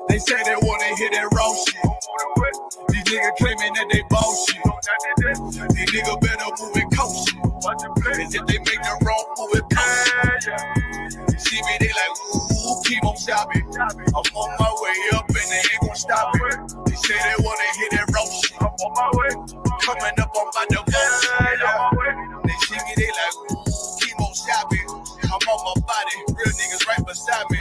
They say they wanna hear that raw shit. These niggas claiming that they bullshit. These niggas better move and coach shit. As if they make the wrong move and coach shit. See me, they like, ooh, keep on shopping. I'm on my way up and they ain't gon' stop it. They say they wanna hear that raw shit. I'm on my way. Coming up on my devotion. They see me, they like, ooh, keep on shopping. I'm on my body, real niggas right beside me.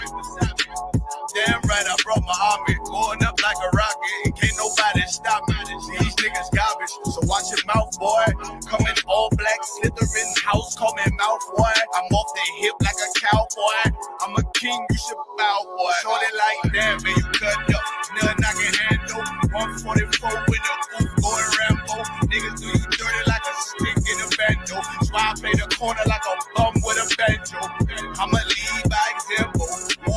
Damn right, I brought my army, going up like a rocket. Can't nobody stop me. These niggas garbage, so watch your mouth, boy. Coming all black, slithering house, call me mouth, boy. I'm off the hip like a cowboy. I'm a king, you should bow, boy. Shorty like that, man, you cut up. Nothing I can handle. 144 with a boot, going Rambo. Niggas do you dirty like a stick in a bando. So I play the corner like a bum with a banjo. I'ma lead by example.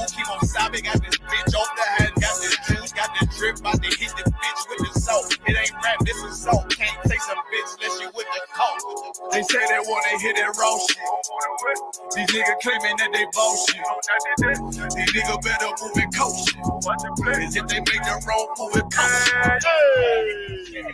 Keep on sobbing, got this bitch off the hand, got this juice, got this drip, about to hit the bitch with the soap. It ain't rap, this is soap. Can't taste a bitch unless you with the coke. They say they wanna hear that raw shit. These niggas claiming that they bullshit. These niggas better move and coach shit. As if they make the wrong move and coach shit.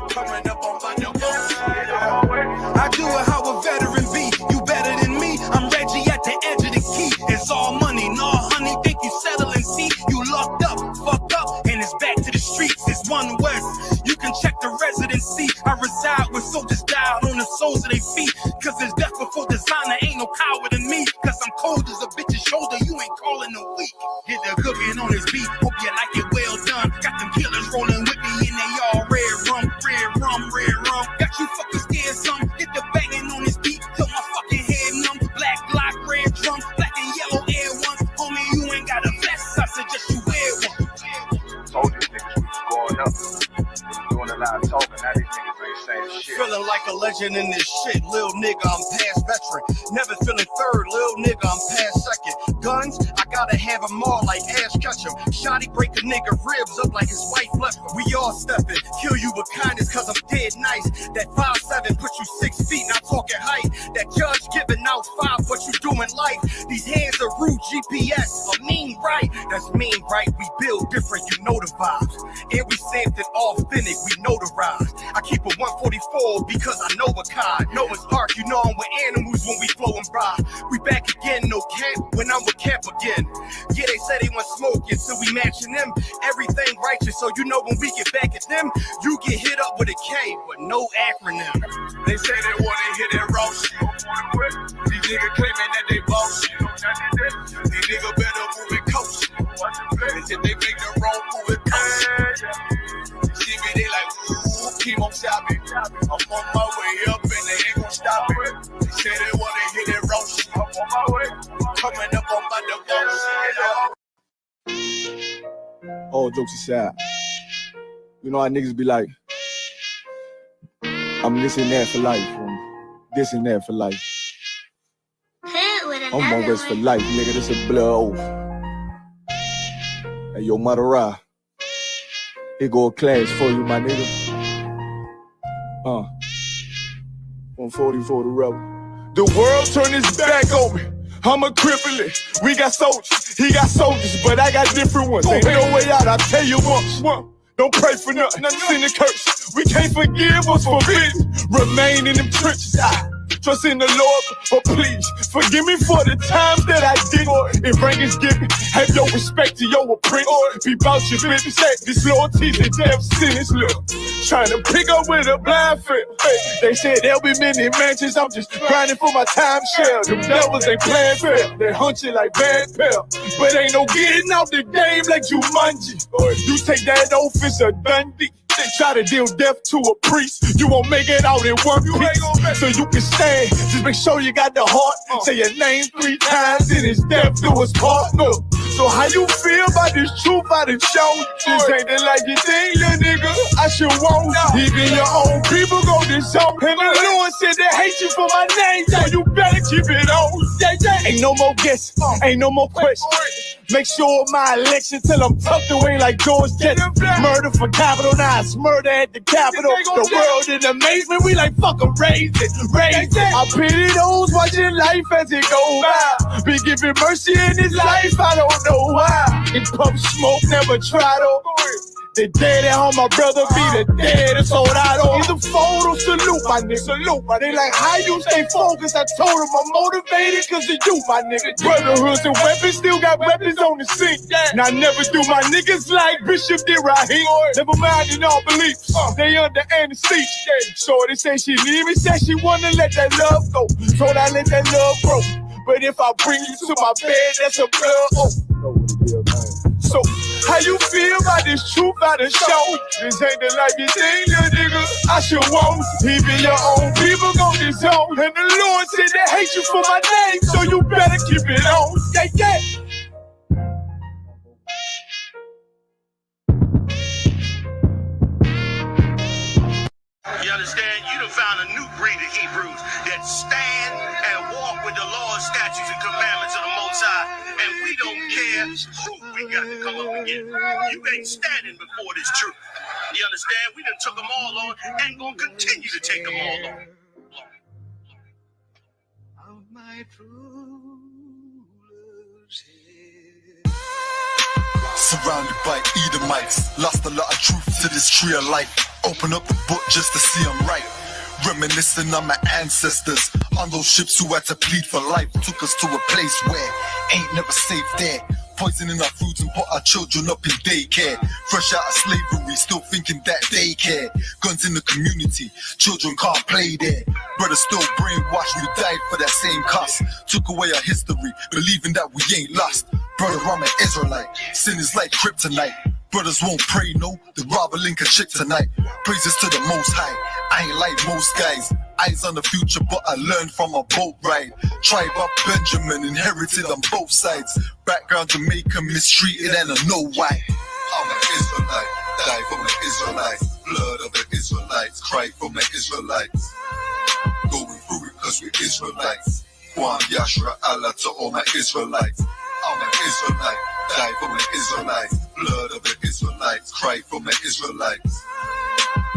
Coming up on my I do it how a veteran be. You better than me. I'm Reggie at the edge of the key. It's all money, no honey. Think you settling? See, you locked up, fucked up, and it's back to the streets. It's One West. You can check the residency. I reside with soldiers died on the soles of their feet. Cause there's death before designer. Ain't no coward in me. Cause I'm cold as a bitch's shoulder. You ain't calling a week. Get the cooking on his beat. Hope you like it well done. Got them killers rolling with me and they all red rum. Got you fucking scared some. Get the banging on his beat till my fucking head numb. Black block, red drum, black and yellow air ones. Homie, you ain't got a vest. I suggest you wear one. Told these niggas we was going up. Doing a lot of talking. Now these niggas ain't saying shit. Feeling like a legend in this shit. Lil nigga, I'm past veteran. Never feeling third. Lil nigga, I'm past second. Guns, I gotta have them all like Ash Ketchum. Shotty break a nigga ribs up like his wife left him. We all stepping. Kill you with kindness cause I'm dead nice. That 5'7" put you 6 feet, not talking height. That judge giving out 5, what you doing life. These hands are rude GPS. A mean right. That's mean right. We build different, you know the vibes. And we stamped it authentic, we notarized. I keep a 144 because I know a kind. Noah's Ark, you know I'm with animals when we flowing by. We back again, no camp, when I'm with camp again. Yeah, they said they want smoking, so we matching them. Everything righteous, so you know when we get back at them, you get hit up with a K, but no acronym. They say they wanna hear that raw shit. These niggas claiming that they bullshit. These niggas better move and coach shit. As if they make the wrong move and coach shit. See me, they like, ooh, keep on shopping. I'm on my way up and they ain't gon' stop it. They say they wanna hear that raw shit. I'm on my way. Coming up on my devotion. All jokes aside, you know how niggas be like, I'm this and that for life, this and that for life. I'm on this for life, nigga. This is blood oath. Hey, yo, Mother Ra, here go a class for you, my nigga. 144 the rebel. The world turned its back on me. I'm a cripple. We got soldiers, he got soldiers, but I got different ones. Ain't no way out, I tell you once. Don't pray for nothing, sin and curse. We can't forgive what's forbidden. Remain in them trenches. Trust in the Lord, but please forgive me for the times that I did. If rank is given, have your respect to your apprentice. Be about your business. This loyalty's a death sentence. Look, trying to pick up with a blind fail. They said there'll be many mansions. I'm just grinding for my time share. Them devils ain't playing fair. They hunt you like bad pal, but ain't no getting out the game like Jumanji. Or if you take that oath, it's a Dundee. They try to deal death to a priest. You won't make it out in one piece. So you can stand. Just make sure you got the heart. Say your name 3 times and it's death do us part. Look. So how you feel about this truth I done shown? This ain't the like you think, little nigga. I should want. Even your own people go this zone. And the Lord said they hate you for my name, so you better keep it on. Yeah, Ain't no more guessing, ain't no more questions. Make sure my election till I'm tucked away like George Jetson. Murder for capital, now it's murder at the Capitol. The world in amazement, we like fuck 'em, raise it. I pity those watching life as it go by. Be giving mercy in his life, I don't know why. In pump smoke, never try to. The dead at home, my brother be the dead, it's soldado. In the photo, salute my nigga, salute my nigga. They like, how you stay focused? I told him I'm motivated cause of you, my nigga. Brotherhoods and weapons, still got weapons on the scene. Now I never do my niggas like Bishop did Raheem. Never mind in all beliefs, they under anesthesia. Shorty say she leave me, said she wanna let that love go. Told I let that love grow. But if I bring you to my bed, that's a blood oath. So, how you feel about this truth out of show? This ain't the life you think, little nigga. I should want. Even your own people gon' disown. And the Lord said they hate you for my name, so you better keep it on. Yeah, yeah. You understand? You done found a new breed of Hebrews that stand and walk with the Lord's statutes and commandments of the Most High. And we don't care who we got to come up against. You ain't standing before this truth. You understand? We done took them all on and gonna continue to take them all on. Of my Surrounded by Edomites, lost a lot of truth to this tree of life. Open up the book just to see I'm right. Reminiscing on my ancestors, on those ships who had to plead for life. Took us to a place where ain't never safe there. Poisoning our foods and put our children up in daycare. Fresh out of slavery, still thinking that they care. Guns in the community, children can't play there. Brothers still brainwashed, we died for that same cause. Took away our history, believing that we ain't lost. Brother, I'm an Israelite, sin is like kryptonite. Brothers won't pray, no, they'd rather link a chick tonight. Praises to the Most High, I ain't like most guys. Eyes on the future, but I learned from a boat ride. Tribe of Benjamin, inherited on both sides. Background Jamaican, mistreated, and I know why. I'm an Israelite, die for my Israelites. Blood of the Israelites, cry for my Israelites. Going through it cause we're Israelites. Kwam Yashra Allah to all my Israelites. I'm an Israelite, die for my Israelites. Blood of the Israelites, cry for my Israelites.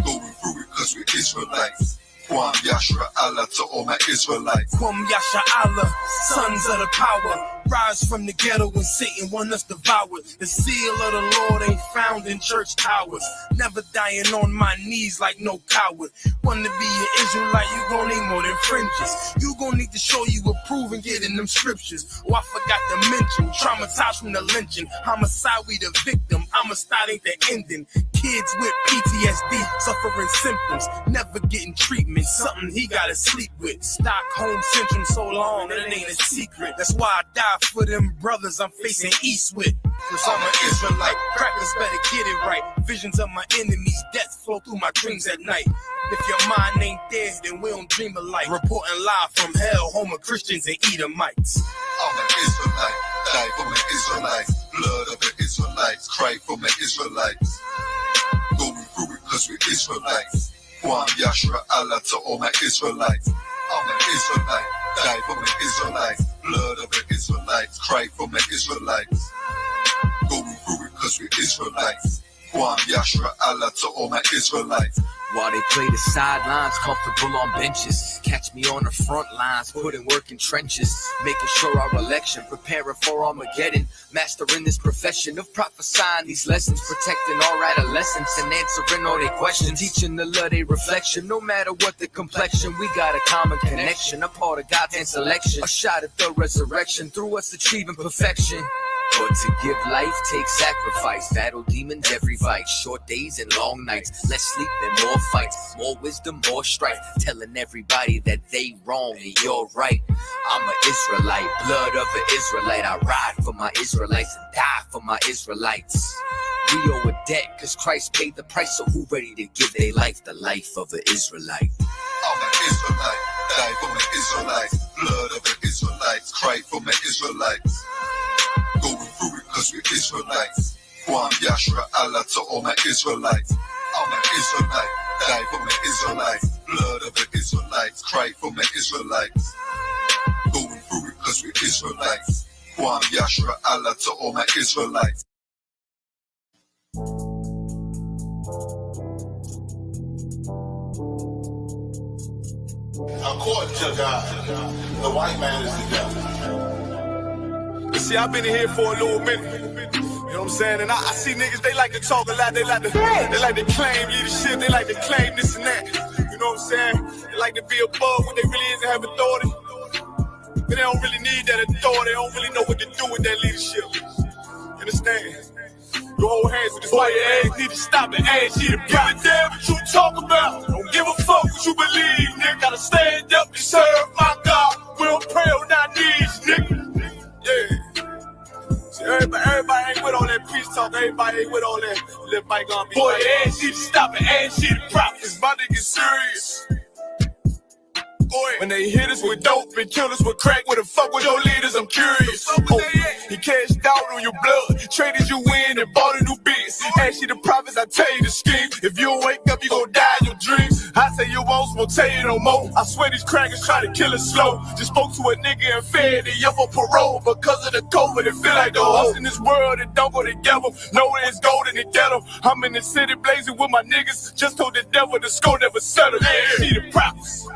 Going through it cause we're Israelites. Kwam Yashra Allah to all my Israelites. Kwam Yasha Allah, sons of the power. Rise from the ghetto when Satan want us devoured. The seal of the Lord ain't found in church towers. Never dying on my knees like no coward. Want to be an Israelite, you gon' need more than fringes. You gon' need to show you approve and get in them scriptures. Oh, I forgot to mention, traumatized from the lynching. Homicide, we the victim. Homicide ain't the ending. Kids with PTSD, suffering symptoms. Never getting treatment, something he gotta sleep with. Stockholm syndrome so long, that it ain't a secret. That's why I die for them brothers I'm facing east with. Cause I'm an Israelite, crackers better get it right. Visions of my enemies, death flow through my dreams at night. If your mind ain't there, then we don't dream alike. Reporting live from hell, home of Christians and Edomites. I'm an Israelite, die for my Israelites. Blood of the Israelites, cry for my Israelites. Going through it cause we're Israelites. Kwam Yashra Allah to all my Israelites. I'm an Israelite, die for my Israelites. Blood of the Israelites, cry for my Israelites. Going through it cause we're Israelites. Kwam Yashra Allah to all my Israelites. While they play the sidelines, comfortable on benches. Catch me on the front lines, putting work in trenches. Making sure our election, preparing for Armageddon. Mastering this profession of prophesying these lessons. Protecting our adolescents and answering all their questions. Teaching the love they reflection, no matter what the complexion. We got a common connection, a part of God's hand selection. A shot at the resurrection, through us achieving perfection. But to give life takes sacrifice. Battle demons every fight. Short days and long nights. Less sleep and more fights. More wisdom, more strife. Telling everybody that they wrong and you're right. I'm an Israelite, blood of an Israelite. I ride for my Israelites and die for my Israelites. We owe a debt cause Christ paid the price. So who ready to give their life the life of an Israelite? I'm an Israelite, die for my Israelites. Blood of the Israelites, cry for my Israelites. Going through it cause we're Israelites. Kwam Yashra Allah to all my Israelites. I'm an Israelite, die for my Israelites. Blood of the Israelites, cry for my Israelites. Going through it cause we're Israelites. Israelites. Kwam Yashra Allah to all my Israelites. According to God, the white man is the devil. See, I've been in here for a little minute. You know what I'm saying? And I see niggas, they like to talk a lot. They like to claim leadership. They like to claim this and that. You know what I'm saying? They like to be above what they really is and have authority. But they don't really need that authority. They don't really know what to do with that leadership. You understand? You hold hands with this white ass, need to stop and ask you to give a damn what you talk about. Don't give a fuck what you believe, nigga. Gotta stand up and serve my God. We don't pray on our knees, nigga. Yeah. See, everybody ain't with all that peace talk. Everybody ain't with all that little bike on me. Boy, ask you to stop and ask you to prophets. My nigga serious. When they hit us with dope and kill us with crack, what the fuck with your leaders? I'm curious. He cashed out on your blood, traded you in and bought a new biz. Ask you the prophets, I tell you the scheme. If you don't wake up, you gon' die in your dreams. I say you won't tell you no more. I swear these crackers try to kill us slow. Just spoke to a nigga and fed he up on parole because of the COVID. It feel like the host in this world that don't go together. Know that it's gold in the ghetto. I'm in the city blazing with my niggas. Just told the devil the score never settled. Yeah, see the prophets.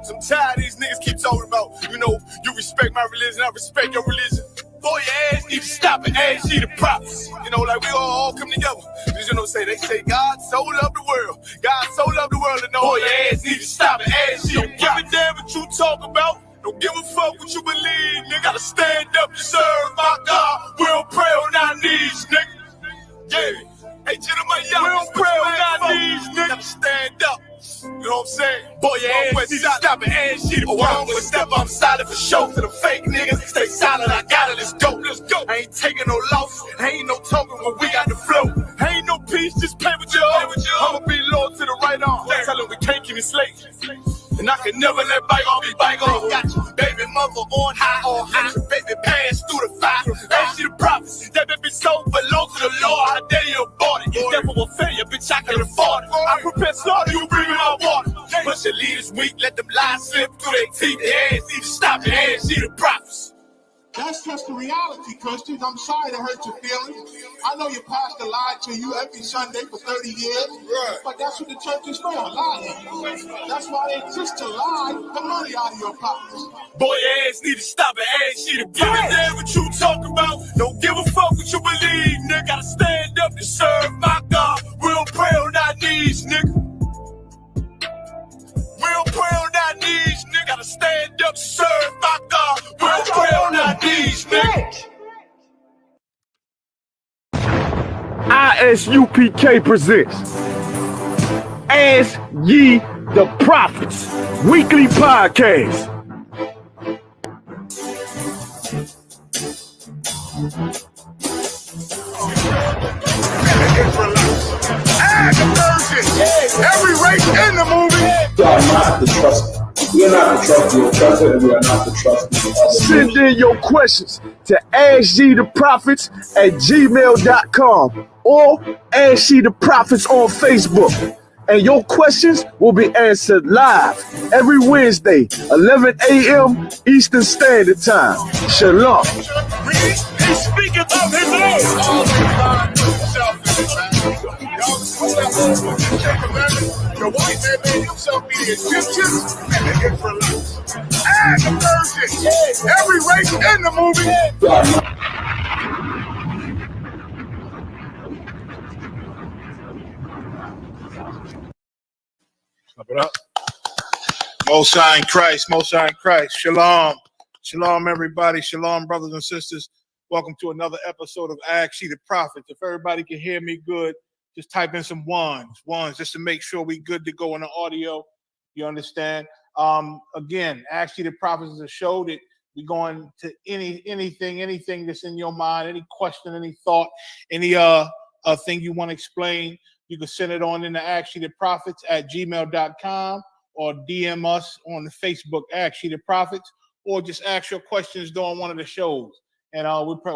I'm tired of these niggas keep talking about, you know, you respect my religion, I respect your religion. Boy, your ass need to stop and ask you the prophets. You know, like we all come together. You know, they say God so loved the world. God so loved the world, and boy, your ass need to stop and ask you. Don't give a damn what you talk about. Don't give a fuck what you believe, nigga. Gotta stand up and serve my God. We don't pray on our knees, nigga. Yeah. Hey, gentlemen, y'all, we don't pray on our knees, nigga. Gotta stand up. You know what I'm saying? Boy, your ass need to stop and ask you to wrong with step. I'm silent for show to the fake niggas. Stay silent, I got it, let's go, let's go. I ain't taking no loss, ain't no talking when we got the flow. Ain't no peace, just play with you. I'ma be loyal to the right arm. Tell him we can't keep me slave. And I can never let bygone be bygone. Got you, baby mother on high, got your baby pass through the fire. Ask you the prophets, that baby soul belong to the Lord. How dare you abort it? It's never a failure, bitch, I can afford it. I prepare slaughter, you bring me my water. But your leaders weak, let them lies slip through their teeth. Their ass need to stop and ask you the prophets. That's just the reality, Christians. I'm sorry to hurt your feelings. I know your pastor lied to you every Sunday for 30 years, but that's what the church is for, lying. That's why they exist to lie the money out of your pockets. Boy, your ass need to stop and ask you to give a damn what you talk about. Don't give a fuck what you believe, nigga. Gotta stand up and serve my God. We don't pray on our knees, nigga. We don't pray on our knees, nigga. Gotta stand up and serve my God. We don't pray on our knees, nigga. ISUPK presents Ask Ye the Prophets weekly podcast. Every race in the movie. We are not the trust. We are not the trusted. And we are not the trusted. Send in your questions to AskYeTheProphets@gmail.com or Ask Ye the Prophets on Facebook. And your questions will be answered live every Wednesday, 11 a.m. Eastern Standard Time. Shalom. He speaketh of his own. The white man made himself be the Egyptians and the Israelites. And the virgin. Every race in the movie. Clap it up. Most High in Christ, Most High in Christ. Shalom. Shalom, everybody. Shalom, brothers and sisters. Welcome to another episode of Ask Ye the Prophets. If everybody can hear me good, just type in some ones, just to make sure we good to go on the audio. You understand? Again, Ask Ye the Prophets is a show that we going to anything that's in your mind, any question, any thought, any thing you want to explain. You can send it on into AskYeTheProphets@gmail.com or DM us on the Facebook Ask Ye the Prophets, or just ask your questions during one of the shows, and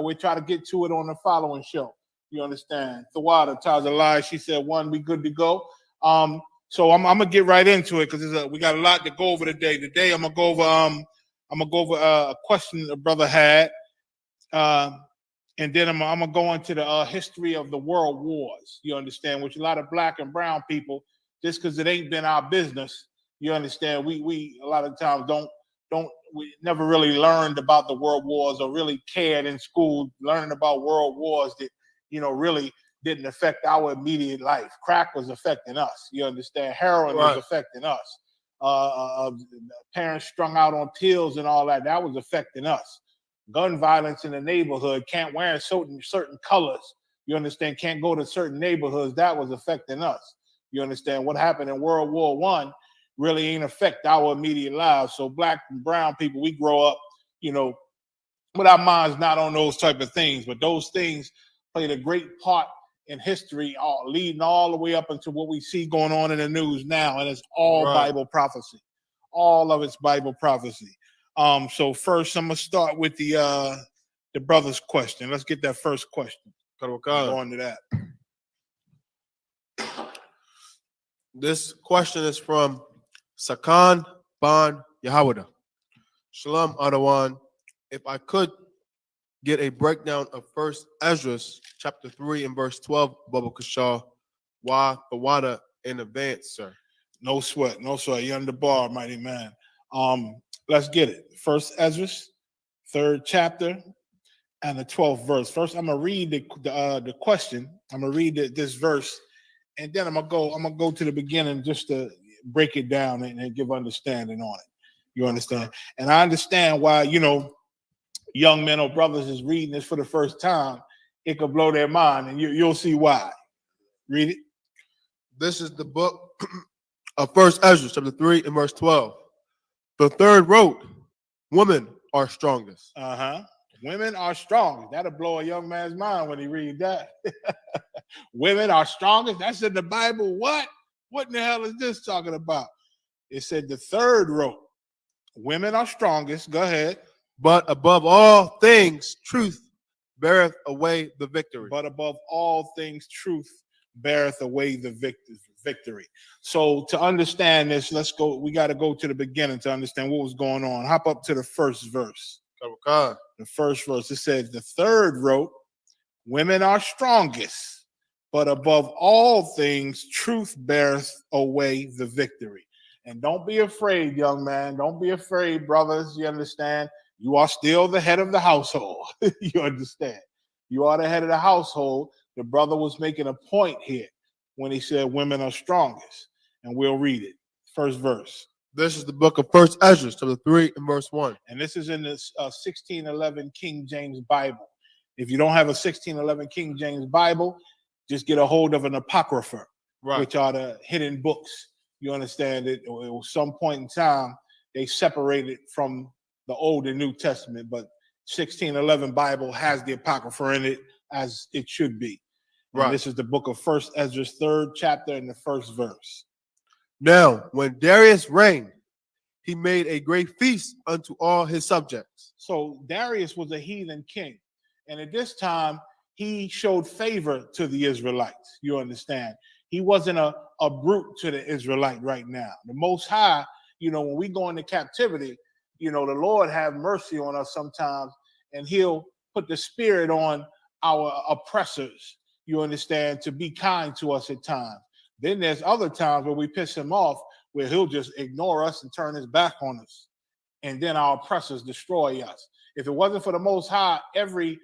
we try to get to it on the following show. You understand? Thawada tells a lie. She said one, we good to go. So I'm gonna get right into it because we got a lot to go over today. Today I'm gonna go over I'm gonna go over a question the brother had, and then I'm gonna go into the history of the world wars. You understand? Which a lot of black and brown people, just because it ain't been our business, you understand? We a lot of times we never really learned about the world wars or really cared in school learning about world wars that really didn't affect our immediate life. Crack was affecting us. You understand? Heroin was affecting us. Parents strung out on pills and all that. That was affecting us. Gun violence in the neighborhood, can't wear certain colors. You understand? Can't go to certain neighborhoods. That was affecting us. You understand? What happened in World War I really ain't affect our immediate lives. So black and brown people, we grow up, with our minds not on those type of things, but those things played a great part in history, leading all the way up into what we see going on in the news now, and it's all Bible prophecy. All of it's Bible prophecy. So first, I'm gonna start with the brother's question. Let's get that first question. Go on to that. This question is from Sakan Ban Yahawada. Shalom Adawan. If I could get a breakdown of 1 Ezra chapter 3 and verse 12, Baba Kashaw, why the water in advance, sir? No sweat, no sweat. You're under the bar, mighty man. Let's get it. 1 Ezra, 3rd chapter, and the 12th verse. First, I'm gonna read the question. I'm gonna read this verse, and then I'm gonna go to the beginning just to break it down and give understanding on it. You understand? And I understand why young men or brothers is reading this for the first time. It could blow their mind, and you'll see why. Read it. This is the book of 1 Ezra chapter 3 and verse 12. The third wrote, women are strongest. Women are strongest. That'll blow a young man's mind when he read that. Women are strongest. That's in the Bible. What in the hell is this talking about? It said the third wrote, women are strongest. Go ahead. But above all things, truth beareth away the victory. But above all things, truth beareth away the victory. So to understand this, let's go. We got to go to the beginning to understand what was going on. Hop up to the first verse. The first verse, it says, the third wrote, women are strongest, but above all things, truth beareth away the victory. And don't be afraid, young man. Don't be afraid, brothers. You understand? You are still the head of the household. You understand? You are the head of the household. The brother was making a point here when he said women are strongest. And we'll read it. First verse. This is the book of 1 Ezra, chapter 3 and verse 1. And this is in the 1611 King James Bible. If you don't have a 1611 King James Bible, just get a hold of an apocrypha, which are the hidden books. You understand it? At some point in time, they separated from the Old and New Testament, but 1611 Bible has the Apocrypha in it as it should be. And this is the book of 1 Ezra, 3rd chapter and the first verse. Now, when Darius reigned, he made a great feast unto all his subjects. So Darius was a heathen king. And at this time, he showed favor to the Israelites. You understand? He wasn't a brute to the Israelite right now. The Most High, when we go into captivity, the Lord have mercy on us sometimes, and he'll put the spirit on our oppressors, you understand, to be kind to us at times. Then there's other times where we piss him off, where he'll just ignore us and turn his back on us. And then our oppressors destroy us. If it wasn't for the Most High, every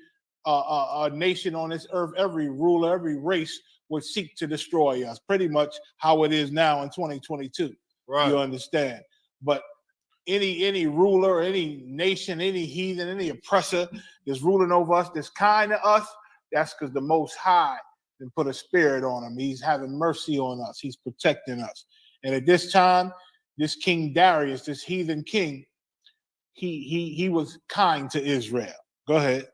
nation on this earth, every ruler, every race would seek to destroy us, pretty much how it is now in 2022. You understand? But any ruler, any nation, any heathen, any oppressor that's ruling over us, that's kind to us, that's because the Most High then put a spirit on him. He's having mercy on us. He's protecting us. And at this time, this King Darius, this heathen king, he was kind to Israel. Go ahead.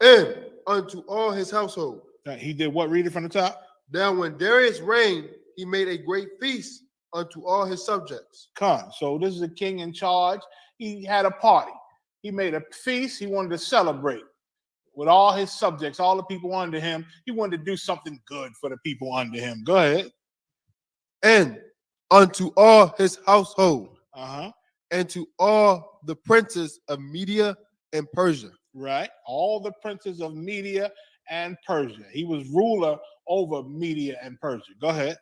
And unto all his household. He did what? Read it from the top. Now when Darius reigned, he made a great feast unto all his subjects. So this is a king in charge. He had a party. He made a feast. He wanted to celebrate with all his subjects, all the people under him. He wanted to do something good for the people under him. Go ahead. And unto all his household. and to all the princes of Media and Persia. Right. All the princes of Media and Persia. He was ruler over Media and Persia. Go ahead.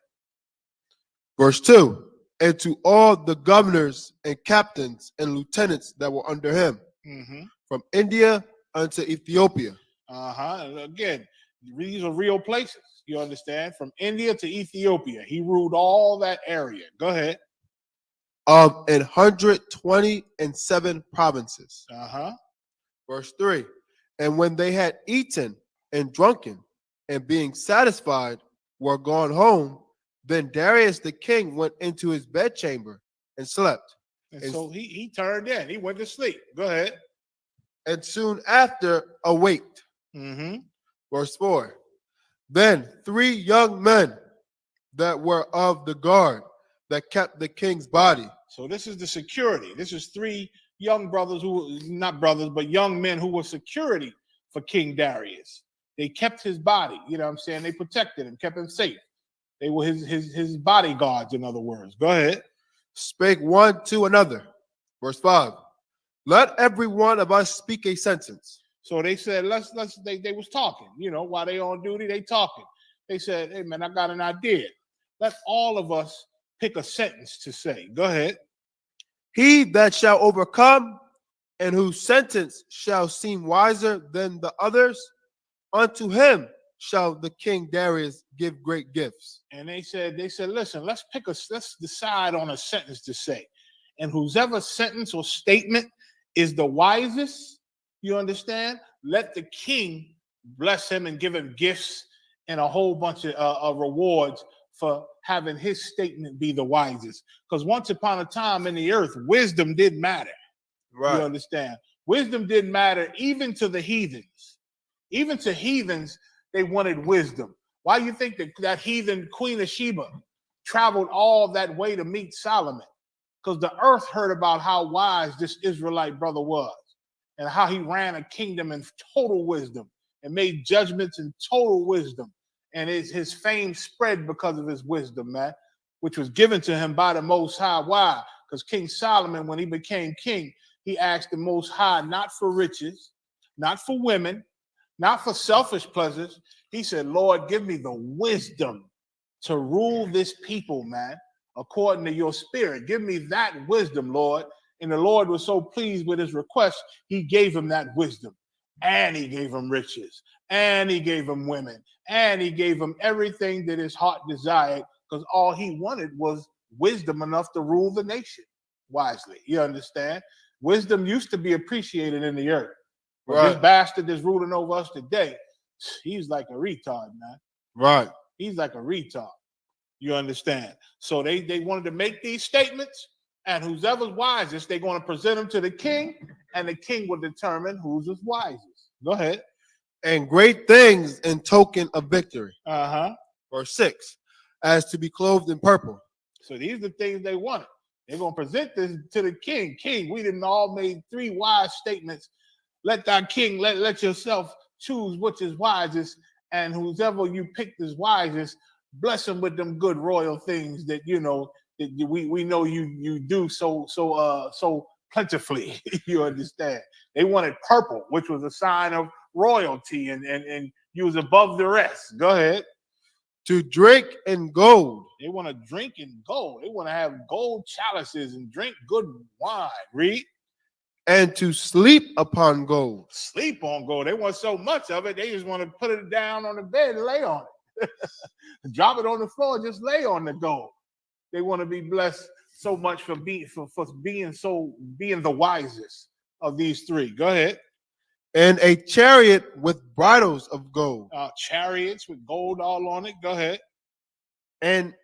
Verse 2, and to all the governors and captains and lieutenants that were under him, from India unto Ethiopia. And again, these are real places. You understand? From India to Ethiopia. He ruled all that area. Go ahead. Of 127 provinces. Verse 3, and when they had eaten and drunken, and being satisfied, were gone home, then Darius the king went into his bedchamber and slept. And so he turned in. He went to sleep. Go ahead. And soon after awaked. Verse 4, then 3 young men that were of the guard that kept the king's body. So this is the security. This is 3 young brothers who, not brothers, but young men who were security for King Darius. They kept his body. You know what I'm saying? They protected him, kept him safe. They were his bodyguards, in other words. Go ahead. Spake one to another. Verse 5, let every one of us speak a sentence. So they said, they was talking, you know, while they on duty, they talking. They said, hey man, I got an idea. Let all of us pick a sentence to say. Go ahead. He that shall overcome and whose sentence shall seem wiser than the others, unto him shall the king Darius give great gifts. And they said, listen, let's decide on a sentence to say. And whosever sentence or statement is the wisest, you understand? Let the king bless him and give him gifts and a whole bunch of rewards for having his statement be the wisest. Because once upon a time in the earth, wisdom did matter. Right. You understand? Wisdom didn't matter even to the heathens. Even to heathens, they wanted wisdom. Why do you think that heathen Queen of Sheba traveled all that way to meet Solomon? Because the earth heard about how wise this Israelite brother was and how he ran a kingdom in total wisdom and made judgments in total wisdom. And his fame spread because of his wisdom, man, which was given to him by the Most High. Why? Because King Solomon, when he became king, he asked the Most High not for riches, not for women, not for selfish pleasures. He said, Lord, give me the wisdom to rule this people, man, according to your spirit. Give me that wisdom, Lord. And the Lord was so pleased with his request, he gave him that wisdom. And he gave him riches. And he gave him women. And he gave him everything that his heart desired, because all he wanted was wisdom enough to rule the nation wisely. You understand? Wisdom used to be appreciated in the earth. But Right. this bastard that's ruling over us today, he's like a retard, man. Right. He's like a retard. You understand? So they wanted to make these statements, and whoever's wisest, they're going to present them to the king, and the king will determine who's the wisest. Go ahead. And great things in token of victory. Verse 6, as to be clothed in purple. So these are the things they wanted. They're going to present this to the king. King, we didn't all made 3 wise statements. Let thy king, let yourself choose which is wisest, and whoever you pick is wisest, bless him with them good royal things that you know that we know you do so plentifully. You understand? They wanted purple, which was a sign of royalty, and you was above the rest. Go ahead. To drink in gold. They want to drink in gold. They want to have gold chalices and drink good wine. Read. And to sleep upon gold. Sleep on gold. They want so much of it, they just want to put it down on the bed and lay on it. Drop it on the floor, just lay on the gold. They want to be blessed so much for being the wisest of these 3. Go ahead. And a chariot with bridles of gold. Chariots with gold all on it. Go ahead. And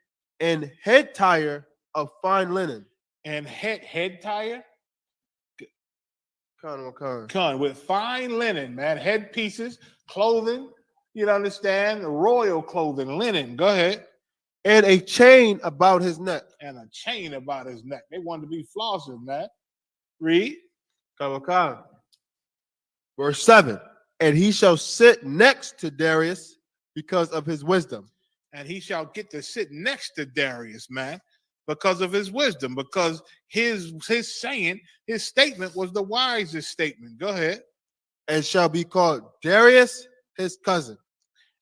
head tire of fine linen. And head tire? Con. With fine linen, man. Headpieces, clothing, you understand? Royal clothing, linen. Go ahead. And a chain about his neck. And a chain about his neck. They wanted to be flossing, man. Read. Con. Verse 7. And he shall sit next to Darius because of his wisdom. And he shall get to sit next to Darius, man, because of his wisdom, because his saying, his statement was the wisest statement. Go ahead. And shall be called Darius, his cousin.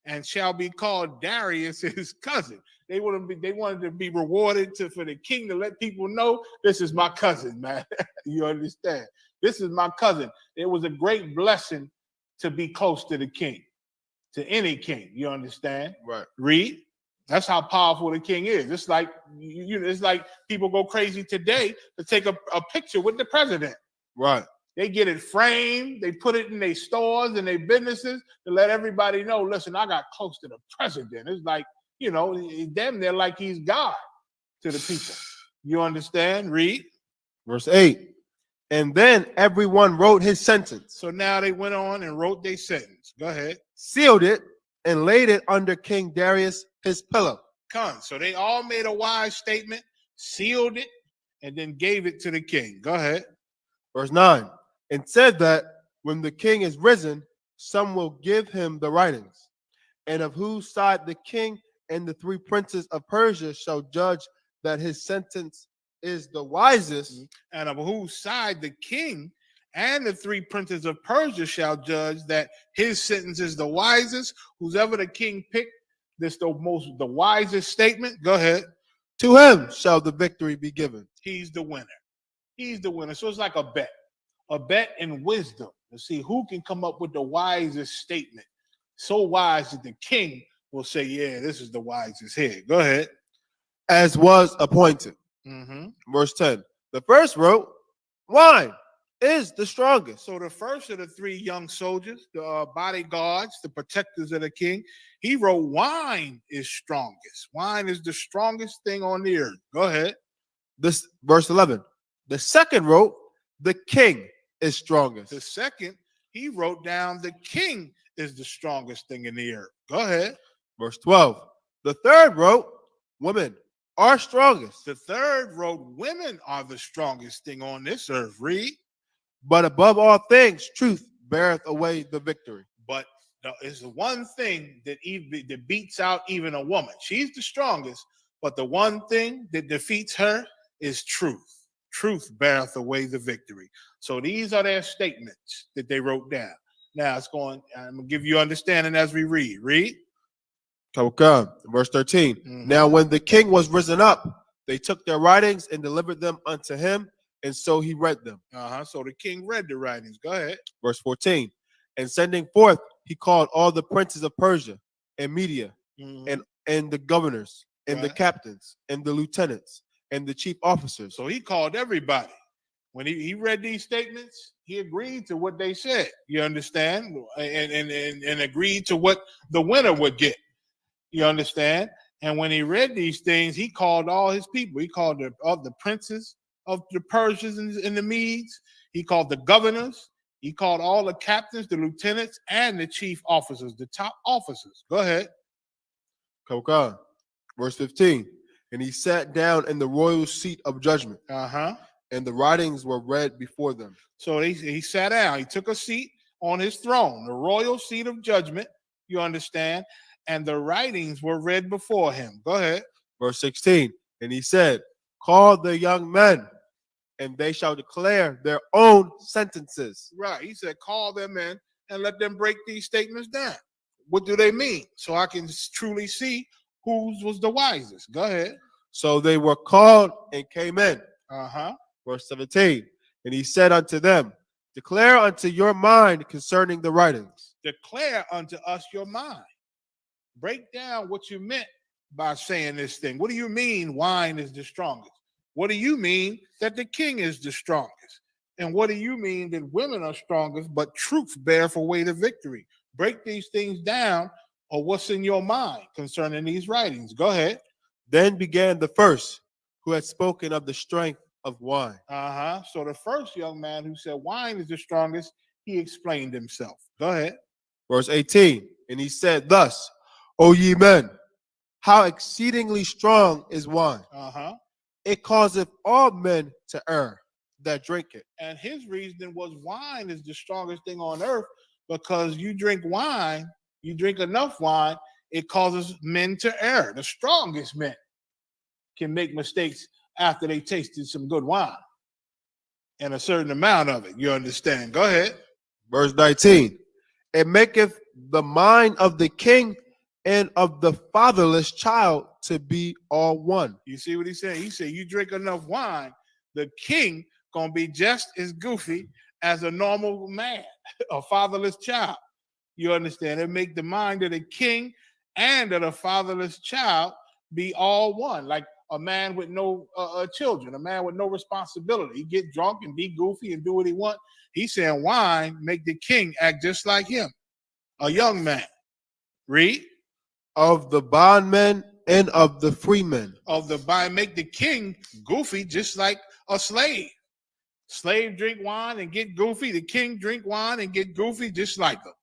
And shall be called Darius, his cousin. They wanted to be rewarded for the king to let people know, this is my cousin, man. You understand? This is my cousin. It was a great blessing to be close to the king, to any king. You understand? Right. Read. That's how powerful the king is. It's like it's like people go crazy today to take a picture with the president. Right. They get it framed, they put it in their stores and their businesses to let everybody know, listen, I got close to the president. It's like, damn, they're like he's God to the people. You understand? Read. Verse 8. And then everyone wrote his sentence. So now they went on and wrote their sentence. Go ahead. Sealed it and laid it under King Darius, his pillow. So they all made a wise statement, sealed it, and then gave it to the king. Go ahead. Verse 9. And said that when the king is risen, some will give him the writings, and of whose side the king and the 3 princes of Persia shall judge that his sentence is the wisest. And of whose side the king and the 3 princes of Persia shall judge that his sentence is the wisest. Whoever the king picked, the wisest statement. Go ahead. To him shall the victory be given. He's the winner. He's the winner. So it's like a bet in wisdom to see who can come up with the wisest statement. So wise that the king will say, yeah, this is the wisest here. Go ahead. As was appointed. Verse 10. The first wrote, wine is the strongest. So the first of the 3 young soldiers, the bodyguards, the protectors of the king, he wrote, wine is strongest. Wine is the strongest thing on the earth. Go ahead. This verse 11. The second wrote, the king is strongest. The second, he wrote down, the king is the strongest thing in the earth. Go ahead. Verse 12. The third wrote, women are strongest. The third wrote, women are the strongest thing on this earth. Read. But above all things, truth beareth away the victory. But it's the one thing that beats out even a woman. She's the strongest, but the one thing that defeats her is truth. Truth beareth away the victory. So these are their statements that they wrote down. Now I'm going to give you understanding as we read. Read. Okay. Verse 13. Now when the king was risen up, they took their writings and delivered them unto him, and so he read them. So the king read the writings. Go ahead. Verse 14. And sending forth, he called all the princes of Persia and Media, and the governors, and the captains, and the lieutenants, and the chief officers. So he called everybody. When he read these statements, he agreed to what they said. You understand? And agreed to what the winner would get. You understand? And when he read these things, he called all his people. He called the princes of the Persians and the Medes. He called the governors. He called all the captains, the lieutenants, and the chief officers, the top officers. Go ahead. Okay. Verse 15. And he sat down in the royal seat of judgment. And the writings were read before them. So he sat down. He took a seat on his throne, the royal seat of judgment. You understand? And the writings were read before him. Go ahead. Verse 16. And he said, call the young men, and they shall declare their own sentences. Right. He said, call them in and let them break these statements down. What do they mean? So I can truly see whose was the wisest. Go ahead. So they were called and came in. Verse 17. And he said unto them, declare unto your mind concerning the writings. Declare unto us your mind. Break down what you meant by saying this thing. What do you mean wine is the strongest? What do you mean that the king is the strongest? And what do you mean that women are strongest, but truth beareth away the victory? Break these things down, or what's in your mind concerning these writings. Go ahead. Then began the first, who had spoken of the strength of wine. So the first young man who said wine is the strongest, he explained himself. Go ahead. Verse 18. And he said thus, O ye men, how exceedingly strong is wine. It causeth all men to err that drink it. And his reasoning was wine is the strongest thing on earth, because you drink wine, you drink enough wine, it causes men to err. The strongest men can make mistakes after they tasted some good wine and a certain amount of it. You understand? Go ahead. Verse 19. It maketh the mind of the king and of the fatherless child to be all one. You see what he's saying? He said, you drink enough wine, the king gonna be just as goofy as a normal man, a fatherless child. You understand? It make the mind of the king and of the fatherless child be all one. Like a man with no children, a man with no responsibility. He get drunk and be goofy and do what he want. He's saying wine make the king act just like him, a young man. Read. Of the bondmen and of the freemen. Of the bond, make the king goofy just like a slave. Slave drink wine and get goofy. The king drink wine and get goofy just like him.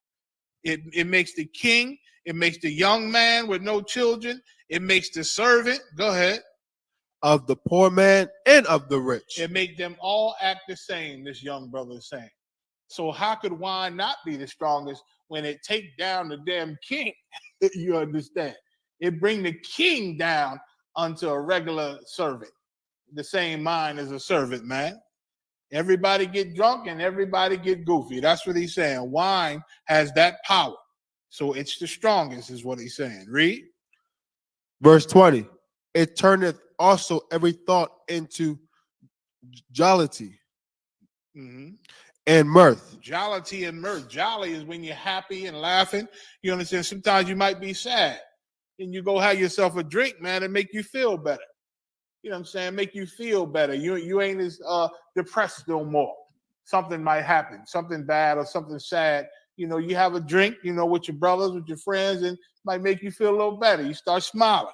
It makes the king, it makes the young man with no children, it makes the servant, go ahead. Of the poor man and of the rich. It make them all act the same, this young brother is saying. So how could wine not be the strongest when it take down the damn king? You understand? It bring the king down unto a regular servant. The same mind as a servant, man. Everybody get drunk and everybody get goofy. That's what he's saying. Wine has that power. So it's the strongest is what he's saying. Read. Verse 20. It turneth also every thought into jollity and mirth. Jollity and mirth. Jolly is when you're happy and laughing. You understand? Sometimes you might be sad. And you go have yourself a drink, man, and make you feel better. You know what I'm saying? Make you feel better. You ain't as depressed no more. Something might happen, something bad or something sad. You know, you have a drink, you know, with your brothers, with your friends, and it might make you feel a little better. You start smiling.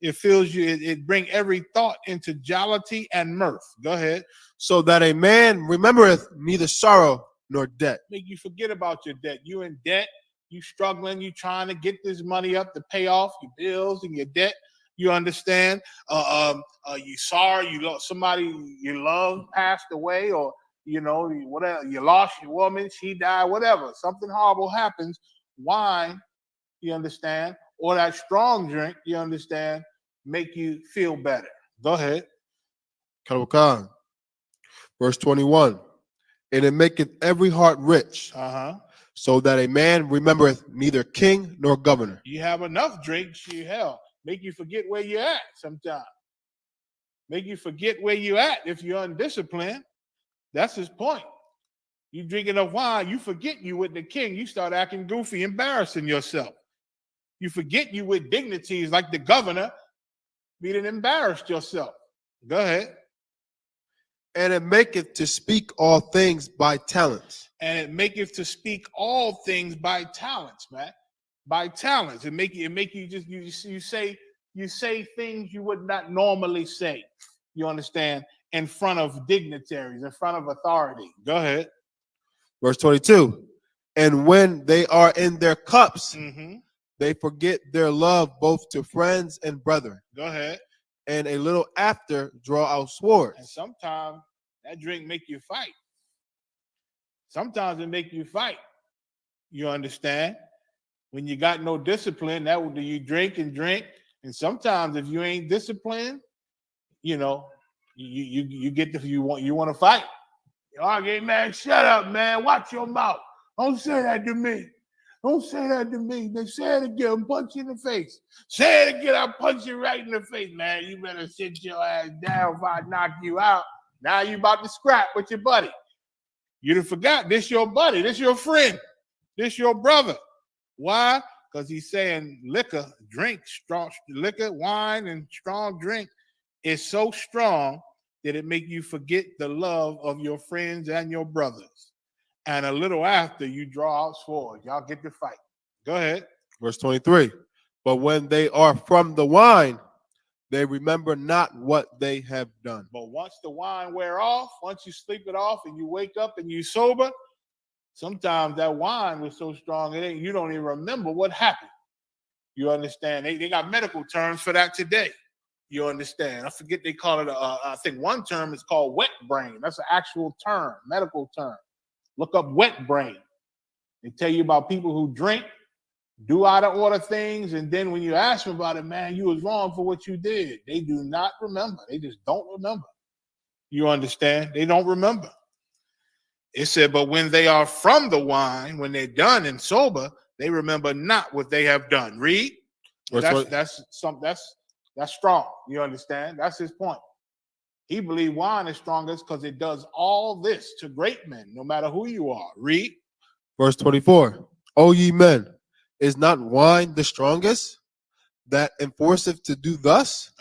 It fills you, it bring every thought into jollity and mirth. Go ahead. So that a man remembereth neither sorrow nor debt. Make you forget about your debt. You in debt, you struggling, you trying to get this money up to pay off your bills and your debt. You understand? You sorry, you lost somebody you love passed away, or you know, whatever, you lost your woman, she died, whatever. Something horrible happens. Wine, you understand, or that strong drink, you understand, make you feel better. Go ahead. Khan. Verse 21. And it maketh every heart rich, so that a man remembereth neither king nor governor. You have enough drinks, you hell. Make you forget where you're at sometimes. Make you forget where you're at if you're undisciplined. That's his point. You drink enough wine, you forget you with the king. You start acting goofy, embarrassing yourself. You forget you with dignities like the governor, being embarrassed yourself. Go ahead. And it maketh to speak all things by talents. And it maketh to speak all things by talents, man. By talents. It make you just you say things you would not normally say. You understand? In front of dignitaries, in front of authority. Go ahead. Verse 22. And when they are in their cups, they forget their love both to friends and brethren. Go ahead. And a little after draw out swords. And sometimes that drink make you fight. Sometimes it make you fight. You understand? When you got no discipline, that would do you drink and drink. And sometimes if you ain't disciplined, you know, you get the you want to fight. Okay, man, shut up, man. Watch your mouth. Don't say that to me. Don't say that to me. Then say it again. I'll punch you in the face. Say it again. I'll punch you right in the face, man. You better sit your ass down if I knock you out. Now you about to scrap with your buddy. You done forgot. This your buddy. This your friend. This your brother. Why? Because he's saying liquor, drink, strong liquor, wine, and strong drink is so strong that it make you forget the love of your friends and your brothers. And a little after, you draw out swords. Y'all get to fight. Go ahead. Verse 23. But when they are from the wine, they remember not what they have done. But once the wine wear off, once you sleep it off and you wake up and you sober, sometimes that wine was so strong you don't even remember what happened. You understand? They got medical terms for that today. You understand? I forget they call it. I think one term is called wet brain. That's an actual term, medical term. Look up wet brain. They tell you about people who drink, do out of order things, and then when you ask them about it, man, you was wrong for what you did. They do not remember. They just don't remember. You understand? They don't remember. It said, but when they are from the wine, when they're done and sober, they remember not what they have done. Read. That's strong. You understand? That's his point. He believed wine is strongest because it does all this to great men, no matter who you are. Read. Verse 24. O ye men, is not wine the strongest that enforceth to do thus?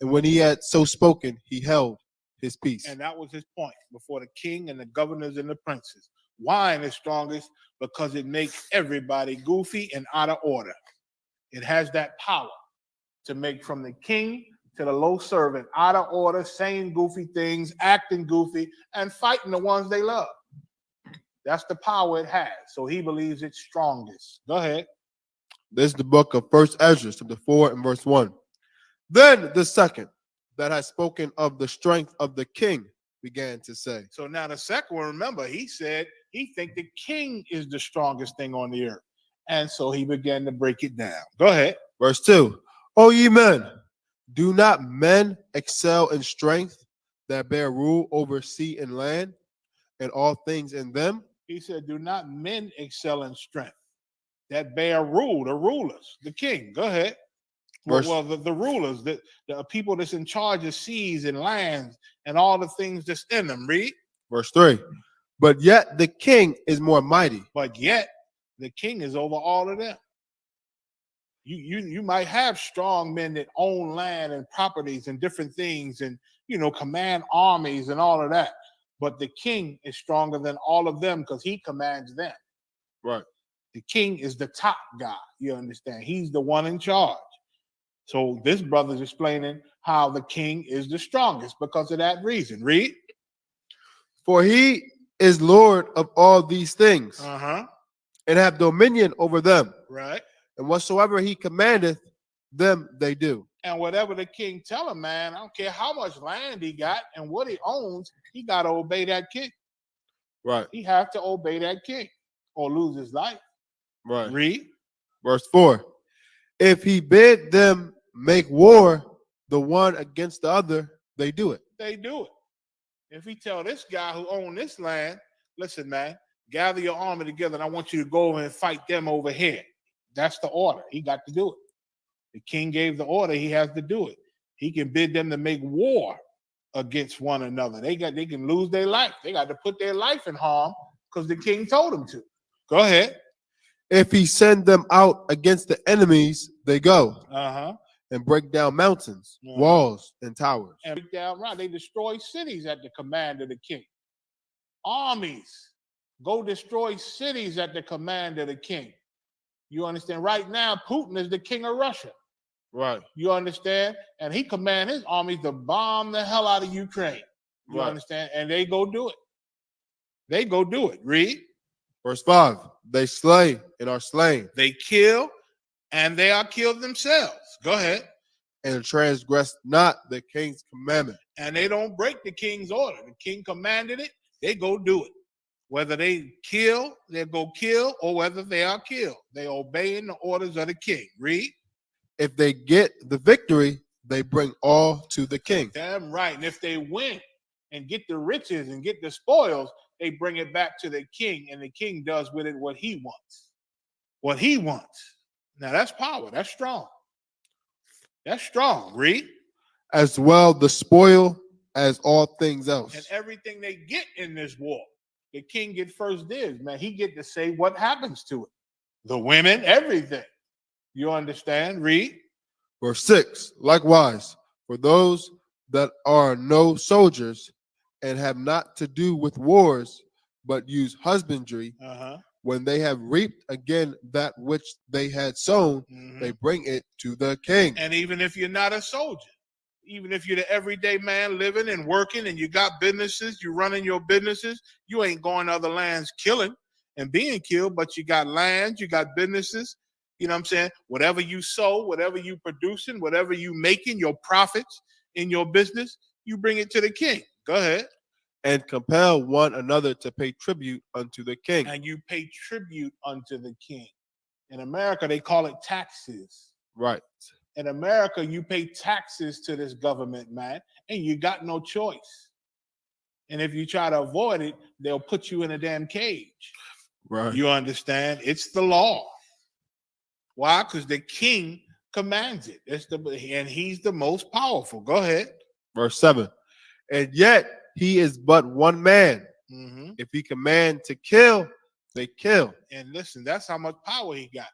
And when he had so spoken, he held his peace. And that was his point before the king and the governors and the princes. Wine is strongest because it makes everybody goofy and out of order. It has that power to make from the king to the low servant out of order, saying goofy things, acting goofy, and fighting the ones they love. That's the power it has. So he believes it's strongest. Go ahead. This is the book of 1 Ezra, chapter 4 and verse 1. Then the second that has spoken of the strength of the king began to say. So now the second one, remember, he said he think the king is the strongest thing on the earth. And so he began to break it down. Go ahead. Verse 2. O ye men, do not men excel in strength that bear rule over sea and land and all things in them? He said, do not men excel in strength that bear rule, the rulers, the king. Go ahead. Well, the rulers, the people that's in charge of seas and lands and all the things that's in them. Read. Verse 3. But yet the king is more mighty. But yet the king is over all of them. You might have strong men that own land and properties and different things and, command armies and all of that. But the king is stronger than all of them because he commands them. Right. The king is the top guy. You understand? He's the one in charge. So this brother's explaining how the king is the strongest because of that reason. Read. For he is Lord of all these things, and have dominion over them. Right. And whatsoever he commandeth them, they do. And whatever the king tell him, man, I don't care how much land he got and what he owns, he got to obey that king. Right. He have to obey that king or lose his life. Right. Read. Verse 4. If he bid them make war, the one against the other, they do it. They do it. If he tell this guy who own this land, listen, man, gather your army together and I want you to go and fight them over here. That's the order. He got to do it. The king gave the order. He has to do it. He can bid them to make war against one another. They can lose their life. They got to put their life in harm because the king told them to. Go ahead. If he send them out against the enemies, they go. And break down mountains, walls, and towers. And break down, right. They destroy cities at the command of the king. Armies go destroy cities at the command of the king. You understand? Right now, Putin is the king of Russia. Right. You understand? And he commands his armies to bomb the hell out of Ukraine. You understand? And they go do it. They go do it. Read. Verse 5. They slay and are slain. They kill and they are killed themselves. Go ahead. And transgress not the king's commandment. And they don't break the king's order. The king commanded it. They go do it. Whether they kill, they go kill, or whether they are killed. They obeying the orders of the king. Read. If they get the victory, they bring all to the king. Damn right. And if they win and get the riches and get the spoils, they bring it back to the king, and the king does with it what he wants. What he wants. Now that's power. That's strong. That's strong. Read. As well the spoil as all things else. And everything they get in this war. The king get first dibs, man. He get to say what happens to it. The women, everything. You understand? Read. Verse 6. Likewise, for those that are no soldiers and have not to do with wars, but use husbandry, when they have reaped again that which they had sown, they bring it to the king. And even if you're not a soldier, even if you're the everyday man living and working and you got businesses, you're running your businesses, you ain't going to other lands killing and being killed, but you got lands, you got businesses, you know what I'm saying? Whatever you sow, whatever you producing, whatever you making, your profits in your business, you bring it to the king. Go ahead. And compel one another to pay tribute unto the king. And you pay tribute unto the king. In America, they call it taxes. Right. In America, you pay taxes to this government, man, and you got no choice. And if you try to avoid it, they'll put you in a damn cage. Right. You understand? It's the law. Why? Because the king commands it. And he's the most powerful. Go ahead. Verse 7. And yet he is but one man. Mm-hmm. If he command to kill, they kill. And listen, that's how much power he got.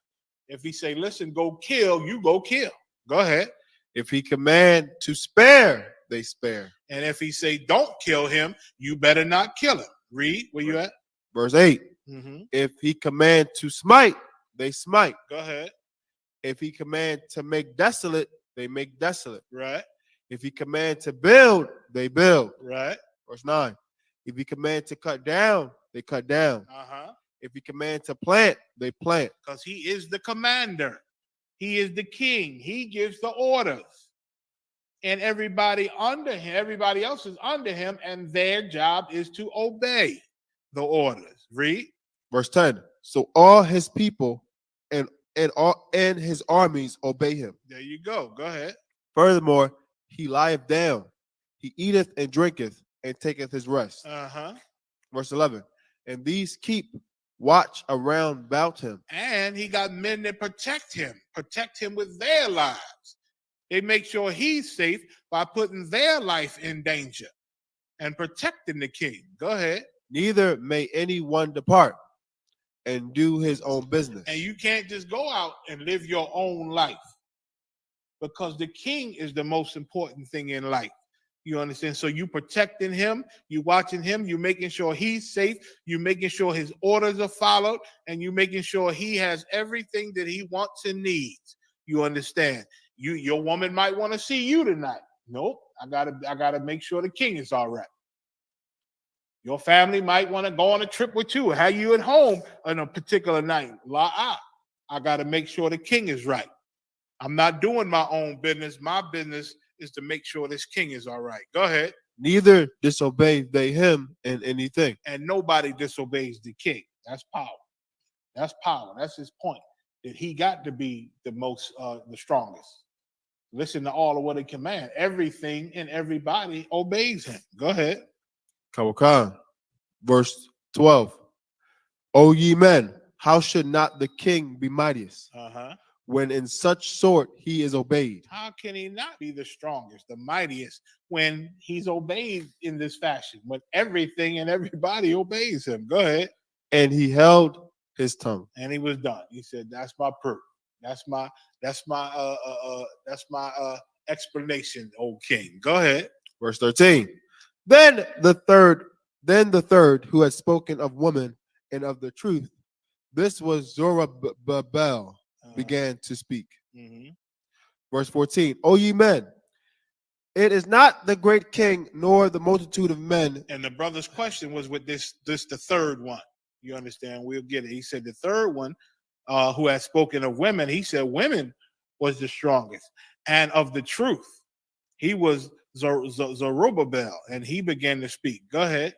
If he say, listen, go kill, you go kill. Go ahead. If he command to spare, they spare. And if he say, don't kill him, you better not kill him. Read, where you at? Verse 8. Mm-hmm. If he command to smite, they smite. Go ahead. If he command to make desolate, they make desolate. Right. If he command to build, they build. Right. Verse 9. If he command to cut down, they cut down. Uh-huh. If he command to plant, they plant. Because he is the commander. He is the king. He gives the orders. And everybody under him, everybody else is under him, and their job is to obey the orders. Read. Verse 10. So all his people and his armies obey him. There you go. Go ahead. Furthermore, he lieth down, he eateth and drinketh, and taketh his rest. Uh-huh. Verse 11. And these keep watch around about him. And he got men that protect him with their lives. They make sure he's safe by putting their life in danger and protecting the king. Go ahead. Neither may anyone depart and do his own business. And you can't just go out and live your own life, because the king is the most important thing in life. You understand? So you protecting him, you watching him, you making sure he's safe, you making sure his orders are followed, and you making sure he has everything that he wants and needs. You understand? Your woman might want to see you tonight. Nope, I gotta make sure the king is all right. Your family might want to go on a trip with you, have you at home on a particular night. I gotta make sure the king is right. I'm not doing my own business. My business is to make sure this king is all right. Go ahead. Neither disobey they him in anything. And nobody disobeys the king. That's power. That's power. That's his point. That he got to be the most, the strongest. Listen to all of what he command. Everything and everybody obeys him. Go ahead. Kawakan. Verse 12. O ye men, how should not the king be mightiest? Uh-huh. When in such sort he is obeyed. How can he not be the strongest, the mightiest, when he's obeyed in this fashion, when everything and everybody obeys him? Go ahead. And he held his tongue. And he was done. He said, that's my proof. That's my explanation, O king. Go ahead. Verse 13. Then the third who had spoken of woman and of the truth, this was Zerubbabel, began to speak. Mm-hmm. Verse 14. O ye men, it is not the great king nor the multitude of men. And the brother's question was with this the third one. You understand? We'll get it. He said the third one who had spoken of women, he said women was the strongest. And of the truth, he was Zerubbabel, and he began to speak. Go ahead.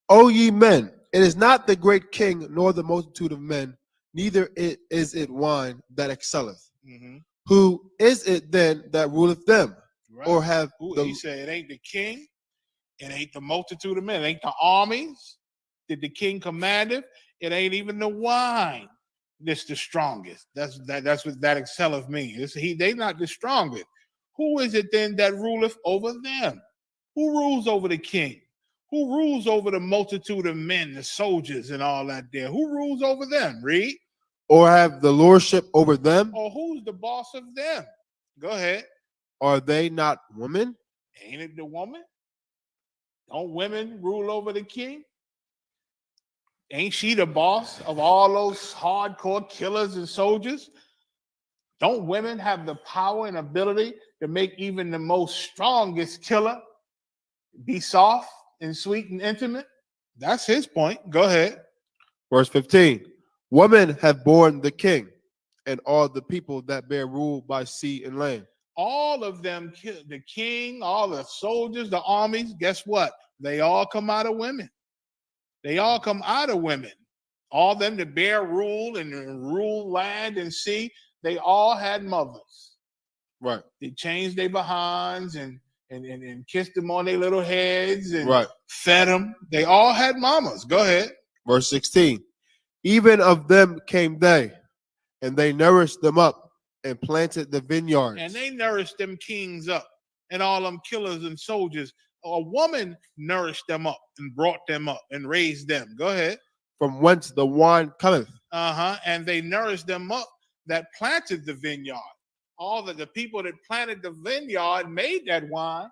O ye men, it is not the great king nor the multitude of men, neither is it wine that excelleth. Mm-hmm. Who is it then that ruleth them? Right. Or have he said it ain't the king, it ain't the multitude of men, it ain't the armies that the king commanded, it ain't even the wine that's the strongest. That's what that excelleth means. They not the strongest. Who is it then that ruleth over them? Who rules over the king? Who rules over the multitude of men, the soldiers and all that there? Who rules over them? Read. Or have the lordship over them? Or who's the boss of them? Go ahead. Are they not women? Ain't it the woman? Don't women rule over the king? Ain't she the boss of all those hardcore killers and soldiers? Don't women have the power and ability to make even the most strongest killer be soft and sweet and intimate? That's his point. Go ahead. Verse 15. Women have borne the king and all the people that bear rule by sea and land. All of them, the king, all the soldiers, the armies, guess what? They all come out of women. They all come out of women. All them that bear rule and rule land and sea, they all had mothers. Right. They changed their behinds and kissed them on their little heads and Right. fed them. They all had mamas. Go ahead. Verse 16. Even of them came they, and they nourished them up and planted the vineyards. And they nourished them kings up and all them killers and soldiers. A woman nourished them up and brought them up and raised them. Go ahead. From whence the wine cometh. And they nourished them up that planted the vineyard. All the people that planted the vineyard made that wine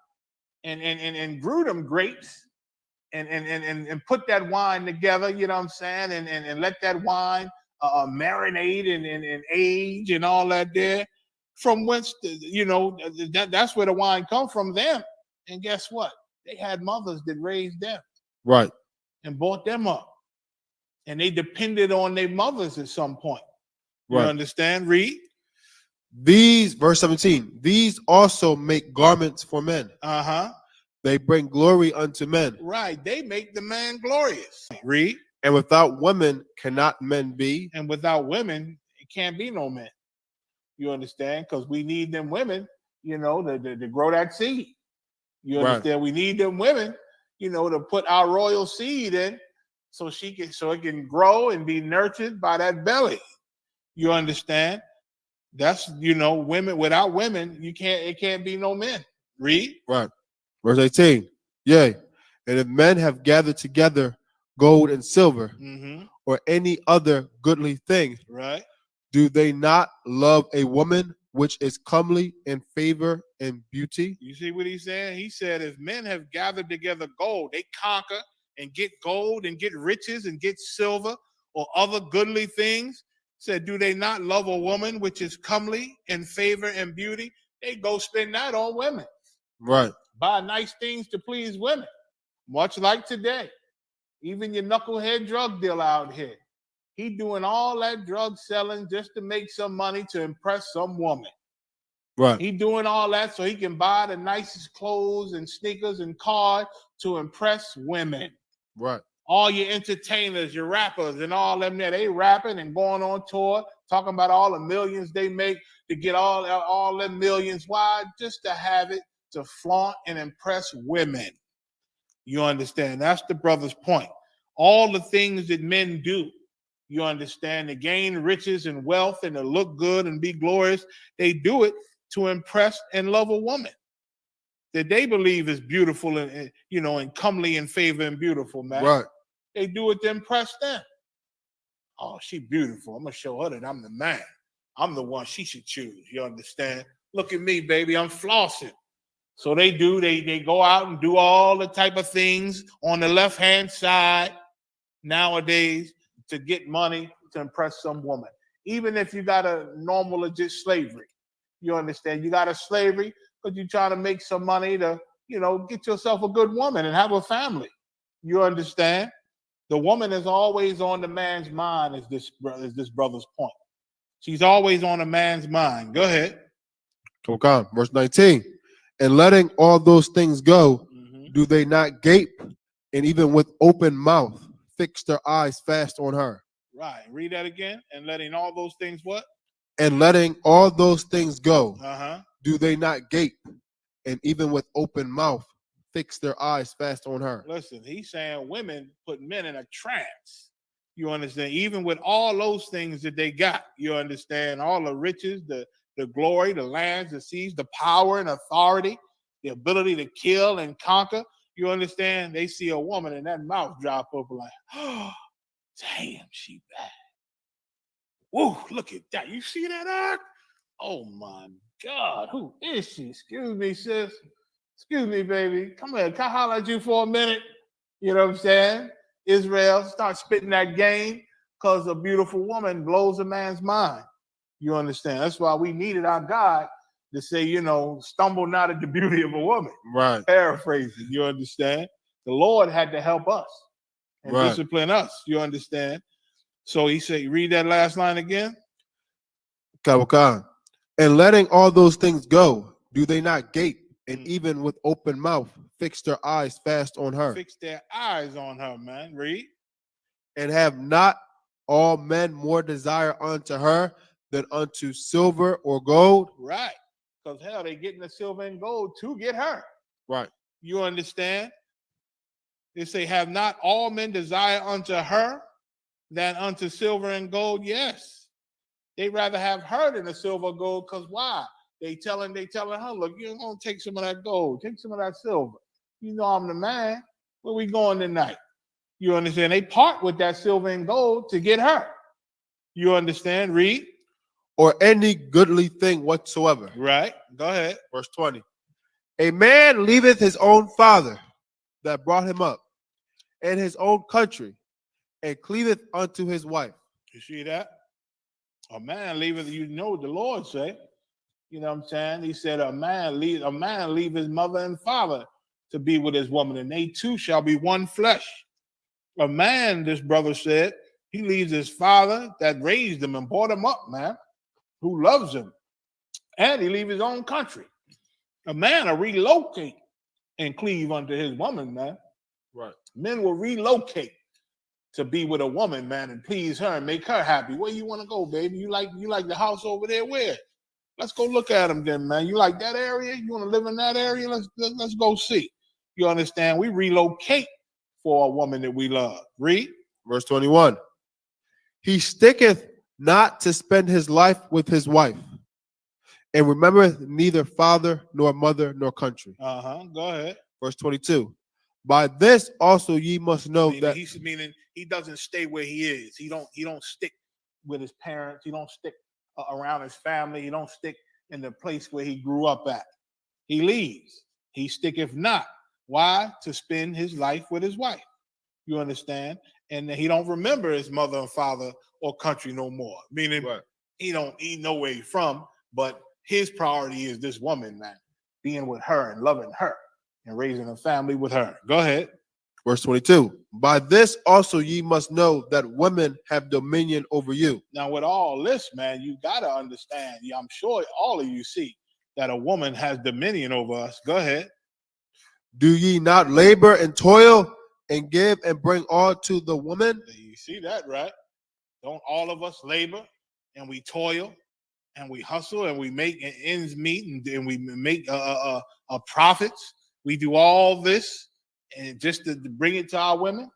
and grew them grapes and put that wine together, you know what I'm saying? And let that wine marinate and age and all that there. From whence, that's where the wine come from them. And guess what? They had mothers that raised them. Right. And brought them up. And they depended on their mothers at some point. You Right. understand? Read. These, verse 17, these also make garments for men. They bring glory unto men. Right. They make the man glorious. Read. And without women cannot men be. And without women, it can't be no men. You understand? Because we need them women, to grow that seed. You understand? Right. We need them women, to put our royal seed in so it can grow and be nurtured by that belly. You understand? That's, women. Without women, it can't be no men. Read. Right. Verse 18. Yea, and if men have gathered together gold and silver, or any other goodly thing, right? Do they not love a woman which is comely in favor and beauty? You see what he's saying? He said, if men have gathered together gold, they conquer and get gold and get riches and get silver or other goodly things. Said, do they not love a woman which is comely in favor and beauty? They go spend that on women. Right. Buy nice things to please women. Much like today. Even your knucklehead drug dealer out here. He doing all that drug selling just to make some money to impress some woman. Right. He doing all that so he can buy the nicest clothes and sneakers and cars to impress women. Right. All your entertainers, your rappers and all them there, they rapping and going on tour, talking about all the millions they make to get all them millions. Why? Just to have it, to flaunt and impress women. You understand? That's the brother's point. All the things that men do, you understand, to gain riches and wealth and to look good and be glorious, they do it to impress and love a woman that they believe is beautiful and and comely in favor and beautiful, man. Right. They do it to impress them. Oh, she beautiful. I'm gonna show her that I'm the man. I'm the one she should choose. You understand? Look at me, baby. I'm flossing. So they go out and do all the type of things on the left-hand side nowadays to get money to impress some woman. Even if you got a normal, legit slavery, you understand? You got a slavery because you're trying to make some money to, get yourself a good woman and have a family. You understand? The woman is always on the man's mind, is this brother's point. She's always on a man's mind. Go ahead. Come on. Verse 19. And letting all those things go, do they not gape and even with open mouth fix their eyes fast on her? Right. Read that again. And letting all those things what? And letting all those things go, do they not gape and even with open mouth fix their eyes fast on her? Listen, he's saying women put men in a trance. You understand? Even with all those things that they got, you understand? All the riches, the glory, the lands, the seas, the power and authority, the ability to kill and conquer. You understand? They see a woman and that mouth drop up like, oh, damn, she bad. Whoa, look at that. You see that act? Oh my God, who is she? Excuse me, sis. Excuse me, baby. Come here. Can I holler at you for a minute? You know what I'm saying? Israel, start spitting that game because a beautiful woman blows a man's mind. You understand? That's why we needed our God to say, stumble not at the beauty of a woman. Right. Paraphrasing, you understand? The Lord had to help us and discipline us. You understand? So he said, read that last line again. Kawakan. And letting all those things go, do they not gape and even with open mouth fix their eyes fast on her? Fix their eyes on her, man. Read. And have not all men more desire unto her than unto silver or gold? Right. Because hell, they getting the silver and gold to get her. Right. You understand? They say, have not all men desire unto her than unto silver and gold? Yes. They'd rather have her than the silver or gold, because why? They telling her, look, you're gonna take some of that gold, take some of that silver. You know I'm the man. Where we going tonight? You understand? They part with that silver and gold to get her. You understand? Read. Or any goodly thing whatsoever. Right. Go ahead. Verse 20. A man leaveth his own father that brought him up, and his own country, and cleaveth unto his wife. You see that? A man leaveth, you know what the Lord say. You know what I'm saying? He said a man leave his mother and father to be with his woman, and they two shall be one flesh. A man, this brother said, he leaves his father that raised him and brought him up, man, who loves him, and he leave his own country. A man will relocate and cleave unto his woman, man. Right. Men will relocate to be with a woman, man, and please her and make her happy. Where you want to go, baby? You like the house over there? Where? Let's go look at them then, man. You like that area? You want to live in that area? Let's go see. You understand? We relocate for a woman that we love. Read. Verse 21. He sticketh not to spend his life with his wife, and remembereth neither father nor mother nor country. Go ahead. Verse 22. By this also ye must know that meaning he doesn't stay where he is. He don't stick with his parents. He don't stick around his family. He don't stick in the place where he grew up at. He leaves. He sticketh not. Why? To spend his life with his wife. You understand? And he don't remember his mother and father or country no more. Meaning he know where he's from, but his priority is this woman, man, being with her and loving her and raising a family with her. Go ahead. Verse 22. By this also ye must know that women have dominion over you. Now, with all this, man, you got to understand. I'm sure all of you see that a woman has dominion over us. Go ahead. Do ye not labor and toil and give and bring all to the woman? You see that, right? Don't all of us labor and we toil and we hustle and we make ends meet and we make profits? We do all this and just to bring it to our women.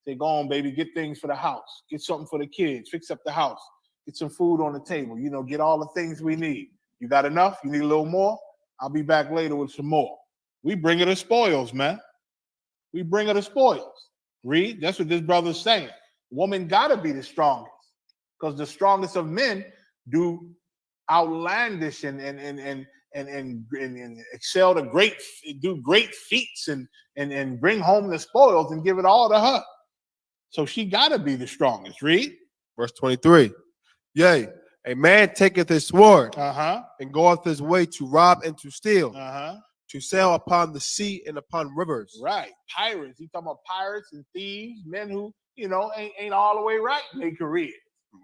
Say, go on, baby, get things for the house, get something for the kids, fix up the house, get some food on the table, get all the things we need. You got enough? You need a little more? I'll be back later with some more. We bring her the spoils, man. We bring her the spoils. Read. That's what this brother's saying. Woman gotta be the strongest, because the strongest of men do outlandish and excel to do great feats and bring home the spoils and give it all to her. So she gotta be the strongest. Read. Verse 23. Yea, a man taketh his sword and goeth his way to rob and to steal, to sail upon the sea and upon rivers. Right. Pirates. He's talking about pirates and thieves, men who, ain't all the way right in their career.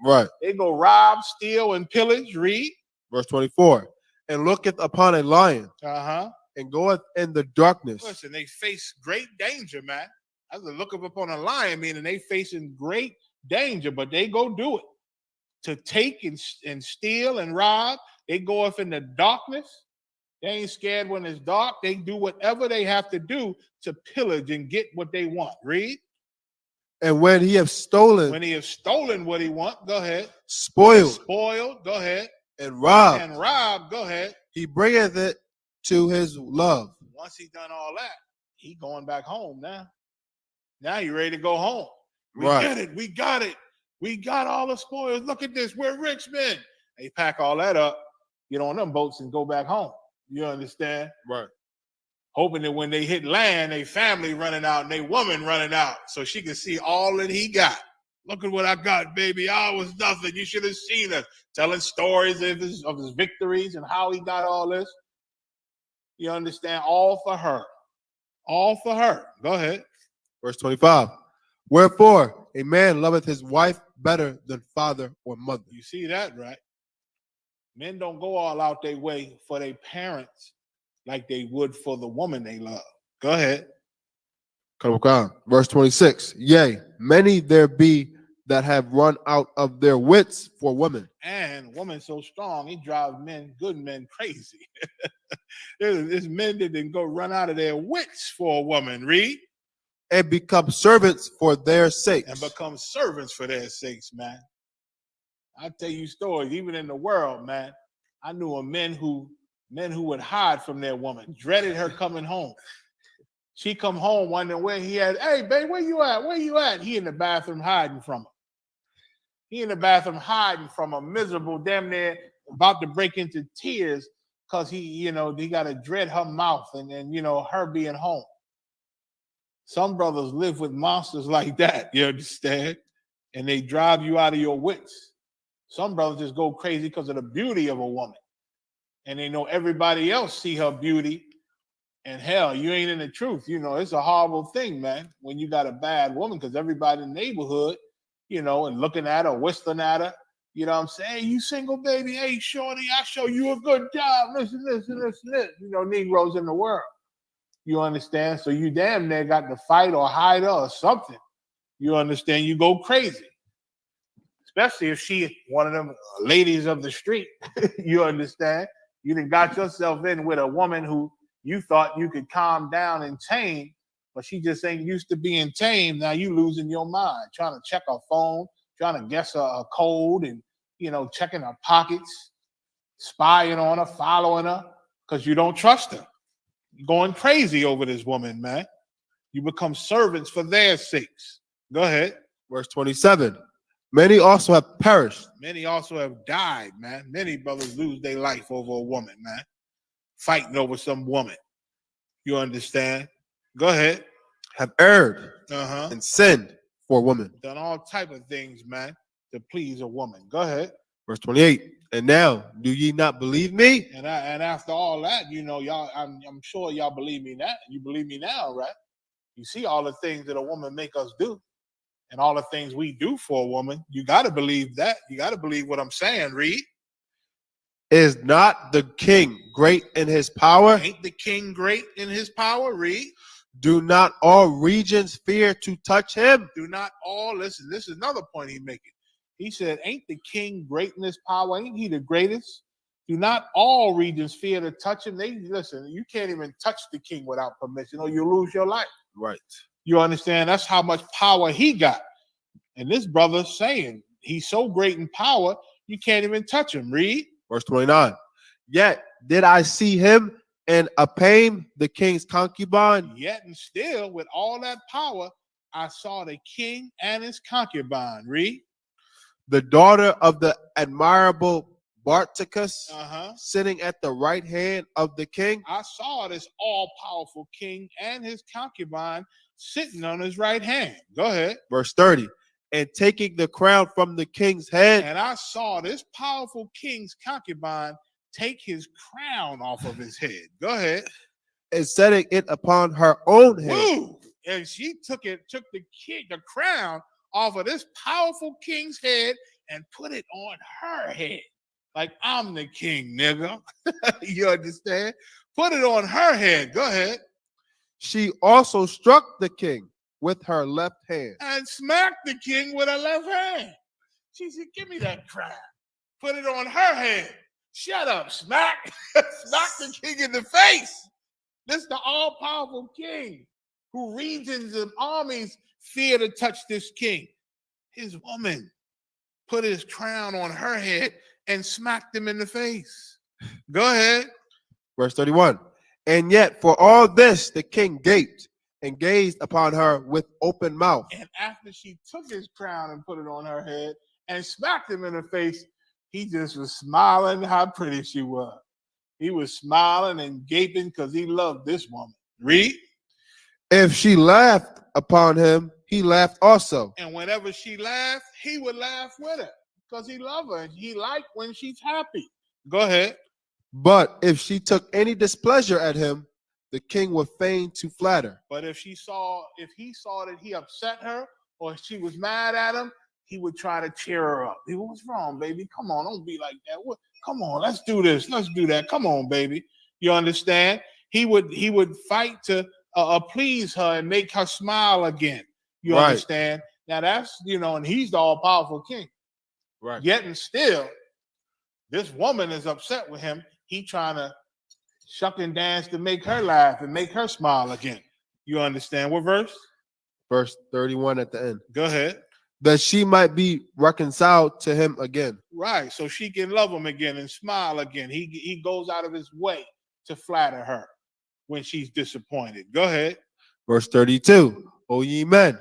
Right. They go rob, steal, and pillage. Read. Verse 24. And looketh upon a lion and goeth in the darkness. Listen, they face great danger, man. As a look up upon a lion, meaning they facing great danger, but they go do it. To take and steal and rob, they go off in the darkness. They ain't scared when it's dark. They do whatever they have to do to pillage and get what they want. Read. And when he have stolen. When he have stolen what he want, go ahead. Spoiled. Go ahead. And robbed. Go ahead. He bringeth it to his love. Once he done all that, he going back home now. Now you ready to go home. We got it. We got all the spoils. Look at this. We're rich men. They pack all that up, get on them boats and go back home. You understand? Right. Hoping that when they hit land, they family running out and they woman running out so she can see all that he got. Look at what I got, baby. I was nothing. You should have seen us. Telling stories of his victories and how he got all this. You understand? All for her. All for her. Go ahead. Verse 25. Wherefore a man loveth his wife better than father or mother. You see that, right? Men don't go all out their way for their parents like they would for the woman they love. Go ahead. Verse 26. Yea, many there be that have run out of their wits for women. And women so strong, it drives men, good men, crazy. There's men that didn't go run out of their wits for a woman. Read. And become servants for their sakes. And become servants for their sakes, man. I tell you stories, even in the world, man. I knew a men who would hide from their woman, dreaded her coming home. She come home wondering where he had. Hey, babe, where you at? Where you at? He in the bathroom hiding from her. He in the bathroom hiding from her, miserable, damn near about to break into tears because he got to dread her mouth and her being home. Some brothers live with monsters like that, you understand? And they drive you out of your wits. Some brothers just go crazy because of the beauty of a woman. And they know everybody else see her beauty. And hell, you ain't in the truth. It's a horrible thing, man, when you got a bad woman, because everybody in the neighborhood, and looking at her, whistling at her, you know what I'm saying? Hey, you single, baby? Hey, shorty, I show you a good job. Listen, this, and this, and this. Negroes in the world. You understand? So you damn near got to fight or hide her or something. You understand? You go crazy. Especially if she one of them ladies of the street. You understand? You done got yourself in with a woman who you thought you could calm down and tame, but she just ain't used to being tamed. Now you losing your mind, trying to check her phone, trying to guess her code and, checking her pockets, spying on her, following her, because you don't trust her. Going crazy over this woman, man. You become servants for their sakes. Go ahead. Verse 27. Many also have perished. Many also have died, man. Many brothers lose their life over a woman, man. Fighting over some woman. You understand? Go ahead. Have erred and sinned for a woman. Done all type of things, man, to please a woman. Go ahead. Verse 28. And now, do ye not believe me? And after all that, y'all, I'm sure y'all believe me now. You believe me now, right? You see all the things that a woman make us do and all the things we do for a woman. You got to believe that. You got to believe what I'm saying. Read. Is not the king great in his power? Ain't the king great in his power? Read. Do not all regions fear to touch him? Do not all, listen, this is another point he's making. He said, ain't the king great in his power? Ain't he the greatest? Do not all regions fear to touch him? Listen, you can't even touch the king without permission or you lose your life. Right. You understand? That's how much power he got. And this brother's saying he's so great in power, you can't even touch him. Read. Verse 29. Yet did I see him and Apam, the king's concubine. Yet and still, with all that power, I saw the king and his concubine. Read. The daughter of the admirable Barticus, sitting at the right hand of the king. I saw this all-powerful king and his concubine sitting on his right hand. Go ahead. Verse 30. And taking the crown from the king's head. And I saw this powerful king's concubine take his crown off of his head. Go ahead. And setting it upon her own head. Woo! And she took the crown off of this powerful king's head and put it on her head. Like, I'm the king, nigga. You understand? Put it on her head. Go ahead. She also struck the king with her left hand. And smacked the king with her left hand. She said, give me that crown. Put it on her head. Shut up, smack. Smack the king in the face. This is the all-powerful king who regions of armies fear to touch this king. His woman put his crown on her head and smacked him in the face. Go ahead. Verse 31. And yet for all this, the king gaped and gazed upon her with open mouth. And after she took his crown and put it on her head and smacked him in the face, he just was smiling how pretty she was. He was smiling and gaping because he loved this woman. Read. If she laughed upon him, he laughed also. And whenever she laughed, he would laugh with her because he loved her. He liked when she's happy. Go ahead. But if she took any displeasure at him, the king would feign to flatter. But if he saw that he upset her or she was mad at him, he would try to cheer her up. He goes, what's wrong, baby? Come on, don't be like that. What? Come on, let's do this. Let's do that. Come on, baby. You understand? He would fight to please her and make her smile again. You understand? Now that's, and he's the all-powerful king. Right. Yet and still, this woman is upset with him. He trying to shuck and dance to make her laugh and make her smile again. You understand? What verse? Verse 31 at the end. Go ahead. That she might be reconciled to him again. Right, so she can love him again and smile again. He goes out of his way to flatter her when she's disappointed. Go ahead. Verse 32. O ye men,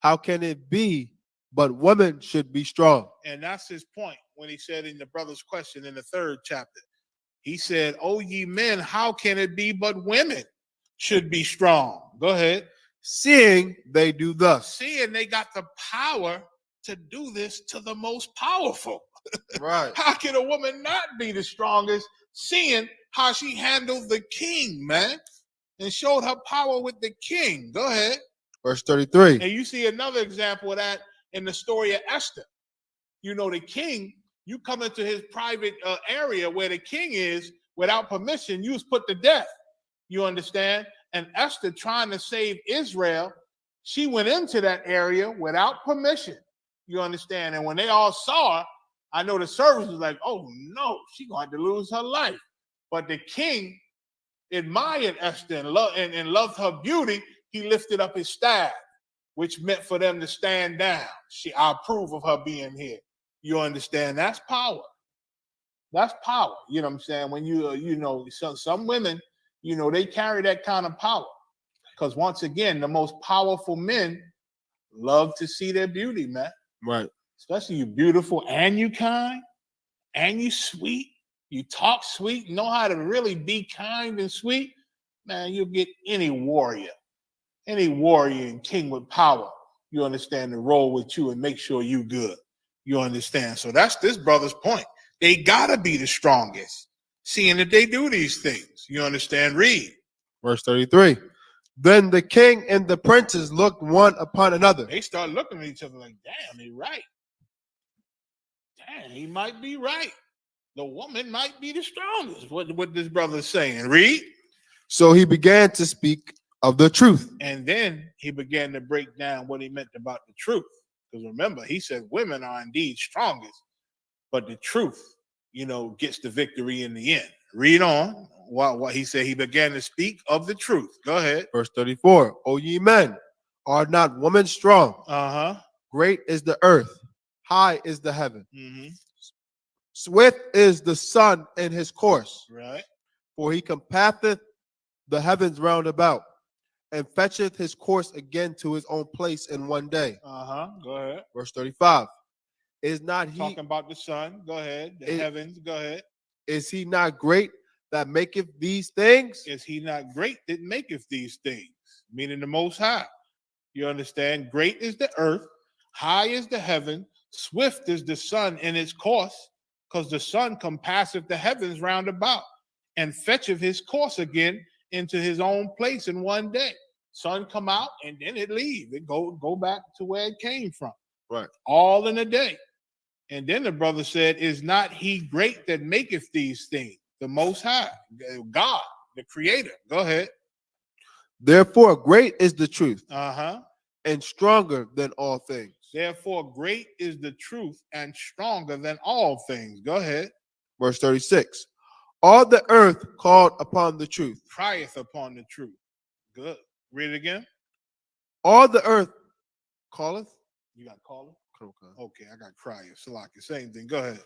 how can it be but women should be strong? And that's his point when he said in the brother's question in the 3rd chapter. He said, "O ye men, how can it be but women should be strong?" Go ahead. Seeing they do thus. Seeing they got the power to do this to the most powerful. Right. How can a woman not be the strongest, seeing how she handled the king, man, and showed her power with the king? Go ahead. Verse 33. And you see another example of that in the story of Esther. The king, you come into his private area where the king is without permission, you was put to death. You understand? And Esther, trying to save Israel, she went into that area without permission. You understand? And when they all saw her, I know the servants was like, "Oh no, she's going to lose her life." But the king admired Esther and loved her beauty. He lifted up his staff, which meant for them to stand down. I approve of her being here. You understand? That's power. That's power. You know what I'm saying? When some women, they carry that kind of power. Because once again, the most powerful men love to see their beauty, man. Right. Especially you beautiful and you kind and you sweet. You talk sweet, know how to really be kind and sweet. Man, you'll get any warrior and king with power. You understand, to roll with you and make sure you good. You understand? So that's this brother's point. They gotta be the strongest, seeing that they do these things. You understand? Read. Verse 33. Then the king and the princes looked one upon another. They start looking at each other like, "Damn, he right. Damn, he might be right. The woman might be the strongest." What this brother is saying. Read. So he began to speak of the truth. And then he began to break down what he meant about the truth. Because remember, he said women are indeed strongest, but the truth, gets the victory in the end. Read on. What he said, he began to speak of the truth. Go ahead. Verse 34. O ye men, are not women strong? Great is the earth, high is the heaven. Swift is the sun in his course. Right. For he compasseth the heavens round about, and fetcheth his course again to his own place in one day. Go ahead. Verse 35. Is not he talking about the sun? Go ahead. The heavens. Go ahead. Is he not great that maketh these things? Is he not great that maketh these things? Meaning the Most High. You understand? Great is the earth, high is the heaven, swift is the sun in its course, because the sun compasseth the heavens round about, and fetcheth his course again into his own place in one day. Sun come out and then it leave. It go back to where it came from. Right. All in a day. And then the brother said, "Is not he great that maketh these things?" The Most High, God, the Creator. Go ahead. Therefore, great is the truth, and stronger than all things. Therefore, great is the truth and stronger than all things. Go ahead. Verse 36. All the earth called upon the truth. Crieth upon the truth. Good. Read it again. All the earth calleth. You got calleth? Okay, I got crieth. Salaki. Same thing. Go ahead.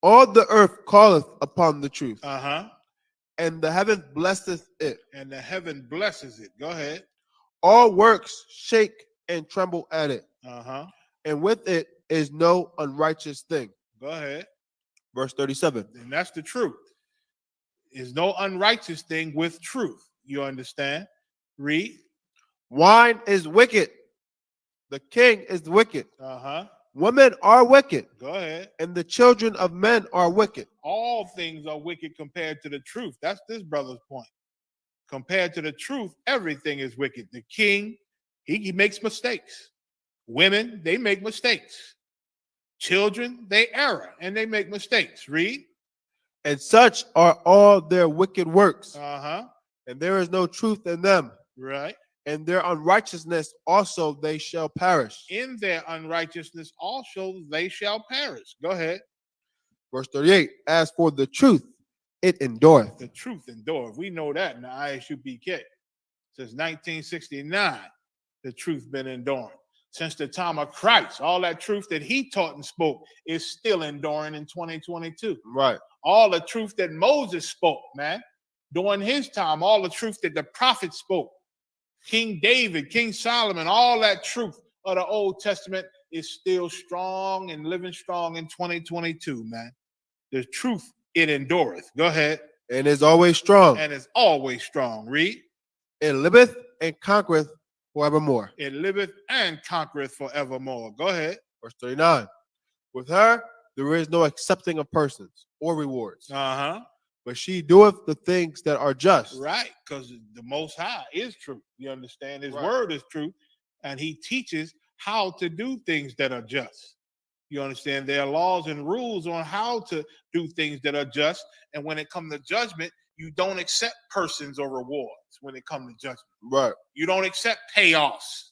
All the earth calleth upon the truth. And the heaven blesseth it. And the heaven blesses it. Go ahead. All works shake and tremble at it. And with it is no unrighteous thing. Go ahead. Verse 37. And that's the truth. Is no unrighteous thing with truth. You understand? Read. Wine is wicked. The king is wicked. Women are wicked. Go ahead. And the children of men are wicked. All things are wicked compared to the truth. That's this brother's point. Compared to the truth, everything is wicked. The king, he makes mistakes. Women, they make mistakes. Children, they err and they make mistakes. Read. And such are all their wicked works. And there is no truth in them. Right. and their unrighteousness also they shall perish. In their unrighteousness also they shall perish. Go ahead. Verse 38, as for the truth, it endureth. The truth endureth. We know that in the ISUPK. Since 1969, the truth been enduring. Since the time of Christ, all that truth that he taught and spoke is still enduring in 2022. Right. All the truth that Moses spoke, man, during his time, all the truth that the prophets spoke, King David, King Solomon, all that truth of the Old Testament is still strong and living strong in 2022, man. The truth, it endureth. Go ahead. And is always strong. And is always strong. Read. It liveth and conquereth forevermore. It liveth and conquereth forevermore. Go ahead. Verse 39. With her there is no accepting of persons or rewards. Uh-huh. But she doeth the things that are just. Right, because the Most High is truth. You understand? His Right. word is truth, and he teaches how to do things that are just. You understand? There are laws and rules on how to do things that are just, and when it comes to judgment, you don't accept persons or rewards when it comes to judgment. Right. You don't accept payoffs.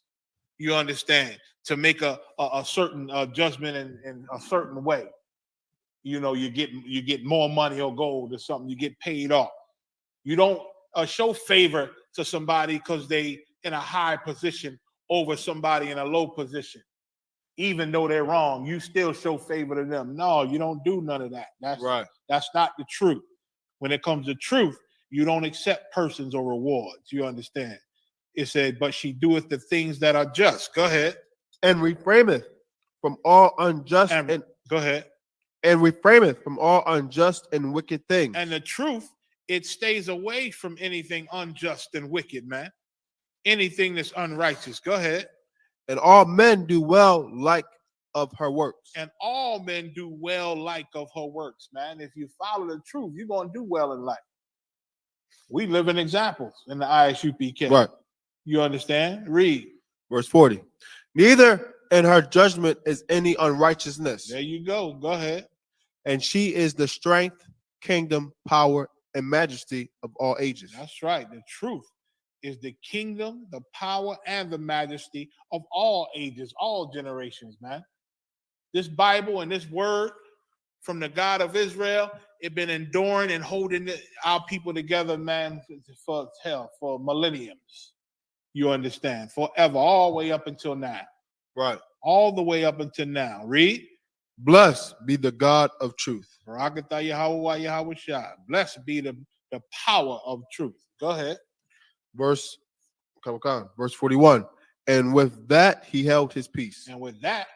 You understand? To make a certain judgment in a certain way. You know, you get more money or gold or something. You get paid off. You don't show favor to somebody because they in a high position over somebody in a low position. Even though they're wrong, you still show favor to them. No, you don't do none of that. That's right. That's not the truth. When it comes to truth, you don't accept persons or rewards. You understand? It said, but she doeth the things that are just. Go ahead. And refraineth from all unjust and go ahead. And refraineth from all unjust and wicked things. And the truth, it stays away from anything unjust and wicked, man. Anything that's unrighteous. Go ahead. And all men do well like of her works. And all men do well like of her works, man. If you follow the truth, you're going to do well in life. We live in examples in the ISUPK. Right. You understand? Read. Verse 40. Neither in her judgment is any unrighteousness. There you go. Go ahead. And she is the strength, kingdom, power, and majesty of all ages. That's right. The truth is the kingdom, the power, and the majesty of all ages, all generations, man. This Bible and this word from the God of Israel, it been enduring and holding our people together, man, for millenniums. You understand? Forever, all the way up until now. Right. All the way up until now. Read. Blessed be the God of truth. Blessed be the power of truth. Go ahead. Verse 41. And with that he held his peace. And with that,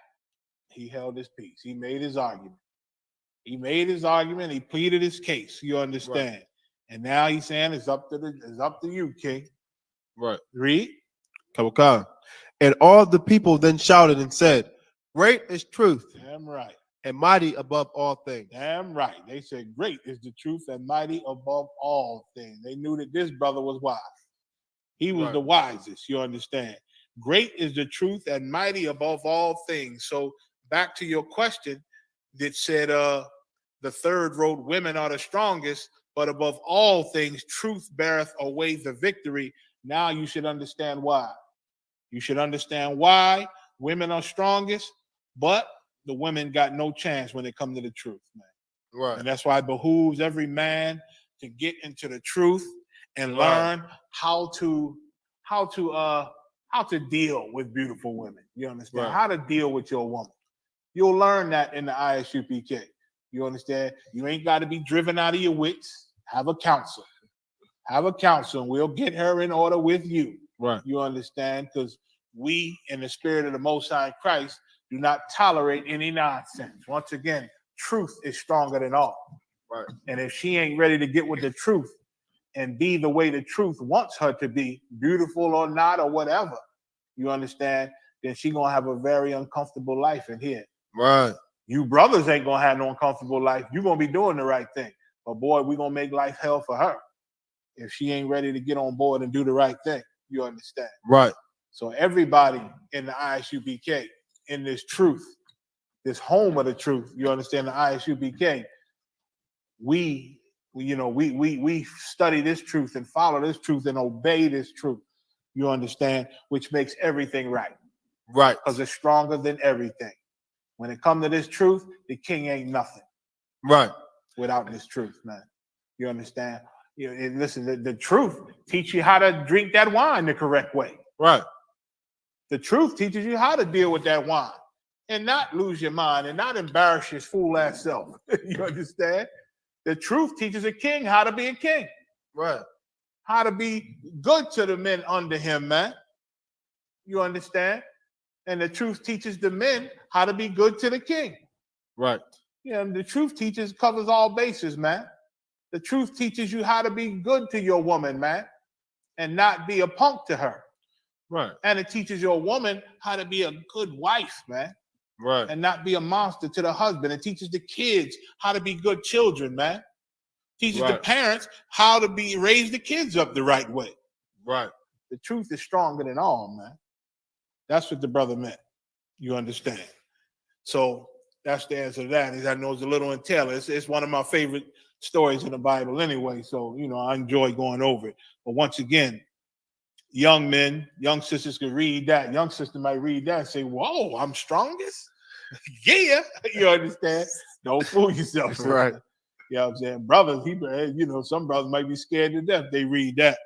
he held his peace. He made his argument. He made his argument. He pleaded his case. You understand? Right. And now he's saying it's up to you, King. Right. Read. And all the people then shouted and said, great is truth. Damn right. And mighty above all things. Damn right. They said, great is the truth and mighty above all things. They knew that this brother was wise. He was the wisest, you understand. Great is the truth and mighty above all things. So back to your question that said the third wrote, women are the strongest, but above all things, truth beareth away the victory. Now you should understand why. You should understand why women are strongest, but the women got no chance when it comes to the truth, man. Right. And that's why it behooves every man to get into the truth and learn how to deal with beautiful women. You understand? Right. How to deal with your woman. You'll learn that in the ISUPK. You understand? You ain't got to be driven out of your wits. Have a counselor. Have a counselor, and we'll get her in order with you. Right. You understand? Because we, in the spirit of the Most High Christ, do not tolerate any nonsense. Once again, truth is stronger than all. Right. And if she ain't ready to get with the truth and be the way the truth wants her to be, beautiful or not or whatever, you understand, then she gonna have a very uncomfortable life in here. Right. You brothers ain't gonna have no uncomfortable life. You're gonna be doing the right thing. But boy, we're gonna make life hell for her if she ain't ready to get on board and do the right thing. You understand? Right. So everybody in the ISUPK, in this truth, this home of the truth, you understand, the ISUPK, we study this truth and follow this truth and obey this truth. You understand? Which makes everything right. Right. Because it's stronger than everything. When it comes to this truth, the king ain't nothing. Right. Without this truth, man. You understand? And listen, the truth teach you how to drink that wine the correct way. Right. The truth teaches you how to deal with that wine and not lose your mind and not embarrass your fool ass self. You understand? The truth teaches a king how to be a king. Right. How to be good to the men under him, man. You understand? And the truth teaches the men how to be good to the king. Right. The truth covers all bases, man. The truth teaches you how to be good to your woman, man, and not be a punk to her. Right. And it teaches your woman how to be a good wife, man. Right. And not be a monster to the husband. It teaches the kids how to be good children, man. Teaches the parents how to raise the kids up the right way. Right. The truth is stronger than all, man. That's what the brother meant. You understand? So that's the answer to that. I know it's a little entailed. It's one of my favorite stories in the Bible anyway. So, I enjoy going over it. But once again, young men, young sisters can read that. Young sister might read that and say, whoa, I'm strongest? Yeah. You understand? Don't fool yourself. Sister. Right. You know what I'm saying? Brothers, some brothers might be scared to death. They read that.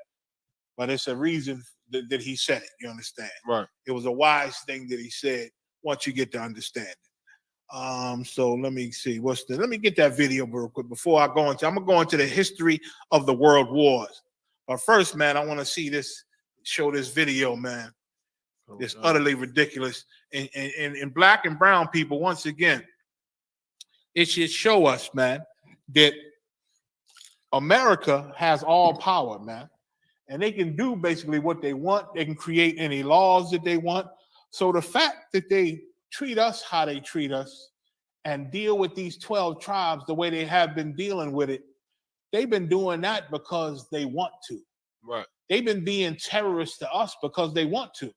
But it's a reason that he said it. You understand? Right. It was a wise thing that he said once you get to understand it. So let me see. Let me get that video real quick before I go into. I'm gonna go into the history of the world wars. But first, man, I want to see this. Show this video, man. It's utterly ridiculous. And black and brown people, once again, it should show us, man, that America has all power, man. And they can do basically what they want. They can create any laws that they want. So the fact that they treat us how they treat us and deal with these 12 tribes the way they have been dealing with it, they've been doing that because they want to. Right. They've been being terrorists to us because they want to.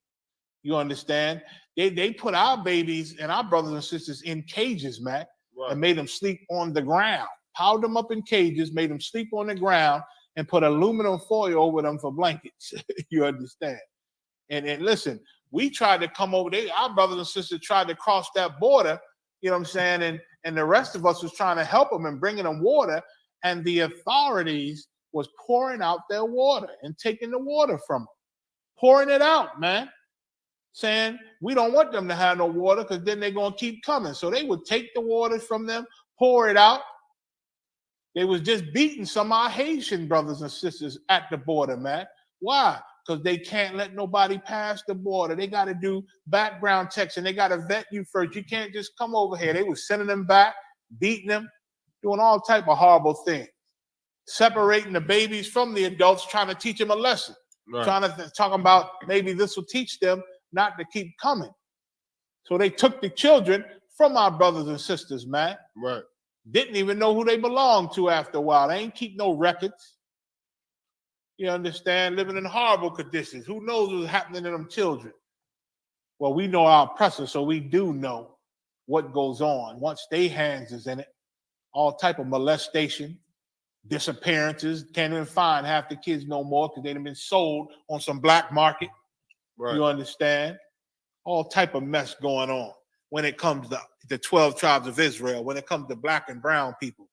You understand? They put our babies and our brothers and sisters in cages, man, and made them sleep on the ground. Piled them up in cages, made them sleep on the ground, and put aluminum foil over them for blankets. You understand? And listen, we tried to come over there. Our brothers and sisters tried to cross that border, you know what I'm saying? And the rest of us was trying to help them and bringing them water. And the authorities was pouring out their water and taking the water from them. Pouring it out, man. Saying, we don't want them to have no water because then they're going to keep coming. So they would take the water from them, pour it out. They was just beating some of our Haitian brothers and sisters at the border, man. Why? Because they can't let nobody pass the border. They got to do background checks and they got to vet you first. You can't just come over here. They was sending them back, beating them, doing all type of horrible things. Separating the babies from the adults, trying to teach them a lesson. Right. Talking about maybe this will teach them not to keep coming. So they took the children from our brothers and sisters, man. Right. Didn't even know who they belonged to after a while. They ain't keep no records. You understand? Living in horrible conditions. Who knows what's happening to them children? Well, we know our oppressors, so we do know what goes on once their hands is in it. All type of molestation, disappearances. Can't even find half the kids no more because they've been sold on some black market. Right. You understand? All type of mess going on when it comes to the 12 tribes of Israel, when it comes to black and brown people.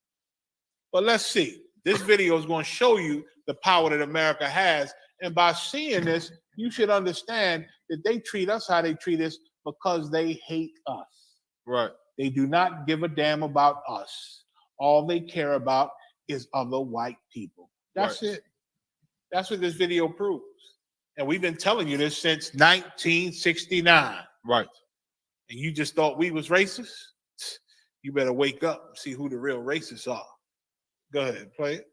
But let's see. This video is going to show you the power that America has. And by seeing this, you should understand that they treat us how they treat us because they hate us. Right. They do not give a damn about us. All they care about is other white people. That's Right. it. That's what this video proves. And we've been telling you this since 1969. Right. And you just thought we was racist? You better wake up and see who the real racists are. Go ahead, play it.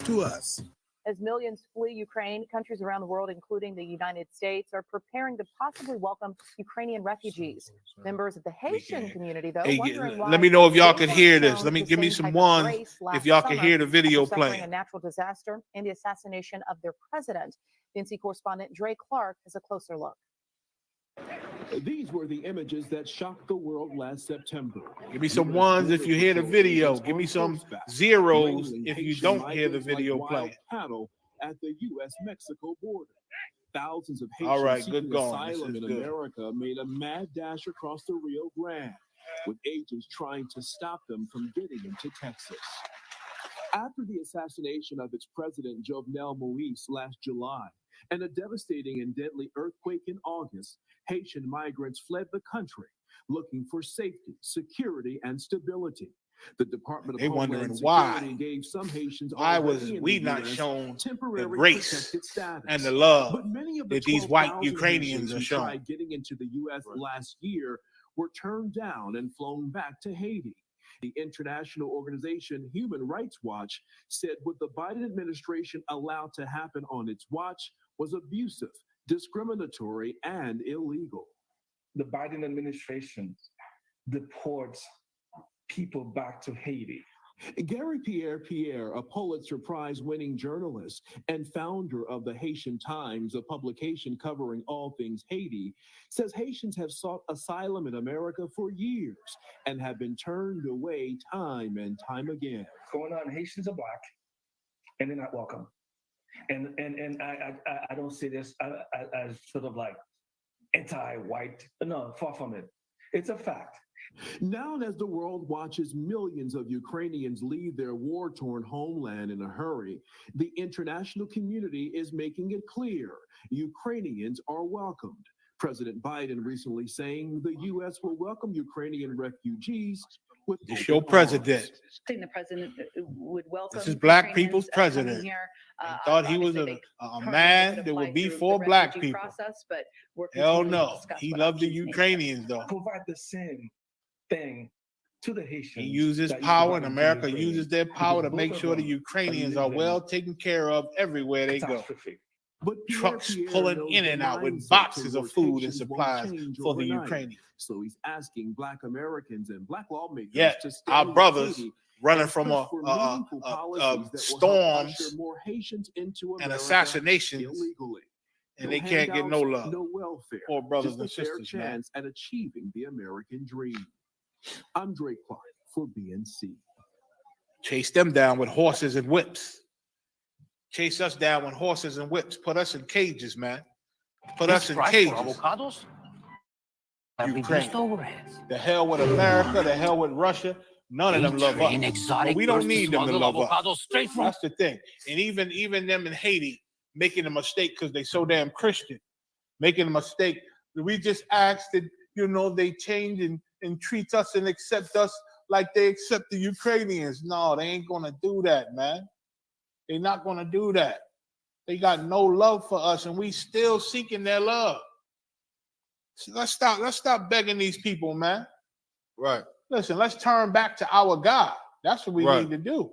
To us. As millions flee Ukraine, countries around the world, including the United States, are preparing to possibly welcome Ukrainian refugees. Members of the Haitian community, though, Hey, wondering why let me know if y'all they could hear weren't this. shown Let me the give me same some type of ones grace last if y'all can summer hear the video after suffering playing. a natural disaster and the assassination of their president. NBC correspondent Dre Clark has a closer look. These were the images that shocked the world last September. Give me some ones if you hear the video. Give me some zeros if you don't hear the video playing. Cattle at the U.S.-Mexico border. Thousands of All Haitians right, seeking good going. asylum This in is good. America made a mad dash across the Rio Grande, with agents trying to stop them from getting into Texas. After the assassination of its president, Jovenel Moïse, last July, and a devastating and deadly earthquake in August, Haitian migrants fled the country, looking for safety, security, and stability. The Department of They Homeland wondering Security why. gave some Haitians Why already was in we the not US shown the temporary grace protected status. and the love But many of the that these white 12,000 Ukrainians Haitians are who showing? tried getting into the U.S. last year were turned down and flown back to Haiti. The international organization Human Rights Watch said what the Biden administration allowed to happen on its watch was abusive, discriminatory, and illegal. The Biden administration deports people back to Haiti. Gary Pierre, a Pulitzer Prize-winning journalist and founder of the Haitian Times, a publication covering all things Haiti, says Haitians have sought asylum in America for years and have been turned away time and time again. Going on, Haitians are black, and they're not welcome. And I don't say this as sort of like anti-white. No, far from it. It's a fact. Now, as the world watches millions of Ukrainians leave their war-torn homeland in a hurry, the international community is making it clear Ukrainians are welcomed. President Biden recently saying the U.S. will welcome Ukrainian refugees with It's your president. I think the president would welcome. This is black Ukrainians, people's coming president. Here. I thought he was Obviously, a they man currently that would apply be through for the black refugee people. Process, but we're Hell continuing to no. discuss He what loved the options need. Ukrainians, though. Provide the same thing to the Haitians. He uses that you power, and provide to America Ukraine. uses their power to Because make both sure of the them Ukrainians are living well taken care of everywhere they go. catastrophe. But Trucks Pierre pulling knows in the and out with mindset boxes toward of food and Haitians won't supplies change for the overnight. Ukrainians. So he's asking black Americans and black lawmakers Yet to stay our with brothers Haiti running and from push for meaningful policies that will help storms usher more Haitians into and America assassinations, illegally. and No they can't get no handouts, love. no welfare. Poor brothers just and a fair sisters, man. chance at achieving the American dream. I'm Drake Clark for BNC. Chase them down with horses and whips. Chase us down with horses and whips. Put us in cages, man. Put us in cages. Avocados? Ukraine. The hell with America, the hell with Russia. None of them love us. But we don't need them to love us. That's the thing. And even them in Haiti making a mistake because they so damn Christian, making a mistake. We just ask that, they change and treat us and accept us like they accept the Ukrainians. No, they ain't gonna do that, man. They're not gonna do that. They got no love for us, and we still seeking their love. So let's stop begging these people, man. Right. Listen, let's turn back to our God. That's what we need to do.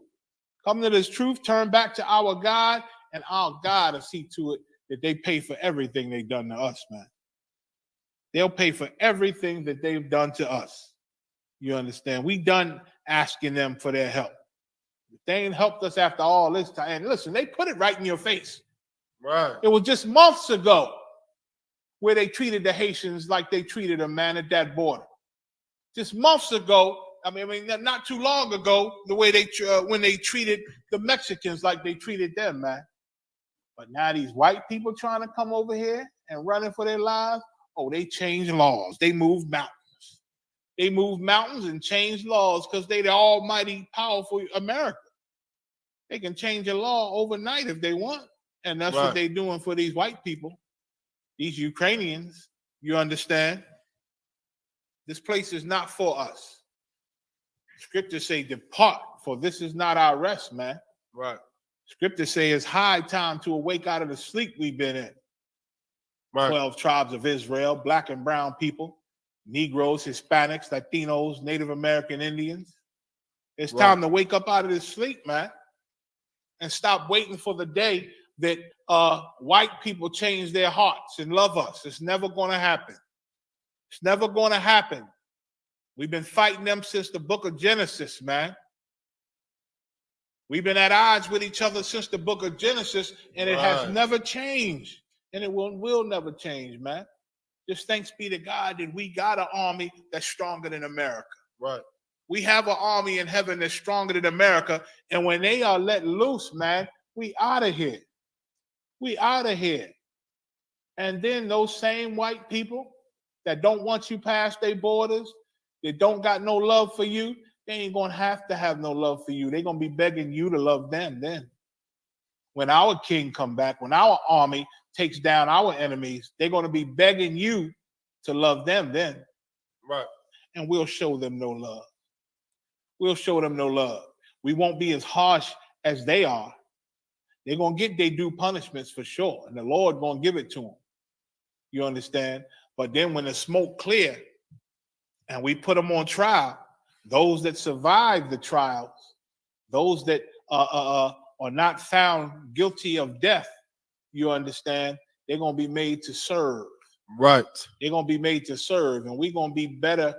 Come to this truth, turn back to our God, and our God will see to it that they pay for everything they've done to us, man. They'll pay for everything that they've done to us. You understand? We done asking them for their help. If they ain't helped us after all this time. And listen, they put it right in your face. Right. It was just months ago where they treated the Haitians like they treated a man at that border. Just months ago, I mean, not too long ago, the way when they treated the Mexicans like they treated them, man. But now these white people trying to come over here and running for their lives, oh, they changed laws. They moved mountains. They moved mountains and changed laws because they the almighty, powerful America. They can change a law overnight if they want. And that's what they're doing for these white people, these Ukrainians, you understand? This place is not for us. Scriptures say, depart, for this is not our rest, man. Right. Scriptures say it's high time to awake out of the sleep we've been in. Right. 12 tribes of Israel, black and brown people, Negroes, Hispanics, Latinos, Native American Indians. It's time to wake up out of this sleep, man, and stop waiting for the day that white people change their hearts and love us. It's never going to happen. It's never going to happen. We've been fighting them since the book of Genesis, man. We've been at odds with each other since the book of Genesis, and it has never changed, and it will never change, man. Just thanks be to God that we got an army that's stronger than America. Right. We have an army in heaven that's stronger than America. And when they are let loose, man, we out of here. We out of here. And then those same white people that don't want you past their borders, that don't got no love for you, they ain't going to have no love for you. They're going to be begging you to love them then. When our king come back, when our army takes down our enemies, they're going to be begging you to love them then. Right. And we'll show them no love. We'll show them no love. We won't be as harsh as they are. They're going to get their due punishments for sure. And the Lord going to give it to them. You understand? But then when the smoke clear and we put them on trial, those that survive the trials, those that are not found guilty of death, you understand, they're going to be made to serve. Right. They're going to be made to serve, and we're going to be better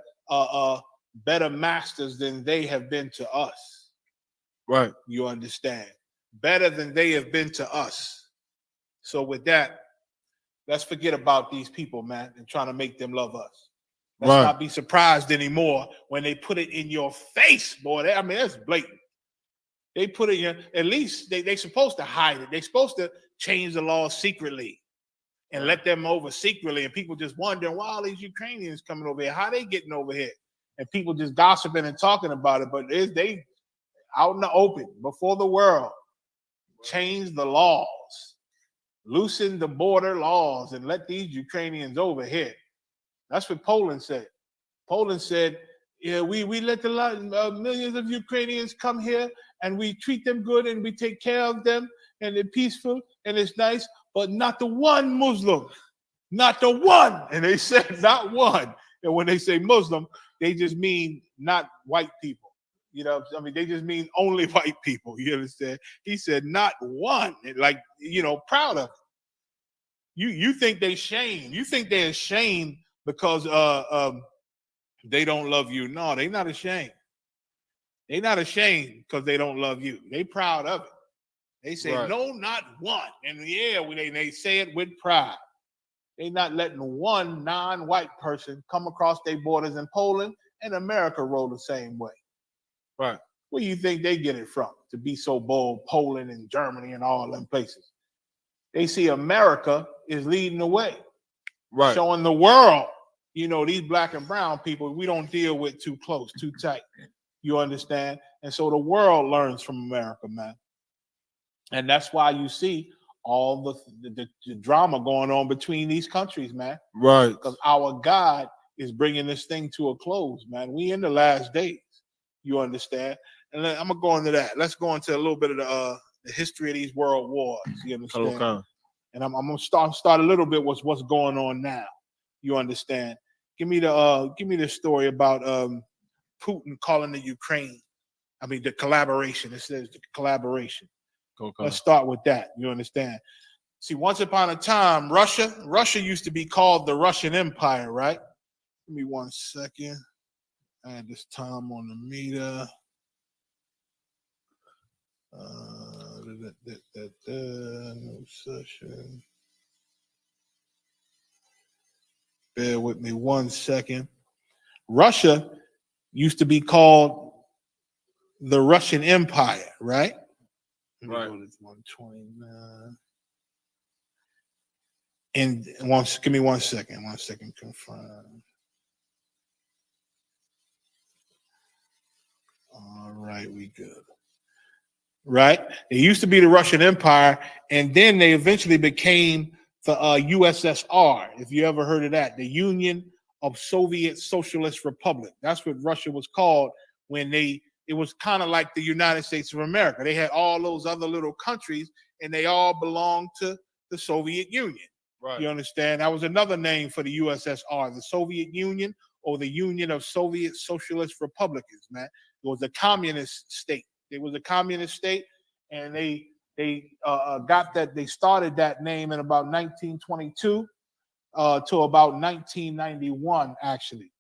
masters than they have been to us. Right. You understand? Better than they have been to us. So with that, let's forget about these people, man, and trying to make them love us. Let's not be surprised anymore when they put it in your face, boy. I mean, that's blatant. They put it in, at least they're supposed to hide it. They're supposed to change the law secretly and let them over secretly. And people just wondering, why all these Ukrainians coming over here? How they getting over here? And people just gossiping and talking about it. But they out in the open before the world. Change the laws. Loosen the border laws and let these Ukrainians over here. That's what Poland said. Poland said, yeah, we let the millions of Ukrainians come here and we treat them good and we take care of them and they're peaceful and it's nice, but not the one Muslim, not the one. And they said not one. And when they say Muslim, they just mean not white people. You know, I mean, they just mean only white people. You understand? He said not one. Like, you know, proud of it. You think they shame. You think they're ashamed because they don't love you. No, they're not ashamed. They're not ashamed because they don't love you. They proud of it. They say, no, not one. And yeah, they say it with pride. They're not letting one non-white person come across their borders in Poland, and America roll the same way. Right. Where do you think they get it from to be so bold? Poland and Germany and all them places. They see America is leading the way. Right. Showing the world, you know, these black and brown people, we don't deal with too close, too tight. You understand? And so the world learns from America, man. And that's why you see all the drama going on between these countries, man. Right. Because our God is bringing this thing to a close, man. We in the last days. You understand? And I'm gonna go into that. Let's go into a little bit of the history of these world wars. You understand? Okay. And I'm gonna start a little bit with what's going on now. You understand? Give me the story about Putin calling the Ukraine. I mean the collaboration. It says the collaboration. Okay. Let's start with that. You understand? See, once upon a time, Russia used to be called the Russian Empire, right? Give me 1 second. I had this time on the meter. No session. Bear with me 1 second. Russia used to be called the Russian Empire, right? Right. 129. And give me 1 second. 1 second. Confirm. All right, we good. Right? It used to be the Russian Empire, and then they eventually became the USSR, if you ever heard of that, the Union of Soviet Socialist Republic. That's what Russia was called when it was kind of like the United States of America. They had all those other little countries, and they all belonged to the Soviet Union. Right. You understand? That was another name for the USSR, the Soviet Union, or the Union of Soviet Socialist Republicans, man. It was a communist state. It was a communist state, and they started that name in about 1922 to about 1991, actually.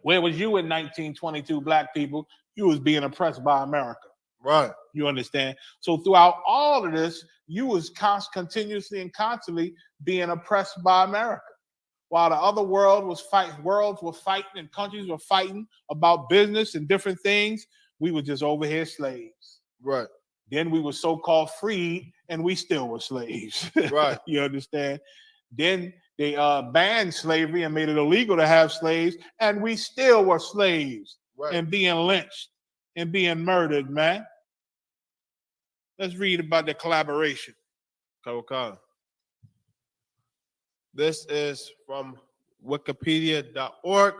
Where was you in 1922, black people? You was being oppressed by America. Right. You understand? So throughout all of this, you was continuously and constantly being oppressed by America. While the other worlds were fighting and countries were fighting about business and different things, we were just over here slaves. Right. Then we were so-called freed, and we still were slaves. Right. You understand? Then they banned slavery and made it illegal to have slaves, and we still were slaves and being lynched and being murdered, man. Let's read about the collaboration. Okay. This is from wikipedia.org.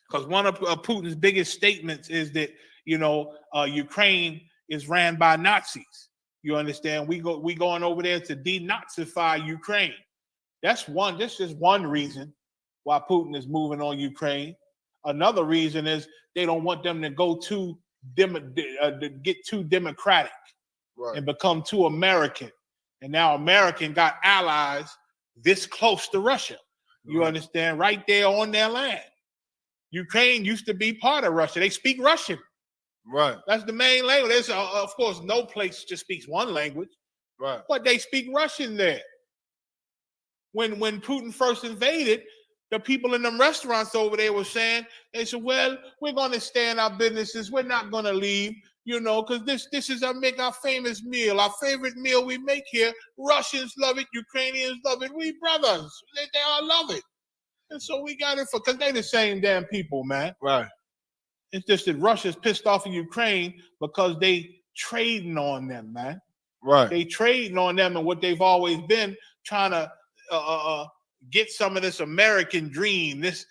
Because one of Putin's biggest statements is that, Ukraine is ran by Nazis. You understand? We going over there to denazify Ukraine. That's just one reason why Putin is moving on Ukraine. Another reason is they don't want them to go get too democratic and become too American. And now American got allies this close to Russia. You understand? Right there on their land. Ukraine used to be part of Russia. They speak Russian. Right. That's the main language. There's, of course, no place just speaks one language. Right. But they speak Russian there. When Putin first invaded, the people in them restaurants over there were saying, they said, well, we're going to stay in our businesses. We're not going to leave, because this is our famous meal, our favorite meal we make here. Russians love it. Ukrainians love it. We brothers. They all love it. And so we got it because they're the same damn people, man. Right. It's just that Russia's pissed off of Ukraine because they trading on them, man. Right. They trading on them, and what they've always been trying to get some of this American dream, this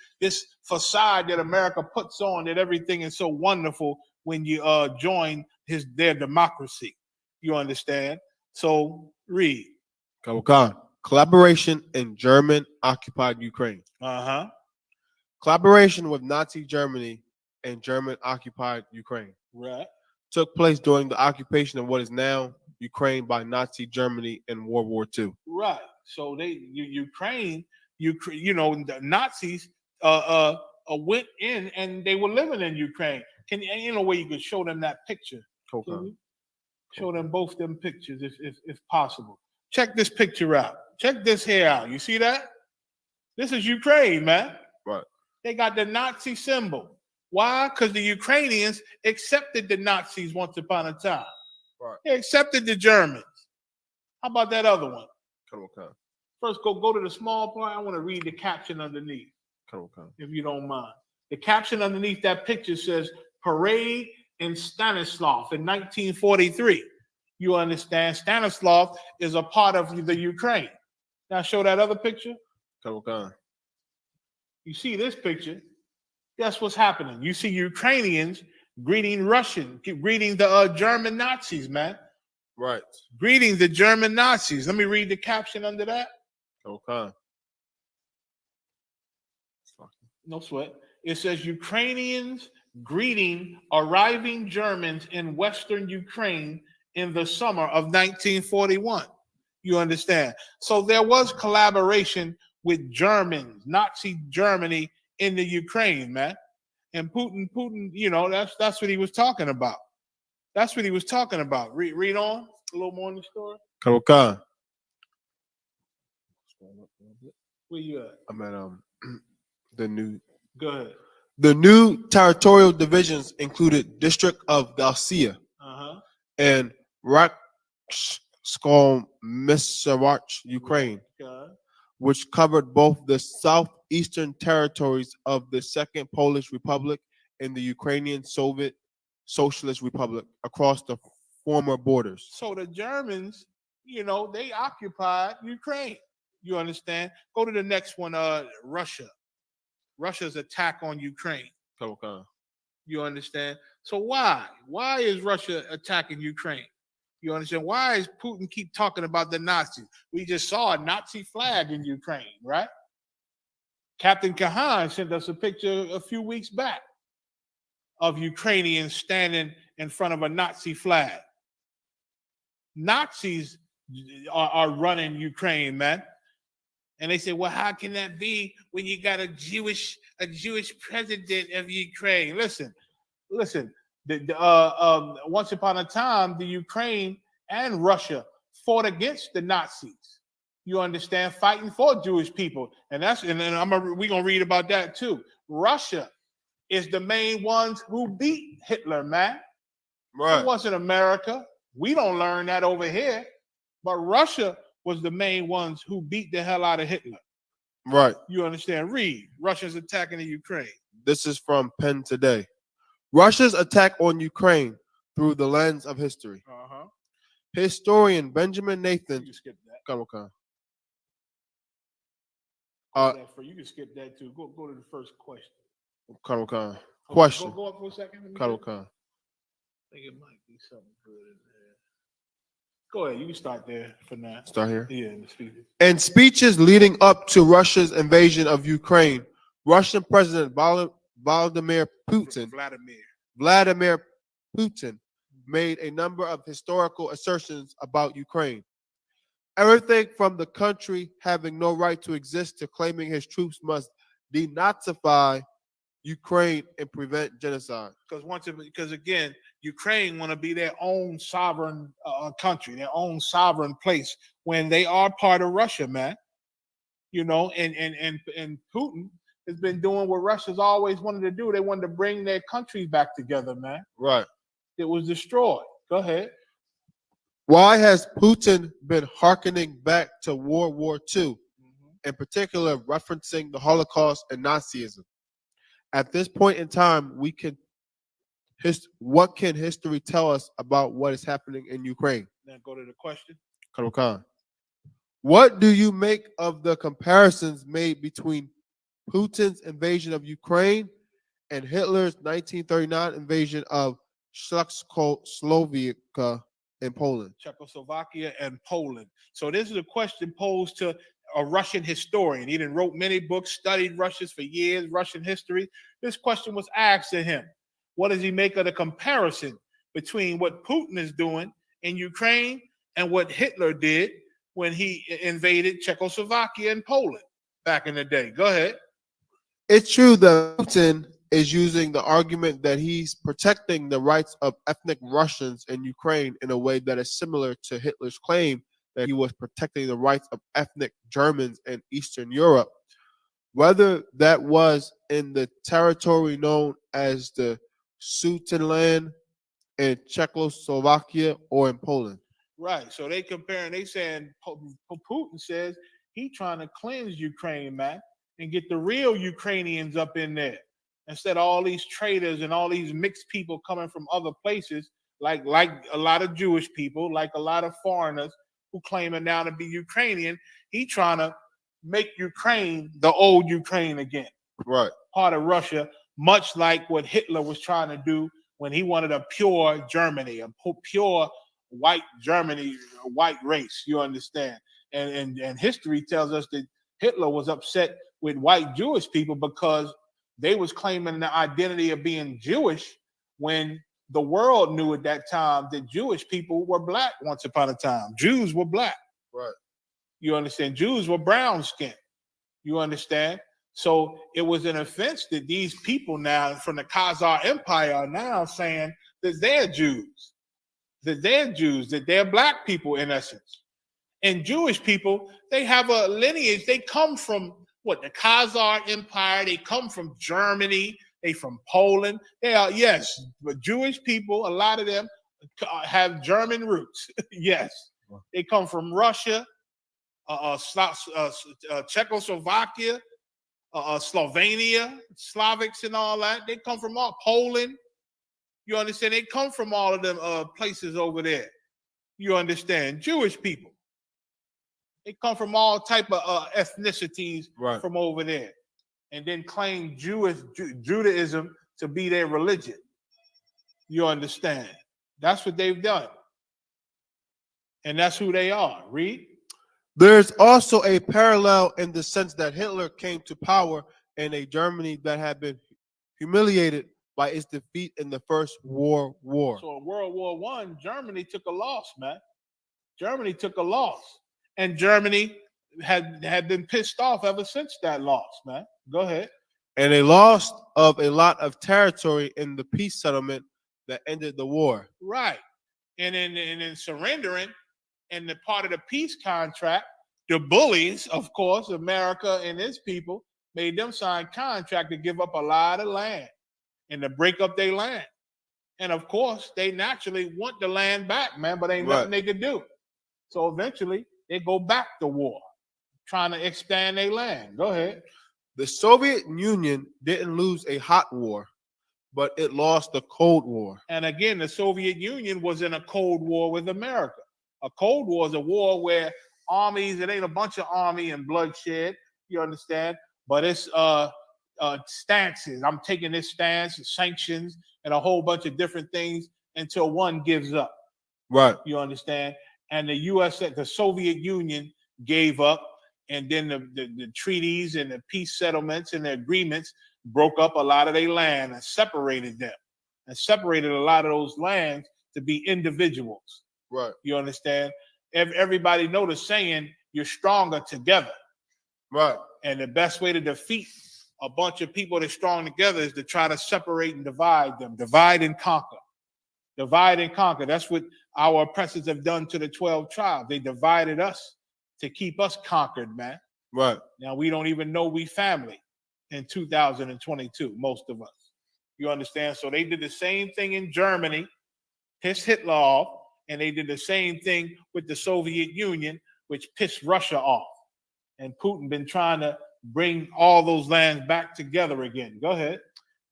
facade that America puts on, that everything is so wonderful when you join their democracy. You understand? So read. Okay. Collaboration in German-occupied Ukraine. Uh-huh. Collaboration with Nazi Germany and German-occupied Ukraine. Right. Took place during the occupation of what is now Ukraine by Nazi Germany in World War II. Right. So Ukraine, the Nazis went in and they were living in Ukraine. Can you way you could show them that picture? Okay. Can you show them both them pictures if possible. Check this picture out. Check this here out. You see that? This is Ukraine, man. Right. They got the Nazi symbol. Why? Because the Ukrainians accepted the Nazis once upon a time. Right. They accepted the Germans. How about that other one? Okay. First, go to the small part. I want to read the caption underneath, Okay. if you don't mind. The caption underneath that picture says, Parade in Stanislav in 1943. You understand? Stanislav is a part of the Ukraine. Now show that other picture. Okay. You see this picture. That's what's happening. You see Ukrainians greeting the German Nazis, man. Right. Greeting the German Nazis. Let me read the caption under that. Okay. No sweat. It says Ukrainians greeting arriving Germans in Western Ukraine in the summer of 1941. You understand? So there was collaboration with Germans, Nazi Germany in the Ukraine, man. And Putin, that's what he was talking about. That's what he was talking about. Read on a little more in the story. Okay. Where you at? I'm at the new. Go ahead. The new territorial divisions included District of Galcia and Rakskomysarach, Ukraine, which covered both the southeastern territories of the Second Polish Republic and the Ukrainian Soviet Socialist Republic across the former borders. So the Germans, they occupied Ukraine. You understand? Go to the next one, Russia. Russia's attack on Ukraine. Okay. You understand? So why? Why is Russia attacking Ukraine? You understand? Why is Putin keep talking about the Nazis? We just saw a Nazi flag in Ukraine, right? Captain Kahan sent us a picture a few weeks back of Ukrainians standing in front of a Nazi flag. Nazis are running Ukraine, man. And they say, well, how can that be when you got a Jewish president of Ukraine? Listen. Once upon a time, the Ukraine and Russia fought against the Nazis. You understand? Fighting for Jewish people. And then we're gonna read about that too. Russia is the main ones who beat Hitler, man. Right. It wasn't America. We don't learn that over here. But Russia was the main ones who beat the hell out of Hitler. Right. You understand? Read. Russia's attacking the Ukraine. This is from Penn Today. Russia's attack on Ukraine through the lens of history. Historian Benjamin Nathan. You can skip that. Come on. You can skip that too. Go to the first question. Question. Go up for a second. Come I think it might be something good in there. Go ahead. You can start there for now. Start here? Yeah, in the speeches. In speeches leading up to Russia's invasion of Ukraine, Russian President Vladimir Putin made a number of historical assertions about Ukraine. Everything from the country having no right to exist to claiming his troops must denazify Ukraine and prevent genocide. Because again, Ukraine want to be their own sovereign country, their own sovereign place when they are part of Russia, man. You know, and Putin has been doing what Russia's always wanted to do. They wanted to bring their countries back together, man. Right. It was destroyed. Go ahead. Why has Putin been hearkening back to World War II, in particular referencing the Holocaust and Nazism? At this point in time, what can history tell us about what is happening in Ukraine? Now go to the question. What do you make of the comparisons made between Putin's invasion of Ukraine and Hitler's 1939 invasion of Czechoslovakia in Poland? Czechoslovakia and Poland. So this is a question posed to a Russian historian. He wrote many books, studied Russians for years, Russian history. This question was asked to him. What does he make of the comparison between what Putin is doing in Ukraine and what Hitler did when he invaded Czechoslovakia and Poland back in the day? Go ahead. It's true that Putin is using the argument that he's protecting the rights of ethnic Russians in Ukraine in a way that is similar to Hitler's claim that he was protecting the rights of ethnic Germans in Eastern Europe, whether that was in the territory known as the Sudetenland in Czechoslovakia or in Poland. Right. So they comparing, they saying Putin says he trying to cleanse Ukraine, man, and get the real Ukrainians up in there instead of all these traitors and all these mixed people coming from other places, like a lot of Jewish people, like a lot of foreigners who claiming now to be Ukrainian. He trying to make Ukraine the old Ukraine again. Right. Part of Russia, much like what Hitler was trying to do when he wanted a pure Germany, a pure white Germany, a white race, you understand? And history tells us that Hitler was upset with white Jewish people because they was claiming the identity of being Jewish when the world knew at that time that Jewish people were black once upon a time. Jews were black. Right. You understand? Jews were brown skinned. You understand? So it was an offense that these people now from the Khazar Empire are now saying that they're Jews, that they're black people in essence. And Jewish people, they have a lineage. They come from what? The Khazar Empire. They come from Germany. They from Poland. They are, yes, but Jewish people, a lot of them have German roots. Yes. They come from Russia, Czechoslovakia, Slovenia, Slavics and all that. They come from all Poland. You understand? They come from all of them places over there. You understand? Jewish people. They come from all type of ethnicities from over there, and then claim Judaism to be their religion. You understand? That's what they've done, and that's who they are. Read. There's also a parallel in the sense that Hitler came to power in a Germany that had been humiliated by its defeat in the First World War. So in World War I, Germany took a loss, man. Germany took a loss. And Germany had been pissed off ever since that loss, man. Go ahead. And they lost of a lot of territory in the peace settlement that ended the war. Right. And in surrendering, and the part of the peace contract, the bullies, of course, America and its people, made them sign contract to give up a lot of land and to break up their land. And of course, they naturally want the land back, man, but ain't nothing they could do. So eventually, they go back to war, trying to expand their land. Go ahead. The Soviet Union didn't lose a hot war, but it lost the Cold War. And again, the Soviet Union was in a Cold War with America. A Cold War is a war where armies, it ain't a bunch of army and bloodshed, you understand? But it's stances. I'm taking this stance, sanctions, and a whole bunch of different things until one gives up. Right. You understand? And the Soviet Union gave up, and then the treaties and the peace settlements and the agreements broke up a lot of their land and separated them, and separated a lot of those lands to be individuals. Right. You understand? Everybody know the saying, you're stronger together. Right. And the best way to defeat a bunch of people that's strong together is to try to separate and divide them. Divide and conquer. Divide and conquer. That's what our oppressors have done to the 12 tribes. They divided us to keep us conquered, man. Right. Now we don't even know we family in 2022, most of us. You understand? So they did the same thing in Germany, pissed Hitler off, and they did the same thing with the Soviet Union, which pissed Russia off. And Putin been trying to bring all those lands back together again. Go ahead.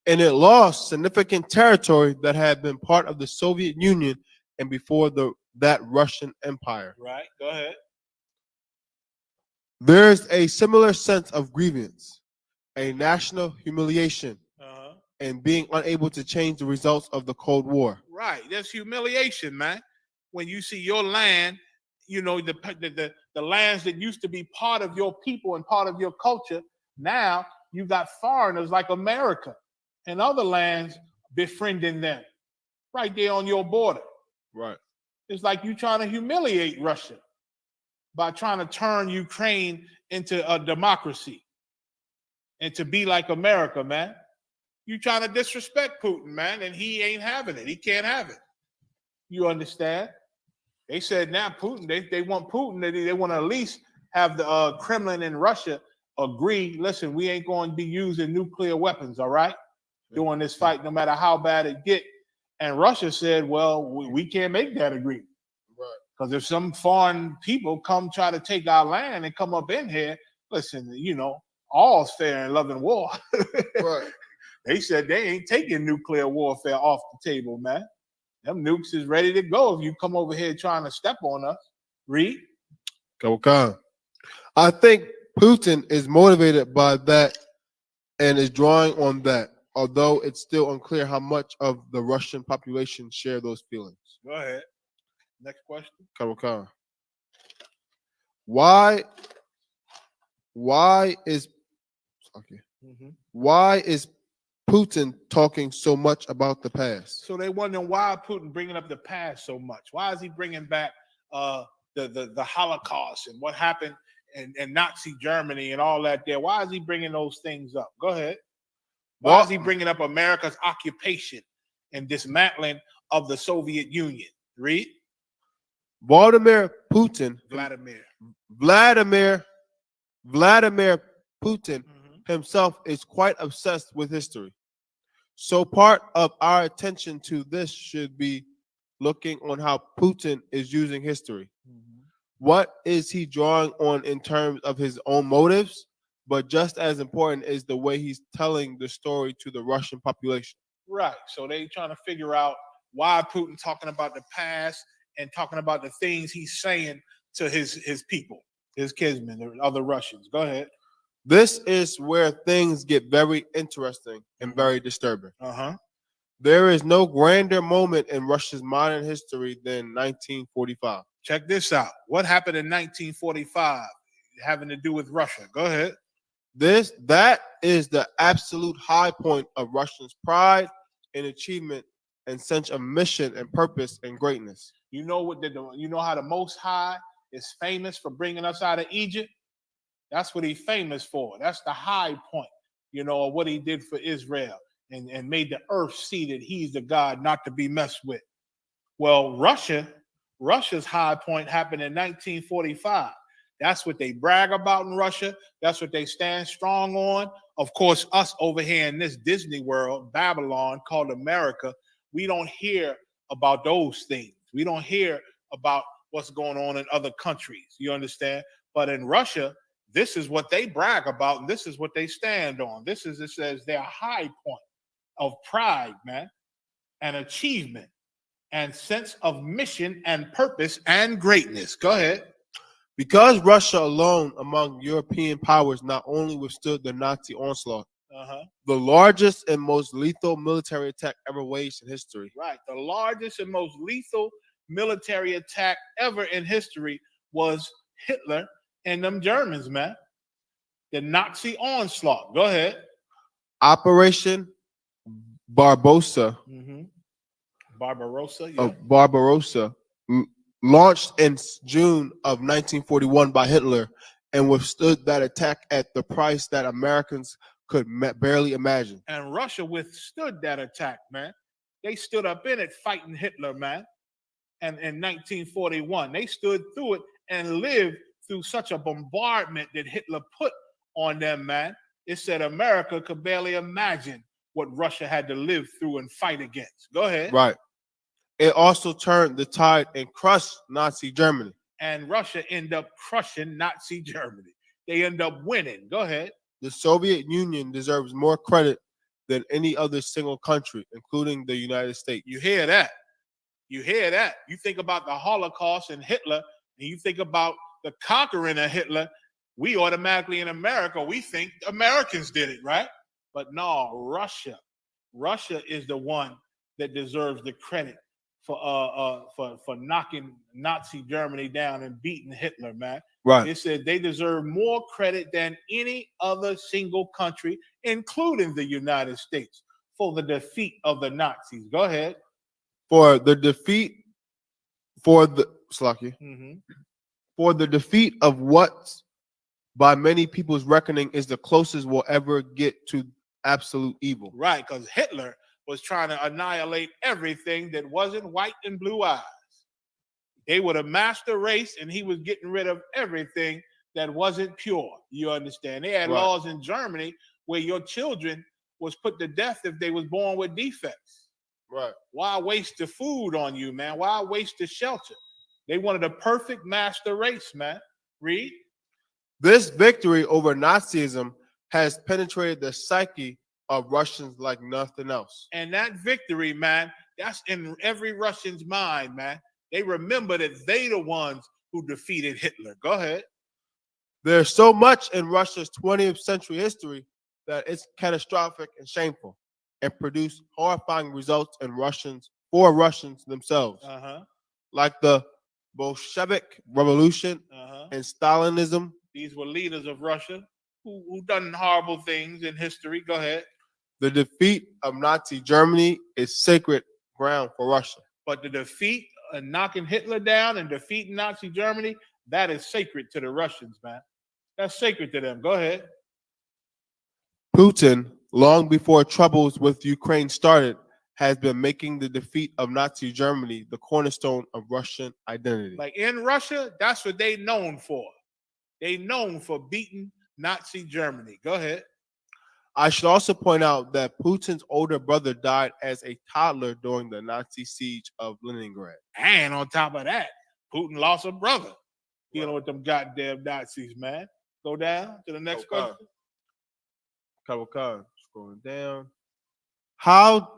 And it lost significant territory that had been part of the Soviet Union and before that Russian Empire. Right. Go ahead. There's a similar sense of grievance, a national humiliation, and being unable to change the results of the Cold War. Right. There's humiliation, man. When you see your land, you know, the lands that used to be part of your people and part of your culture, now you got foreigners like America and other lands befriending them right there on your border. Right. It's like you trying to humiliate Russia by trying to turn Ukraine into a democracy and to be like America, man. You trying to disrespect Putin, man, and he ain't having it. He can't have it. You understand? They said now Putin, they want Putin, they want to at least have the Kremlin and Russia agree, listen, we ain't going to be using nuclear weapons, all right, during this fight, no matter how bad it get. And Russia said, well, we can't make that agreement. Right. Because if some foreign people come try to take our land and come up in here, listen, you know, all's fair in love and war. Right. They said they ain't taking nuclear warfare off the table, man. Them nukes is ready to go if you come over here trying to step on us. Read. Okay. I think Putin is motivated by that and is drawing on that, although it's still unclear how much of the Russian population share those feelings. Go ahead. Next question. Okay. Why is Putin talking so much about the past? So they wondering why Putin bringing up the past so much. Why is he bringing back the Holocaust and what happened in Nazi Germany and all that there? Why is he bringing those things up? Go ahead. Why is he bringing up America's occupation and dismantling of the Soviet Union? Read. Vladimir Putin himself is quite obsessed with history. So part of our attention to this should be looking on how Putin is using history. What is he drawing on in terms of his own motives? But just as important is the way he's telling the story to the Russian population. Right. So they trying to figure out why Putin talking about the past and talking about the things he's saying to his people, his kinsmen, or other Russians. Go ahead. This is where things get very interesting and very disturbing. There is no grander moment in Russia's modern history than 1945. Check this out. What happened in 1945 having to do with Russia? Go ahead. That is the absolute high point of Russia's pride and achievement and sense of mission and purpose and greatness. You know you know how the Most High is famous for bringing us out of Egypt? That's what he's famous for. That's the high point, you know, of what he did for Israel and made the earth see that he's the God not to be messed with. Well, Russia's high point happened in 1945. That's what they brag about in Russia. That's what they stand strong on. Of course, us over here in this Disney world, Babylon, called America, we don't hear about those things. We don't hear about what's going on in other countries. You understand? But in Russia, this is what they brag about, and this is what they stand on. This is, it says, their high point of pride, man, and achievement, and sense of mission and purpose and greatness. Go ahead. Because Russia alone among European powers not only withstood the Nazi onslaught, the largest and most lethal military attack ever waged in history. Right. The largest and most lethal military attack ever in history was Hitler and them Germans, man. The Nazi onslaught. Go ahead. Operation Barbarossa. Barbarossa. Yeah. Barbarossa, launched in June of 1941 by Hitler, and withstood that attack at the price that Americans could barely imagine. And Russia withstood that attack, man. They stood up in it fighting Hitler, man. And in 1941, they stood through it and lived through such a bombardment that Hitler put on them, man. It said America could barely imagine what Russia had to live through and fight against. Go ahead. Right. It also turned the tide and crushed Nazi Germany. And Russia ended up crushing Nazi Germany. They end up winning. Go ahead. The Soviet Union deserves more credit than any other single country, including the United States. You hear that? You hear that? You think about the Holocaust and Hitler, and you think about the conquering of Hitler, we automatically in America, we think Americans did it, right? But no, Russia is the one that deserves the credit for knocking Nazi Germany down and beating Hitler, man. Right. It said they deserve more credit than any other single country, including the United States, for the defeat of the Nazis. Go ahead. For the defeat, for the of what by many people's reckoning is the closest we'll ever get to absolute evil. Right, because Hitler was trying to annihilate everything that wasn't white and blue eyes. They were the master race, and he was getting rid of everything that wasn't pure. You understand? They had laws in Germany where your children was put to death if they was born with defects. Right. Why waste the food on you, man? Why waste the shelter? They wanted a perfect master race, man. Read. This victory over Nazism has penetrated the psyche of Russians like nothing else. And that victory, man, that's in every Russian's mind, man. They remember that they the ones who defeated Hitler. Go ahead. There's so much in Russia's 20th century history that it's catastrophic and shameful, and produced horrifying results in for Russians themselves. Like the Bolshevik Revolution and Stalinism. These were leaders of Russia who done horrible things in history. Go ahead. The defeat of Nazi Germany is sacred ground for Russia. But the defeat of knocking Hitler down and defeating Nazi Germany, that is sacred to the Russians, man. That's sacred to them. Go ahead. Putin, long before troubles with Ukraine started, has been making the defeat of Nazi Germany the cornerstone of Russian identity. Like in Russia, that's what they known for. They known for beating Nazi Germany. Go ahead. I should also point out that Putin's older brother died as a toddler during the Nazi siege of Leningrad. And on top of that, Putin lost a brother dealing with them goddamn Nazis, man. Go down to the next question. Scrolling down. How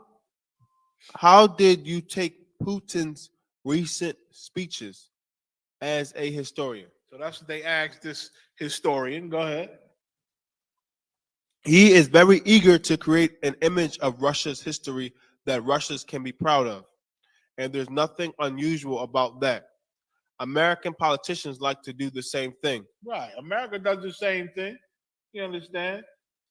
did you take Putin's recent speeches as a historian? So that's what they asked this historian. Go ahead. He is very eager to create an image of Russia's history that Russians can be proud of. And there's nothing unusual about that. American politicians like to do the same thing. Right. America does the same thing. You understand?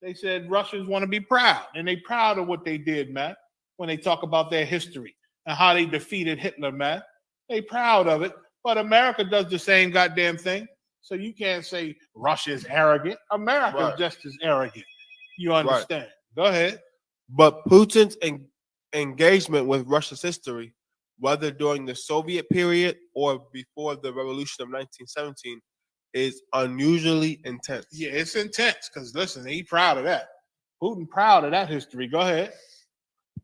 They said Russians want to be proud, and they proud of what they did, man, when they talk about their history and how they defeated Hitler, man. They proud of it, but America does the same goddamn thing. So you can't say Russia is arrogant. America is just as arrogant. You understand? Go ahead. But Putin's engagement with Russia's history, whether during the Soviet period or before the revolution of 1917, is unusually intense. Yeah, it's intense because listen, he proud of that. Putin proud of that history. Go ahead.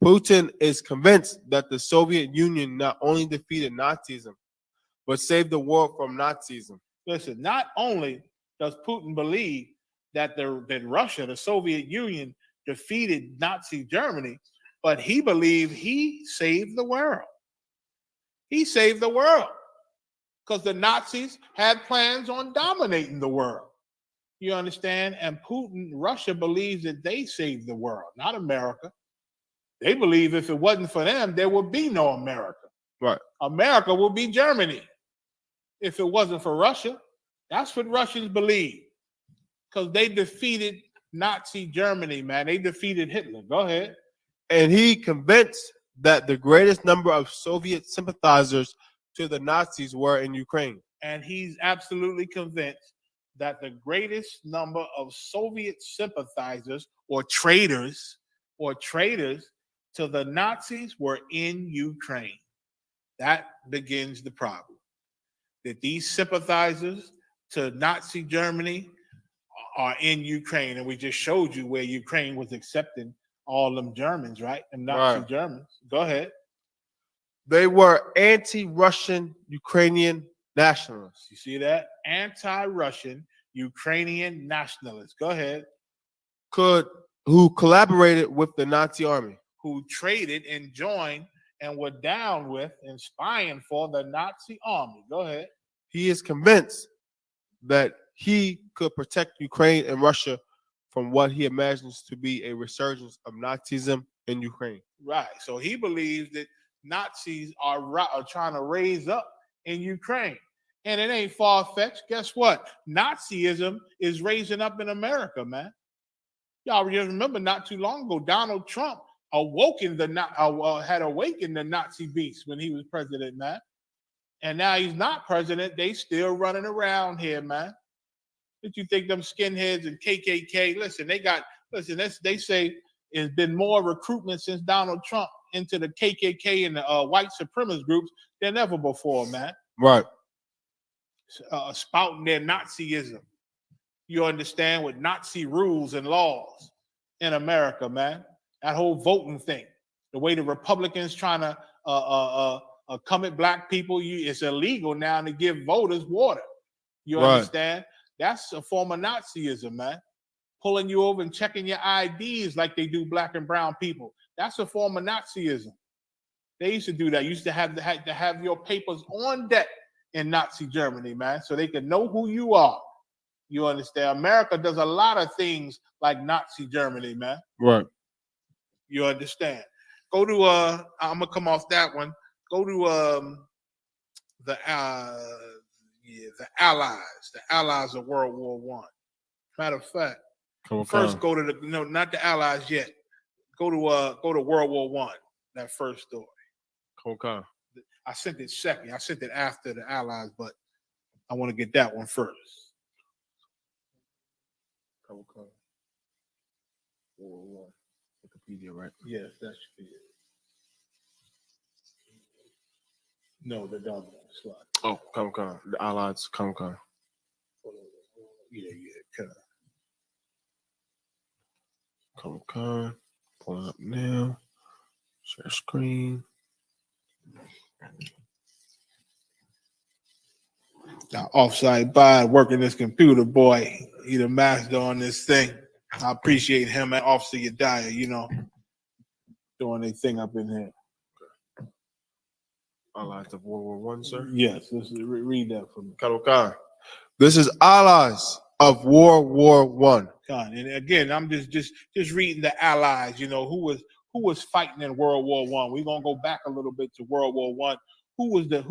Putin is convinced that the Soviet Union not only defeated Nazism, but saved the world from Nazism. Listen, not only does Putin believe that that Russia, the Soviet Union, defeated Nazi Germany, but he believed he saved the world. He saved the world because the Nazis had plans on dominating the world. You understand? And Putin, Russia believes that they saved the world, not America. They believe if it wasn't for them, there would be no America. Right. America would be Germany if it wasn't for Russia. That's what Russians believe because they defeated Nazi Germany, man. They defeated Hitler. Go ahead. And he convinced that the greatest number of Soviet sympathizers to the Nazis were in Ukraine. And he's absolutely convinced that the greatest number of Soviet sympathizers or traitors to the Nazis were in Ukraine. That begins the problem. That these sympathizers to Nazi Germany are in Ukraine. And we just showed you where Ukraine was accepting all them Germans, right? Them Nazi Right. Germans. Go ahead. They were anti-Russian Ukrainian nationalists. You see that? Anti-Russian Ukrainian nationalists. Go ahead. Who collaborated with the Nazi army. Who traded and joined and were down with and spying for the Nazi army. Go ahead. He is convinced that he could protect Ukraine and Russia from what he imagines to be a resurgence of Nazism in Ukraine. Right. So he believes that Nazis are trying to raise up in Ukraine. And it ain't far-fetched. Guess what? Nazism is raising up in America, man. Y'all just remember not too long ago, Donald Trump had awakened the Nazi beast when he was president, man. And now he's not president. They still running around here, man. Did you think them skinheads and KKK? Listen, they say it's been more recruitment since Donald Trump into the KKK and the white supremacist groups than ever before, man. Right. Spouting their Nazism. You understand, with Nazi rules and laws in America, man. That whole voting thing, the way the Republicans trying to come at black people, it's illegal now to give voters water. You Right. understand? That's a form of Nazism, man. Pulling you over and checking your IDs like they do black and brown people. That's a form of Nazism. They used to do that. You used to have your papers on deck in Nazi Germany, man, so they could know who you are. You understand? America does a lot of things like Nazi Germany, man. Right. You understand? Go to I'm gonna come off that one. Go to the Allies of World War One. Matter of fact, first go to not the Allies yet. Go to World War One. That first story. Okay. I sent it second. I sent it after the Allies, but I want to get that one first. Okay. World War One. Wikipedia, right? Yes, that should be it. No, the double slide. Oh, come. The Allies, come. Yeah, Come. Pulling up now. Share screen. Now, offside by working this computer, boy. He the master on this thing. I appreciate him and Officer Yedaya, doing their thing up in here. Allies of World War One, sir. Yes, let's read that for me. Okay. This is Allies of World War One. And again, I'm just reading the Allies. Who was fighting in World War One. We're gonna go back a little bit to World War One. Who was the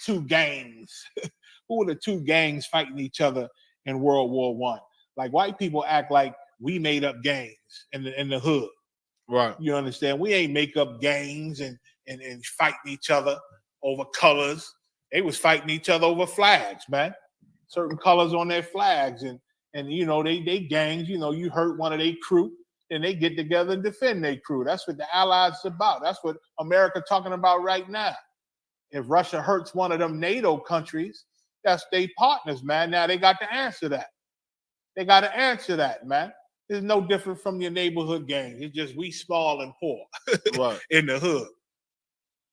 two gangs? Who were the two gangs fighting each other in World War One? Like white people act like we made up gangs in the hood. Right. You understand? We ain't make up gangs and fighting each other over colors. They was fighting each other over flags, man. Certain colors on their flags, and they gangs. You hurt one of their crew, and they get together and defend their crew. That's what the Allies is about. That's what America talking about right now. If Russia hurts one of them NATO countries, That's their partners, man. Now they got to answer that. They got to answer that, man. It's no different from your neighborhood gang. It's just we small and poor Right. in the hood.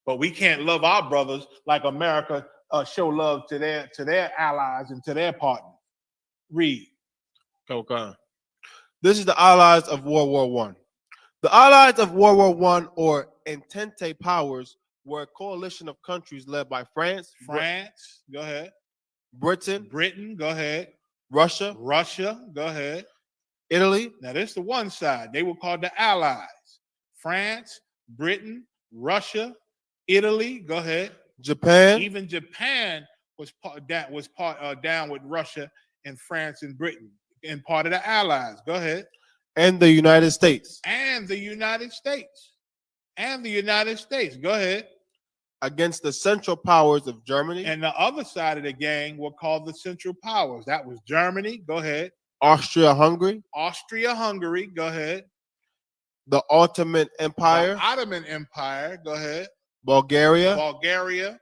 But we can't love our brothers like America show love to their allies and to their partners. Read. Okay. This is the Allies of World War One. The Allies of World War One, or Entente powers, were a coalition of countries led by France, Go ahead. Britain, go ahead. Russia, go ahead. Italy. Now, this is the one side. They were called the Allies. France, Britain, Russia, Italy, go ahead. Japan. Even Japan was down with Russia and France and Britain and part of the Allies. Go ahead. And the United States. And the United States. Go ahead. Against the Central Powers of Germany. And the other side of the gang were called the Central Powers. That was Germany. Go ahead. Austria-Hungary. Go ahead. The Ottoman Empire. The Ottoman Empire. Go ahead. Bulgaria.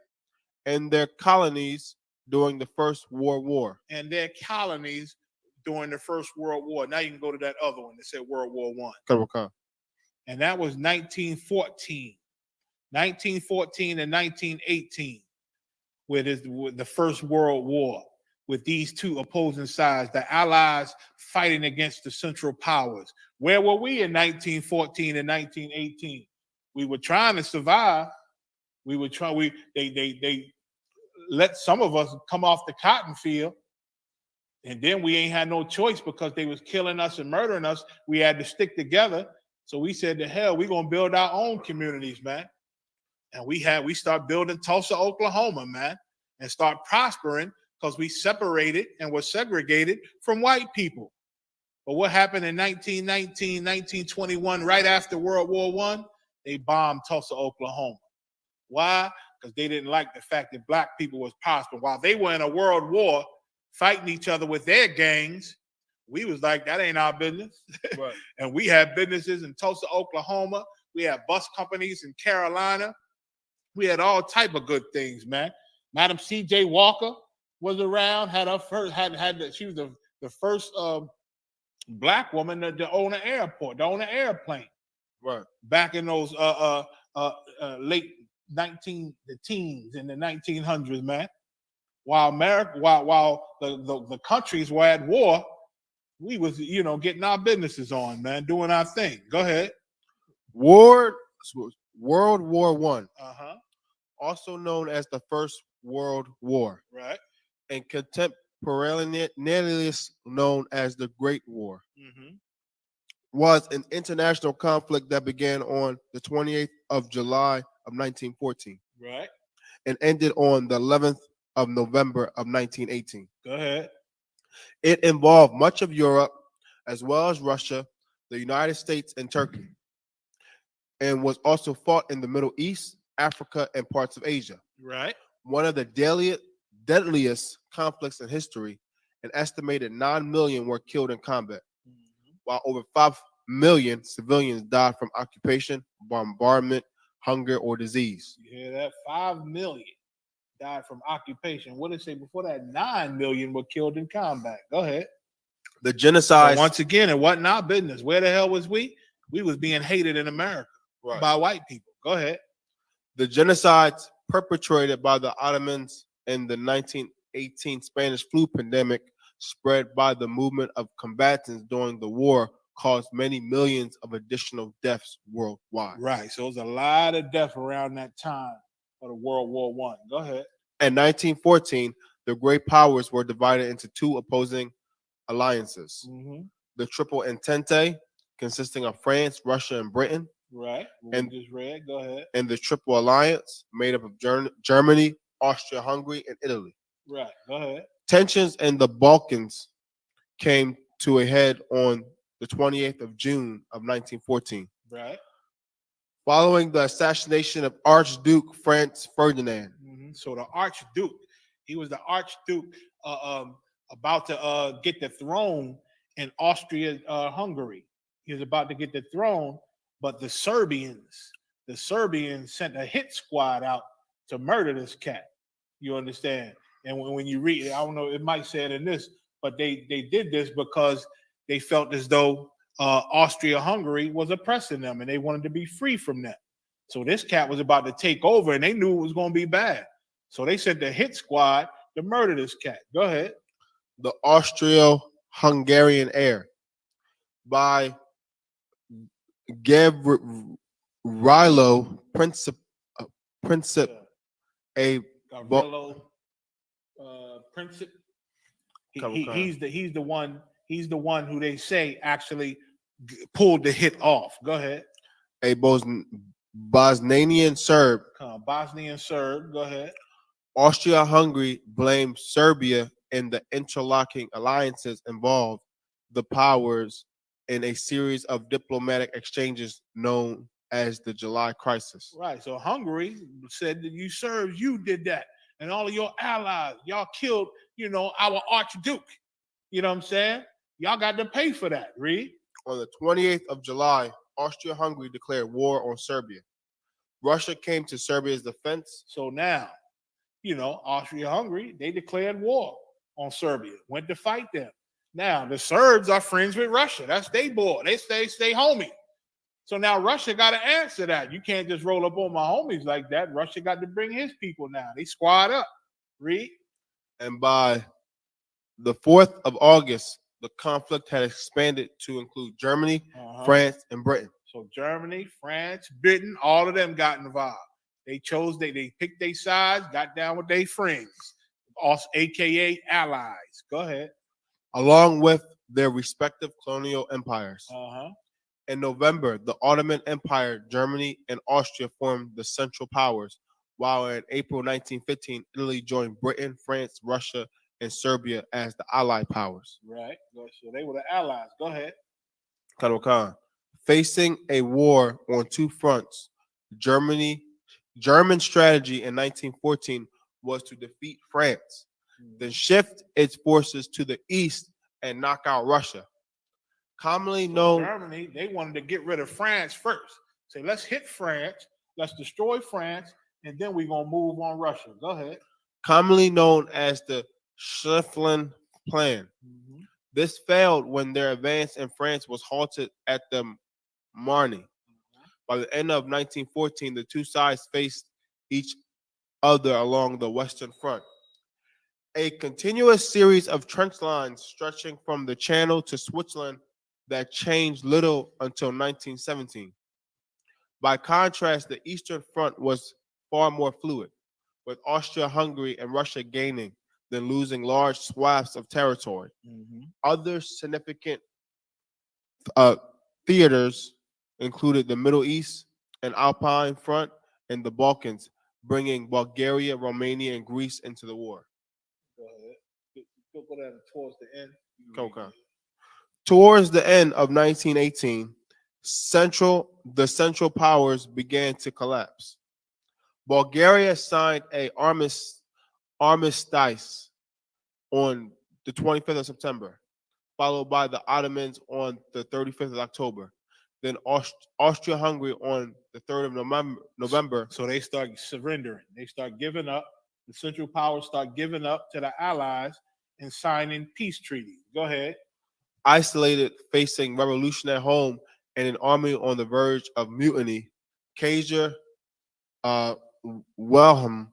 And their colonies during the First World War. And their colonies during the First World War. Now you can go to that other one that said World War One. Okay. And that was 1914. 1914 and 1918, with the First World War, with these two opposing sides, the Allies fighting against the Central Powers. Where were we in 1914 and 1918? We were trying to survive. They let some of us come off the cotton field, and then we ain't had no choice because they was killing us and murdering us. We had to stick together. So we said, to hell, we're gonna build our own communities, man. And we start building Tulsa, Oklahoma, man, and start prospering because we separated and were segregated from white people. But what happened in 1919, 1921, right after World War I? They bombed Tulsa, Oklahoma. Why? Because they didn't like the fact that black people was prospering. While they were in a world war fighting each other with their gangs, we was like, that ain't our business. Right. And we had businesses in Tulsa, Oklahoma. We had bus companies in Carolina. We had all type of good things, man. Madam C.J. Walker was around. She was the first black woman to own an airport, to own an airplane. Right. Back in those late teens in the 1900s, man. While the countries were at war, we was getting our businesses on, man, doing our thing. Go ahead. World War One. Uh-huh. Also known as the First World War. Right. And contemporaneously known as the Great War. Mm-hmm. Was an international conflict that began on the 28th of July of 1914. Right. And ended on the 11th of November of 1918. Go ahead. It involved much of Europe, as well as Russia, the United States, and Turkey, and was also fought in the Middle East, Africa, and parts of Asia. Right. One of the deadliest conflicts in history. An estimated 9 million were killed in combat, while over 5 million civilians died from occupation, bombardment, hunger, or disease. You hear that? 5 million died from occupation. What did it say before that? 9 million were killed in combat. Go ahead. The genocide. Once again, it wasn't our business. Where the hell was we? We was being hated in America by white people. Go ahead. The genocides perpetrated by the Ottomans in the 1918 Spanish flu pandemic, spread by the movement of combatants during the war, caused many millions of additional deaths worldwide. Right. So it was a lot of death around that time of the World War I. Go ahead. In 1914, the great powers were divided into two opposing alliances. Mm-hmm. The Triple Entente, consisting of France, Russia, and Britain. Right. And just read. Go ahead. And the Triple Alliance, made up of Germany, Austria-Hungary, and Italy. Right. Go ahead. Tensions in the Balkans came to a head on the 28th of June of 1914. Right. Following the assassination of Archduke Franz Ferdinand. Mm-hmm. So the Archduke, he was the Archduke about to get the throne in Austria-Hungary. He was about to get the throne, but the Serbians sent a hit squad out to murder this cat. You understand? And when you read it, I don't know, it might say it in this, but they did this because they felt as though Austria-Hungary was oppressing them and they wanted to be free from that. So this cat was about to take over and they knew it was going to be bad. So they sent the hit squad to murder this cat. Go ahead. The Austro-Hungarian Heir by Gavrilo Princip, a Gavrilo Princip. He's the one who they say actually pulled the hit off. Go ahead. A Bosnian Serb. Bosnian Serb. Go ahead. Austria-Hungary blamed Serbia in the interlocking alliances involved the powers in a series of diplomatic exchanges known as the July Crisis. Right. So Hungary said that you Serbs, you did that. And all of your allies, y'all killed, our Archduke. You know what I'm saying? Y'all got to pay for that. Read. On the 28th of July, Austria-Hungary declared war on Serbia. Russia came to Serbia's defense. So now, Austria-Hungary, they declared war on Serbia, went to fight them. Now, the Serbs are friends with Russia. That's their boy. They stay homie. So now Russia got to answer that. You can't just roll up on my homies like that. Russia got to bring his people now. They squad up. Read. And by the 4th of August, the conflict had expanded to include Germany, France, and Britain. So Germany, France, Britain, all of them got involved. They picked their sides, got down with their friends, also AKA allies. Go ahead. Along with their respective colonial empires. In November, the Ottoman Empire, Germany, and Austria formed the Central Powers, while in April 1915, Italy joined Britain, France, Russia, and Serbia as the Allied powers. Right. So they were the allies. Go ahead. Khan. Facing a war on two fronts, German strategy in 1914 was to defeat France, then shift its forces to the east and knock out Russia. Commonly known, Germany, they wanted to get rid of France first. Say, let's hit France, let's destroy France, and then we're gonna move on Russia. Go ahead. Commonly known as the Schlieffen Plan. This failed when their advance in France was halted at the Marne. By the end of 1914, the two sides faced each other along the Western Front. A continuous series of trench lines stretching from the Channel to Switzerland that changed little until 1917. By contrast, the Eastern Front was far more fluid, with Austria-Hungary and Russia gaining than losing large swaths of territory. Other significant theaters included the Middle East and Alpine Front and the Balkans, bringing Bulgaria, Romania, and Greece into the war. Go ahead. Go down towards the end. Okay. Towards the end of 1918, the Central Powers began to collapse. Bulgaria signed an armistice on the 25th of September, followed by the Ottomans on the 35th of October. Then Austria-Hungary on the 3rd of November. So they start surrendering. They start giving up. The Central Powers start giving up to the Allies and signing peace treaties. Go ahead. Isolated, facing revolution at home and an army on the verge of mutiny, Kaiser Wilhelm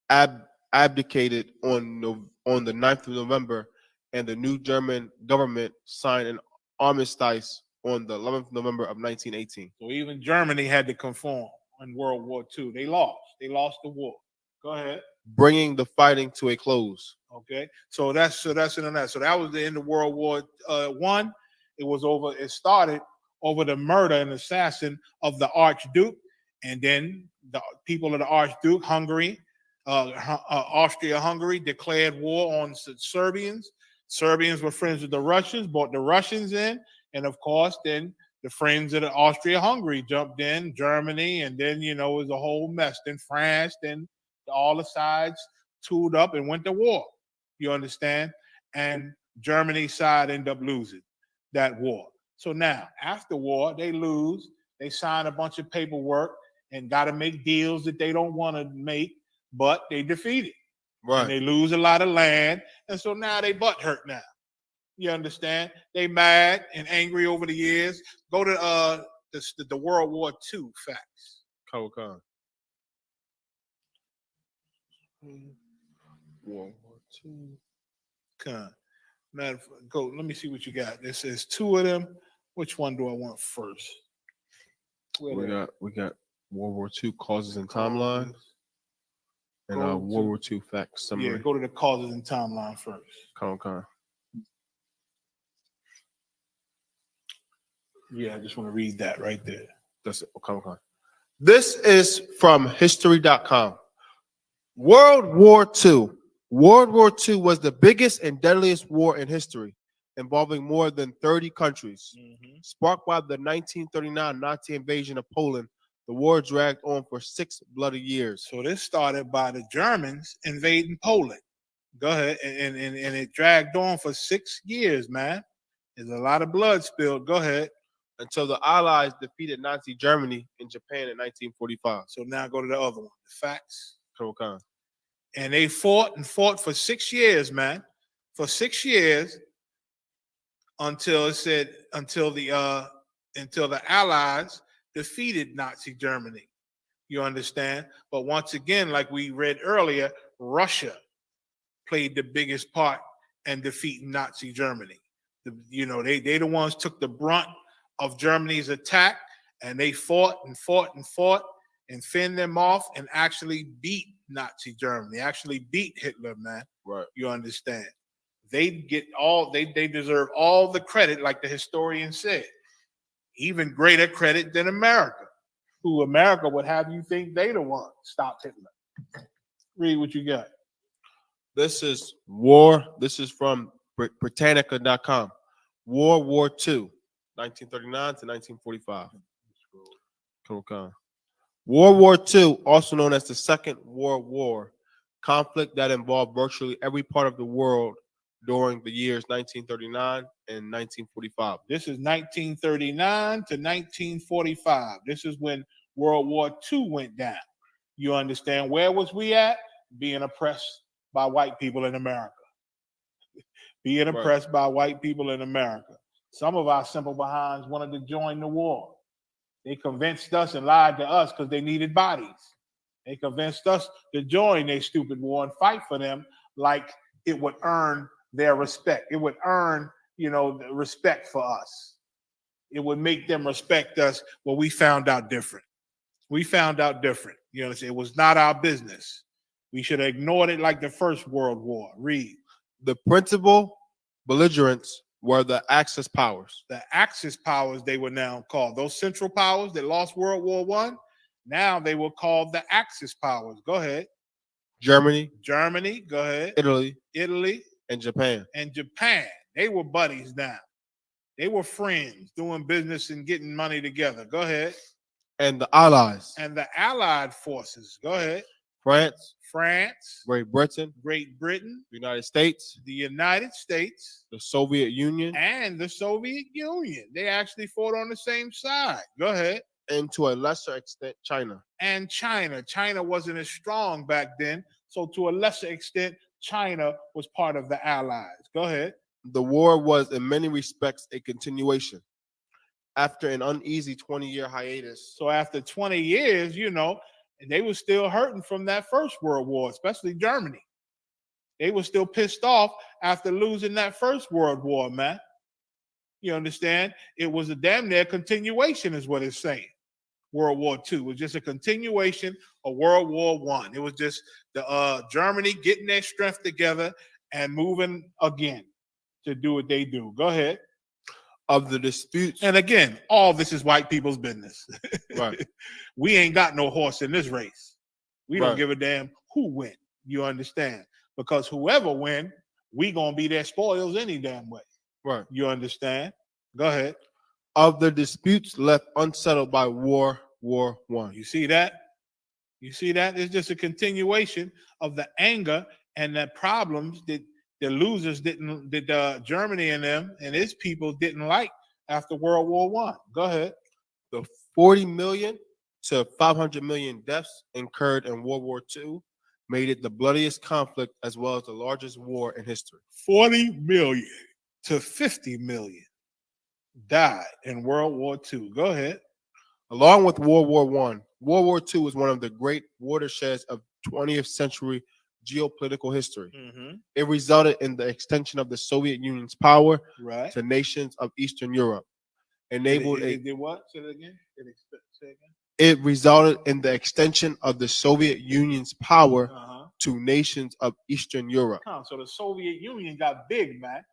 abdicated on the 9th of November, and the new German government signed an armistice on the 11th of November of 1918. So even Germany had to conform in World War II. They lost. They lost the war. Go ahead. Bringing the fighting to a close. Okay. So that's in that. So that was the end of World War I. It was over. It started over the murder and assassin of the Archduke, and then the people of the Archduke, Hungary, Austria-Hungary declared war on Serbians. Serbians were friends with the Russians, brought the Russians in, and of course, then the friends of the Austria-Hungary jumped in, Germany, and then it was a whole mess. Then France, then all the sides tooled up and went to war. You understand? And Germany's side ended up losing that war. So now, after war, they lose. They sign a bunch of paperwork and got to make deals that they don't want to make, but they defeated. Right. And they lose a lot of land. And so now they butt hurt now. You understand? They mad and angry over the years. Go to the World War II facts. World War II. Go. Let me see what you got. This is two of them. Which one do I want first? We got World War II causes and timeline, and World War II facts summary. Yeah, go to the causes and timeline first. Yeah, I just want to read that right there. That's it. This is from history.com. World War II. World War II was the biggest and deadliest war in history, involving more than 30 countries. Sparked by the 1939 Nazi invasion of Poland, the war dragged on for 6 bloody years. So this started by the Germans invading Poland. Go ahead. And it dragged on for 6 years, man. There's a lot of blood spilled. Go ahead. Until the Allies defeated Nazi Germany in Japan in 1945. So now go to the other one, the facts. Okay. And they fought for 6 years, man. For 6 years until the Allies defeated Nazi Germany. You understand? But once again, like we read earlier, Russia played the biggest part in defeating Nazi Germany. They the ones took the brunt of Germany's attack, and they fought and fend them off and actually beat Nazi Germany, actually beat Hitler, man. Right. You understand? They deserve all the credit, like the historian said. Even greater credit than America, who America would have you think they the one stopped Hitler. Read what you got. This is from Britannica.com. World War II, 1939 to 1945. World War II, also known as the Second World War, conflict that involved virtually every part of the world during the years 1939 and 1945. This is 1939 to 1945. This is when World War II went down. You understand? Where was we at? Being oppressed by white people in America. Being oppressed by white people in America. Some of our simple behinds wanted to join the war. They convinced us and lied to us because they needed bodies. They convinced us to join their stupid war and fight for them like it would earn their respect. It would earn, the respect for us. It would make them respect us. Well, we found out different. We found out different. You understand? It was not our business. We should have ignored it like the First World War. Read. The principal belligerents were the Axis powers. The Axis powers, they were now called. Those Central powers that lost World War I, now they were called the Axis powers. Go ahead. Germany. Go ahead. Italy. And Japan. They were buddies now. They were friends doing business and getting money together. Go ahead. And the Allies. And the Allied forces. Go ahead. France. Great Britain. The United States. The Soviet Union. And the Soviet Union. They actually fought on the same side. Go ahead. And to a lesser extent, China. And China. China wasn't as strong back then. So to a lesser extent, China was part of the Allies. Go ahead. The war was in many respects a continuation. After an uneasy 20-year hiatus. So after 20 years, they were still hurting from that First World War, especially Germany. They were still pissed off after losing that First World War, man. You understand? It was a damn near continuation is what it's saying. World War II was just a continuation of World War I. It was just the Germany getting their strength together and moving again to do what they do. Go ahead. Of the disputes. And again, all this is white people's business. Right. We ain't got no horse in this race. We don't Right. give a damn who win. You understand? Because whoever win, we gonna be their spoils any damn way. Right. You understand? Go ahead. Of the disputes left unsettled by World War I. You see that? You see that? It's just a continuation of the anger and the problems that the losers that Germany and them and its people didn't like after World War I. Go ahead. The 40 million to 500 million deaths incurred in World War II made it the bloodiest conflict as well as the largest war in history. 40 million to 50 million died in World War II. Go ahead. Along with World War I, World War II was one of the great watersheds of 20th century geopolitical history. It resulted in the extension of the Soviet Union's power Right. to nations of Eastern Europe. Enabled It did what? Say that again. Say it again. It resulted in the extension of the Soviet Union's power to nations of Eastern Europe. So the Soviet Union got big, man.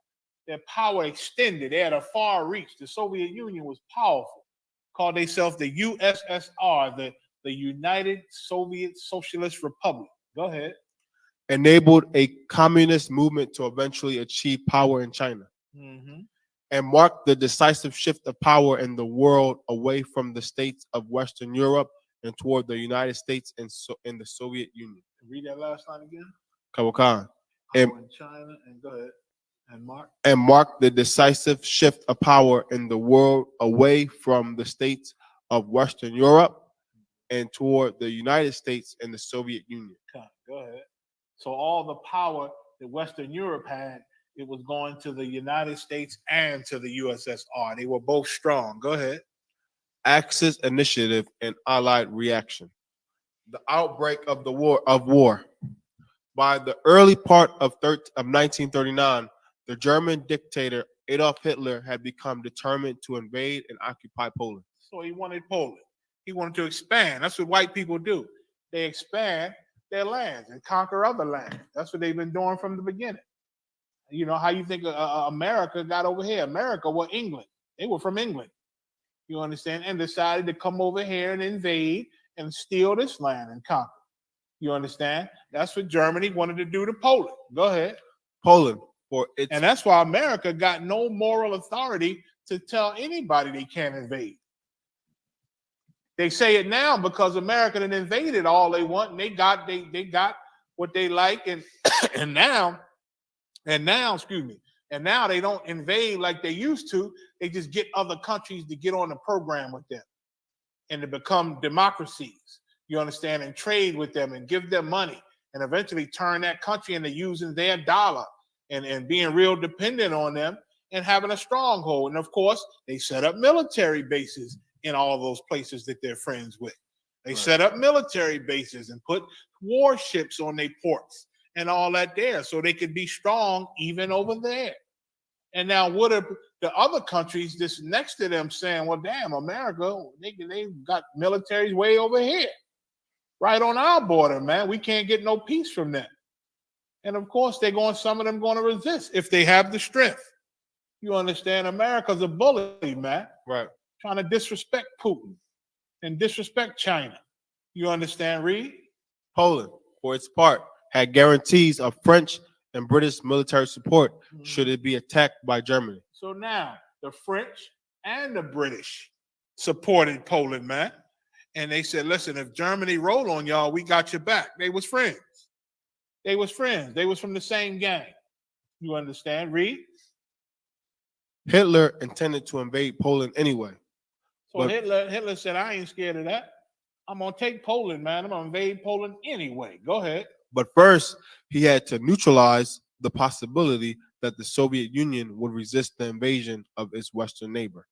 Their power extended. They had a far reach. The Soviet Union was powerful. Called themselves the USSR, the United Soviet Socialist Republic. Go ahead. Enabled a communist movement to eventually achieve power in China. And marked the decisive shift of power in the world away from the states of Western Europe and toward the United States and in the Soviet Union. Read that last line again. Kawakan. In China, and go ahead. And Mark. And marked the decisive shift of power in the world away from the states of Western Europe and toward the United States and the Soviet Union. Go ahead. So all the power that Western Europe had, it was going to the United States and to the USSR. They were both strong. Go ahead. Axis initiative and Allied reaction. The outbreak of the war. By the early part of 1939, the German dictator Adolf Hitler had become determined to invade and occupy Poland. So he wanted Poland. He wanted to expand. That's what white people do. They expand their lands and conquer other lands. That's what they've been doing from the beginning. You know, how you think America got over here? America were England. They were from England. You understand? And decided to come over here and invade and steal this land and conquer. You understand? That's what Germany wanted to do to Poland. Go ahead. Poland. And that's why America got no moral authority to tell anybody they can't invade. They say it now because America done invaded all they want, and they got what they like, and now, excuse me, and now they don't invade like they used to. They just get other countries to get on the program with them and to become democracies, you understand, and trade with them and give them money and eventually turn that country into using their dollar and being real dependent on them and having a stronghold. And of course, they set up military bases in all those places that they're friends with. They set up military bases and put warships on their ports and all that there so they could be strong even over there. And now what are the other countries just next to them saying, well, damn, America, they got militaries way over here, right on our border, man. We can't get no peace from them. And of course, some of them going to resist if they have the strength. You understand? America's a bully, man. Right. Trying to disrespect Putin and disrespect China. You understand, Reed? Poland, for its part, had guarantees of French and British military support should it be attacked by Germany. So now the French and the British supported Poland, man. And they said, listen, if Germany roll on y'all, we got your back. They was friends. They was friends. They was from the same gang. You understand, Reed? Hitler intended to invade Poland anyway. So Hitler said, I ain't scared of that. I'm going to take Poland, man. I'm going to invade Poland anyway. Go ahead. But first, he had to neutralize the possibility that the Soviet Union would resist the invasion of its Western neighbor.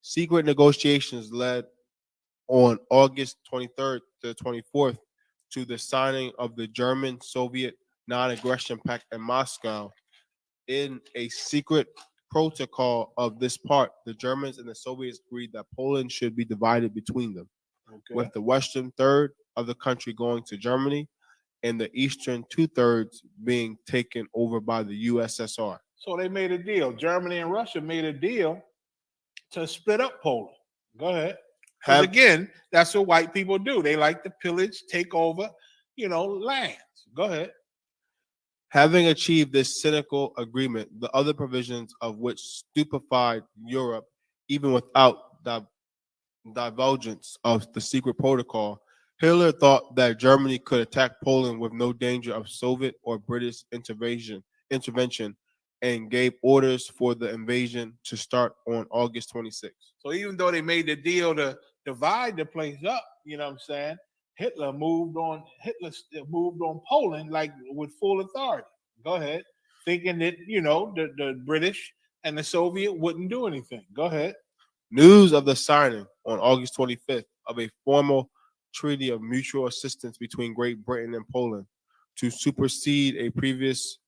Secret negotiations led on August 23rd to 24th to the signing of the German-Soviet non-aggression pact in Moscow. In a secret protocol of this part, the Germans and the Soviets agreed that Poland should be divided between them, with the western third of the country going to Germany and the eastern 2/3 being taken over by the USSR. So they made a deal. Germany and Russia made a deal to split up Poland. Go ahead. Again, that's what white people do. They like to pillage, take over, lands. Go ahead. Having achieved this cynical agreement, the other provisions of which stupefied Europe, even without the divulgence of the secret protocol, Hitler thought that Germany could attack Poland with no danger of Soviet or British intervention, and gave orders for the invasion to start on August 26th. So even though they made the deal to divide the place up, you know what I'm saying? Hitler moved on Poland like with full authority. Go ahead. Thinking that, the British and the Soviet wouldn't do anything. Go ahead. News of the signing on August 25th of a formal treaty of mutual assistance between Great Britain and Poland to supersede a previous,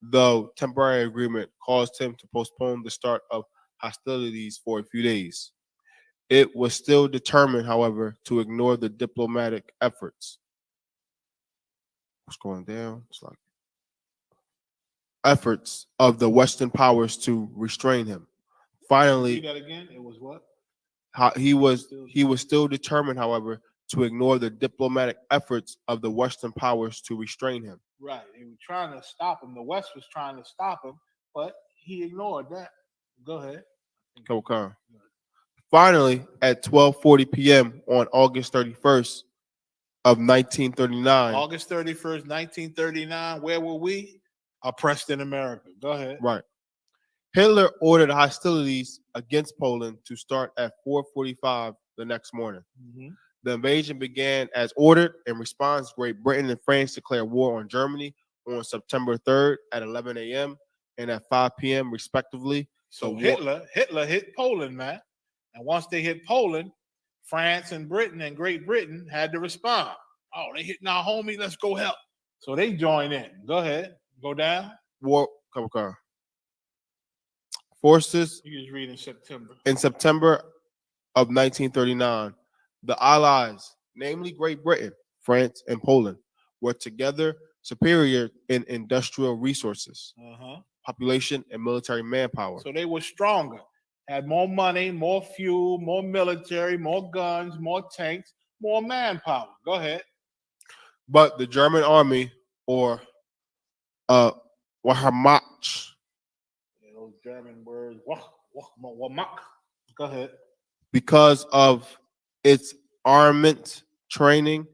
though temporary, agreement caused him to postpone the start of hostilities for a few days. It was still determined, however, to ignore the diplomatic efforts. What's going down? It's like efforts of the Western powers to restrain him. Finally, See that again? It was what? he was still determined, however, to ignore the diplomatic efforts of the Western powers to restrain him. Right. They were trying to stop him. The West was trying to stop him, but he ignored that. Go ahead. Okay. Finally, at 12:40 p.m. on August 31st of 1939. August 31st, 1939. Where were we? Oppressed in America. Go ahead. Right. Hitler ordered hostilities against Poland to start at 4:45 the next morning. Mhm. The invasion began as ordered. In response, Great Britain and France declared war on Germany on September 3rd at 11 a.m. and at 5 p.m. respectively. So Hitler hit Poland, man. And once they hit Poland, France and Britain and Great Britain had to respond. Oh, they hitting our homie. Let's go help. So they joined in. Go ahead. Go down. War forces You just read in September. in September of 1939, the Allies, namely Great Britain, France, and Poland, were together superior in industrial resources, Uh-huh. population, and military manpower. So they were stronger, had more money, more fuel, more military, more guns, more tanks, more manpower. Go ahead. But the German army, or Wehrmacht, Those German words. Wach. Go ahead. because of its armament, training,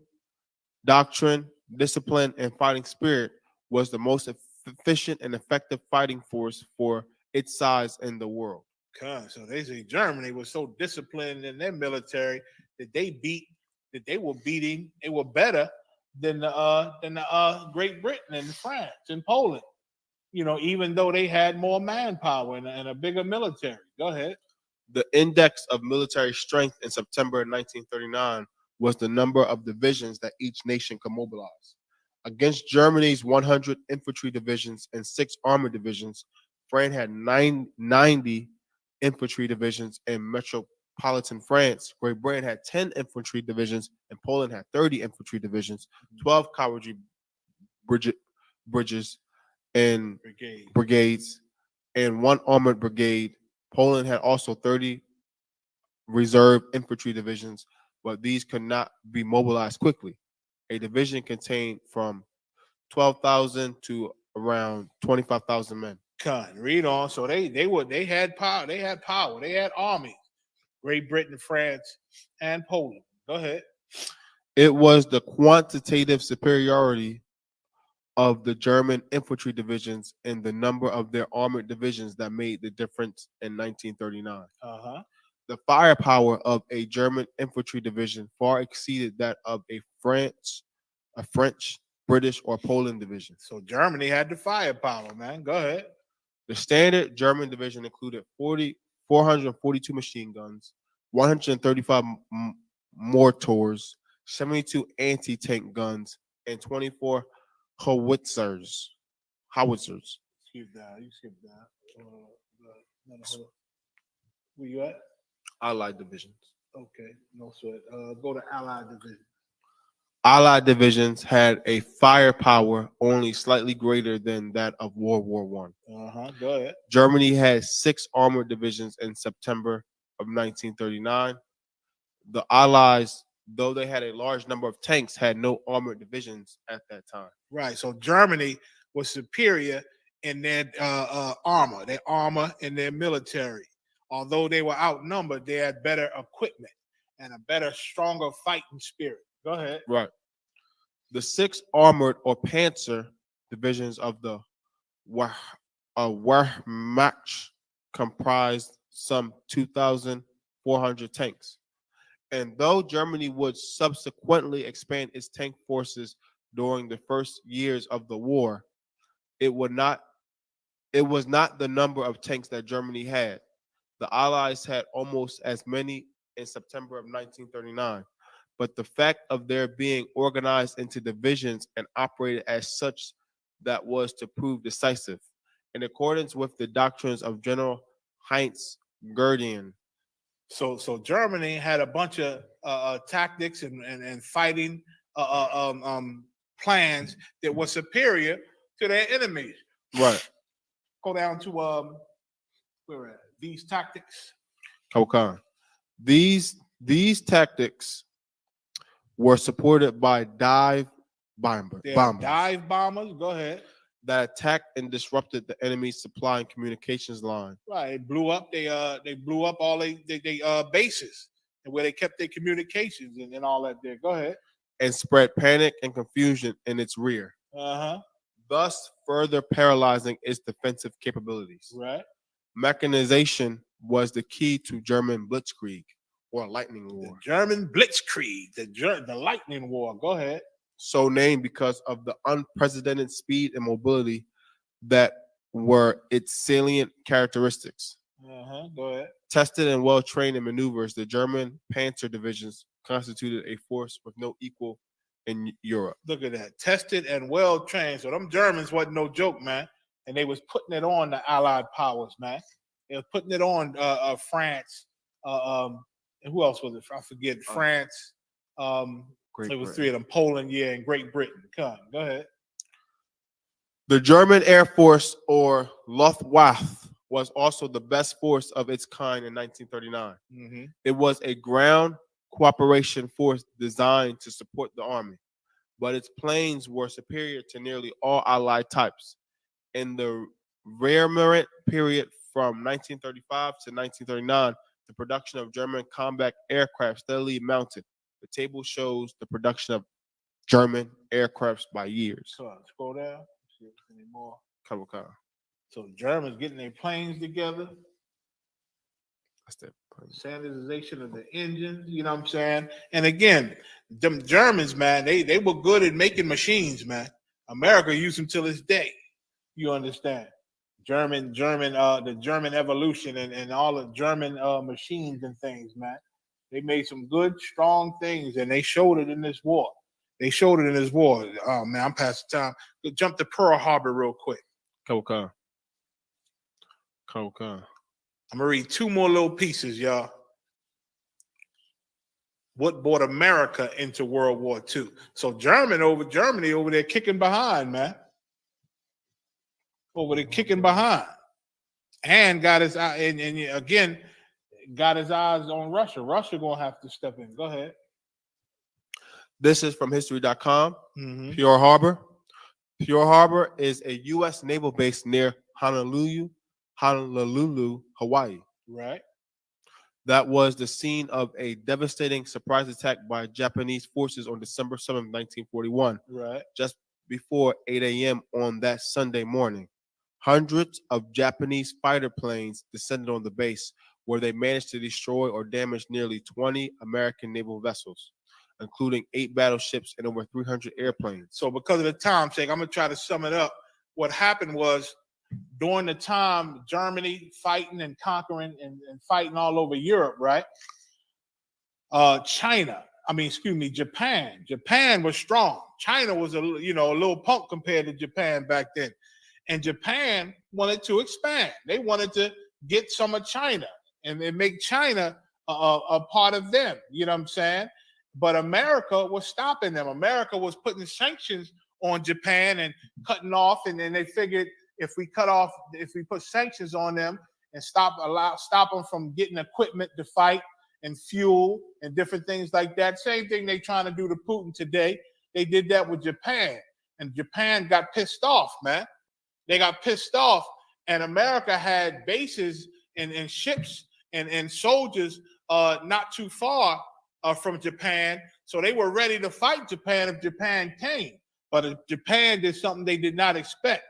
doctrine, discipline, and fighting spirit, was the most efficient and effective fighting force for its size in the world. So they say Germany was so disciplined in their military that they were better than the Great Britain and France and Poland. Even though they had more manpower and a bigger military. Go ahead. The index of military strength in September 1939 was the number of divisions that each nation could mobilize. Against Germany's 100 infantry divisions and 6 armored divisions, France had 90 infantry divisions in metropolitan France. Great Britain had 10 infantry divisions, and Poland had 30 infantry divisions, 12 cavalry bridges, and brigades, and 1 armored brigade. Poland had also 30 reserve infantry divisions, but these could not be mobilized quickly. A division contained from 12,000 to around 25,000 men. Read on. So they had power. They had power. They had armies. Great Britain, France, and Poland. Go ahead. It was the quantitative superiority of the German infantry divisions and the number of their armored divisions that made the difference in 1939. Uh-huh. The firepower of a German infantry division far exceeded that of a French, British, or Poland division. So Germany had the firepower, man. Go ahead. The standard German division included 442 machine guns, 135 mortars, 72 anti-tank guns, and 24 howitzers. Skip down. You skip down. Where you at? Allied divisions. Okay. No sweat. Go to Allied division. Allied divisions had a firepower only slightly greater than that of World War I. Uh-huh. Go ahead. Germany had 6 armored divisions in September of 1939. The Allies, though they had a large number of tanks, had no armored divisions at that time. Right. So Germany was superior in their armor and their military. Although they were outnumbered, they had better equipment and a better, stronger fighting spirit. Go ahead. Right. The 6 armored or Panzer divisions of the Wehrmacht comprised some 2,400 tanks, And though Germany would subsequently expand its tank forces during the first years of the war, it was not the number of tanks that Germany had. The Allies had almost as many in September of 1939, but the fact of their being organized into divisions and operated as such that was to prove decisive. In accordance with the doctrines of General Heinz Gerding. So Germany had a bunch of tactics and fighting plans that were superior to their enemies. Right. Go down to where at? These tactics. Okay. These tactics were supported by dive bombers Dive bombers. Go ahead. that attacked and disrupted the enemy's supply and communications line. Right. They blew up. They blew up all they bases and where they kept their communications and all that there. Go ahead. And spread panic and confusion in its rear, thus further paralyzing its defensive capabilities. Right. Mechanization was the key to German blitzkrieg or lightning war. The German blitzkrieg, the lightning war. Go ahead. So named because of the unprecedented speed and mobility that were its salient characteristics. Go ahead. Tested and well-trained in maneuvers, the German Panzer divisions constituted a force with no equal in Europe. Look at that. Tested and well-trained. So them Germans wasn't no joke, man. And they was putting it on the Allied powers, man. They was putting it on France. And who else was it? I forget. France. It was three of them. Poland, and Great Britain. Come on, go ahead. The German Air Force, or Luftwaffe, was also the best force of its kind in 1939. It was a ground cooperation force designed to support the army, but its planes were superior to nearly all Allied types. In the Wehrmacht period from 1935 to 1939, the production of German combat aircraft steadily mounted. The table shows the production of German aircrafts by years. So scroll down. See if there's any more. Come. So the Germans getting their planes together. That's that. Standardization of the engines, you know what I'm saying? And again, them Germans, man, they were good at making machines, man. America used them till this day. You understand? The German evolution and all the German machines and things, man. They made some good, strong things, and they showed it in this war. Oh man, I'm past the time. Jump to Pearl Harbor real quick. Okay. I'm gonna read two more little pieces, y'all. What brought America into World War II? So Germany over there kicking behind, man. Over there kicking behind, and got his eye, and again got his eyes on Russia. Russia gonna have to step in. Go ahead. This is from history.com. Mm-hmm. Pearl Harbor. Pearl Harbor is a U.S. naval base near Honolulu, Hawaii. Right. That was the scene of a devastating surprise attack by Japanese forces on December 7, 1941. Right. Just before 8 a.m. on that Sunday morning. Hundreds of Japanese fighter planes descended on the base, where they managed to destroy or damage nearly 20 American naval vessels, including 8 battleships and over 300 airplanes. So because of the time sake, I'm going to try to sum it up. What happened was, during the time Germany fighting and conquering and fighting all over Europe, right? Japan. Japan was strong. China was a little punk compared to Japan back then. And Japan wanted to expand. They wanted to get some of China and make China a part of them. You know what I'm saying? But America was stopping them. America was putting sanctions on Japan and cutting off. And then they figured if we put sanctions on them and stop them from getting equipment to fight and fuel and different things like that. Same thing they trying to do to Putin today. They did that with Japan. And Japan got pissed off, man. They got pissed off. And America had bases and ships and soldiers not too far from Japan. So they were ready to fight Japan if Japan came. But Japan did something they did not expect.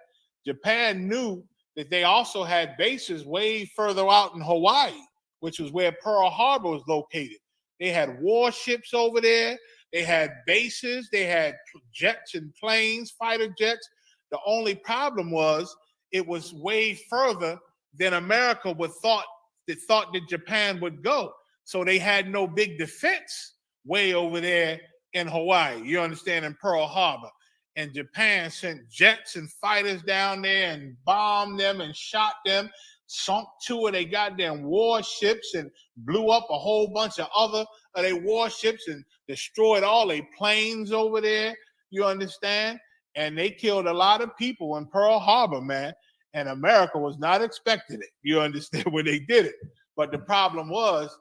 Japan knew that they also had bases way further out in Hawaii, which was where Pearl Harbor was located. They had warships over there. They had bases. They had jets and planes, fighter jets. The only problem was it was way further than America thought that Japan would go. So they had no big defense way over there in Hawaii. You understand, in Pearl Harbor. And Japan sent jets and fighters down there and bombed them and shot them, sunk two of their goddamn warships and blew up a whole bunch of other of their warships and destroyed all their planes over there. You understand? And they killed a lot of people in Pearl Harbor, man. And America was not expecting it. You understand, when they did it. But the problem was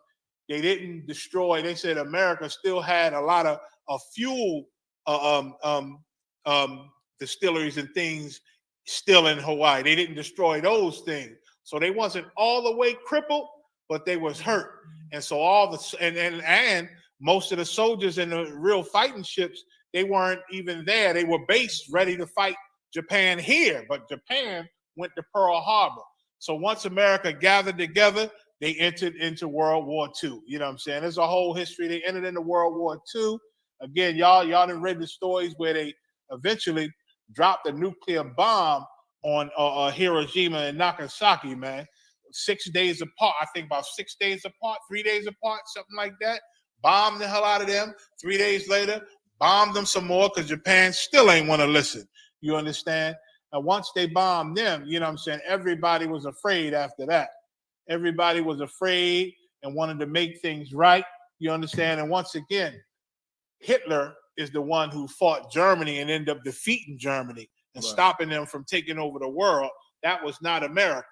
they didn't destroy. They said America still had a lot of fuel distilleries and things still in Hawaii. They didn't destroy those things. So they wasn't all the way crippled, but they was hurt. And so all the and most of the soldiers in the real fighting ships, they weren't even there. They were based ready to fight Japan here, but Japan went to Pearl Harbor. So once America gathered together, they entered into World War II. You know what I'm saying? There's a whole history. They entered into World War II. Again, y'all done read the stories where they eventually dropped a nuclear bomb on Hiroshima and Nagasaki, man. 6 days apart, I think about 6 days apart, 3 days apart, something like that. Bombed the hell out of them. 3 days later, bombed them some more because Japan still ain't want to listen. You understand? And once they bombed them, you know what I'm saying, everybody was afraid after that. Everybody was afraid and wanted to make things right. You understand? And once again, Hitler is the one who fought Germany and ended up defeating Germany and stopping them from taking over the world. That was not America.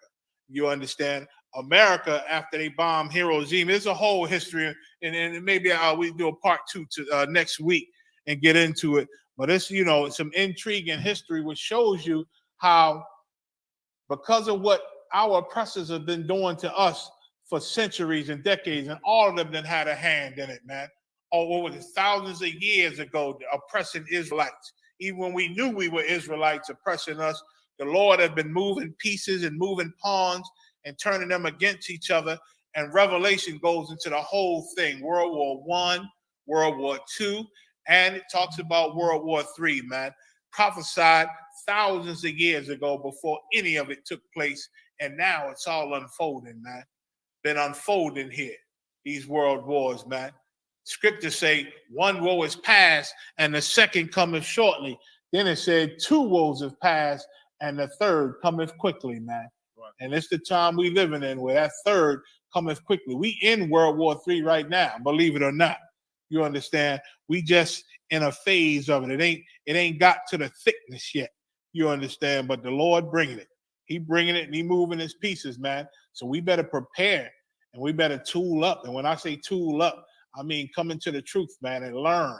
You understand? America, after they bombed Hiroshima, there's a whole history, and maybe we do a part 2 to next week and get into it. But it's, you know, some intrigue in history which shows you how, because of what our oppressors have been doing to us for centuries and decades, and all of them that had a hand in it, man. Over the thousands of years ago, oppressing Israelites. Even when we knew we were Israelites oppressing us, the Lord had been moving pieces and moving pawns and turning them against each other. And Revelation goes into the whole thing. World War I, World War II, and it talks about World War III, man. Prophesied thousands of years ago before any of it took place. And now it's all unfolding, man. Been unfolding here, these world wars, man. Scriptures say one woe is past and the second cometh shortly. Then it said 2 woes have passed and the third cometh quickly, man. Right. And it's the time we living in where that third cometh quickly. We in World War III right now, believe it or not. You understand? We just in a phase of it. It ain't got to the thickness yet. You understand? But the Lord bringing it. He bringing it and he moving his pieces, man. So we better prepare and we better tool up. And when I say tool up, I mean come into the truth, man, and learn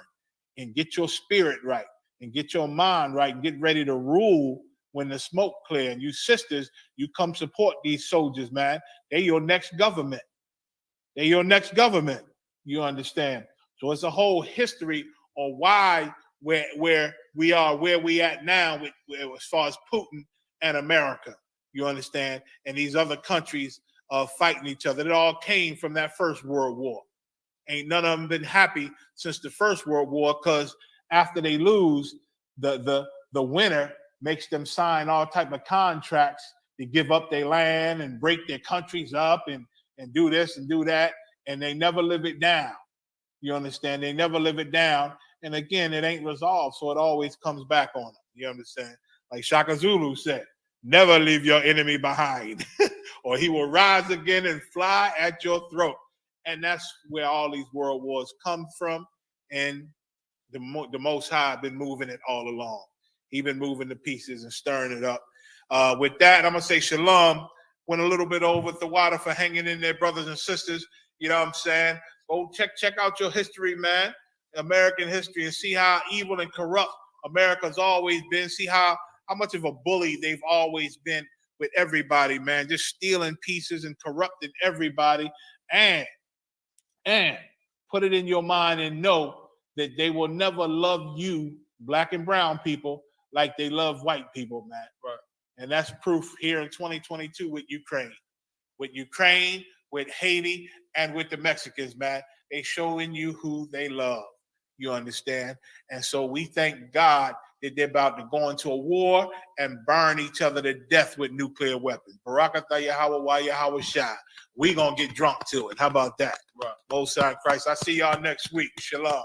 and get your spirit right and get your mind right and get ready to rule when the smoke clear. And you sisters, you come support these soldiers, man. They're your next government. They're your next government. You understand? So it's a whole history on why where we are, where we at now with as far as Putin and America. You understand? And these other countries fighting each other. It all came from that First World War. Ain't none of them been happy since the First World War, because after they lose, the winner makes them sign all type of contracts to give up their land and break their countries up and do this and do that, and they never live it down. You understand? They never live it down. And again, it ain't resolved, so it always comes back on them. You understand? Like Shaka Zulu said, never leave your enemy behind, or he will rise again and fly at your throat. And that's where all these world wars come from. And the Most High been moving it all along. He been moving the pieces and stirring it up. With that, I'm going to say shalom. Went a little bit over the water for hanging in there, brothers and sisters. You know what I'm saying? Go check out your history, man. American history, and see how evil and corrupt America's always been. See how much of a bully they've always been with everybody, man. Just stealing pieces and corrupting everybody. And put it in your mind and know that they will never love you, black and brown people, like they love white people, man. Right. And that's proof here in 2022 with Ukraine. With Ukraine, with Haiti and with the Mexicans, man. They showing you who they love. You understand? And so we thank God that they're about to go into a war and burn each other to death with nuclear weapons. Barakatah Yahweh Wa Yahweh Shai. We gonna get drunk to it. How about that? Right. Most High Christ. I see y'all next week. Shalom.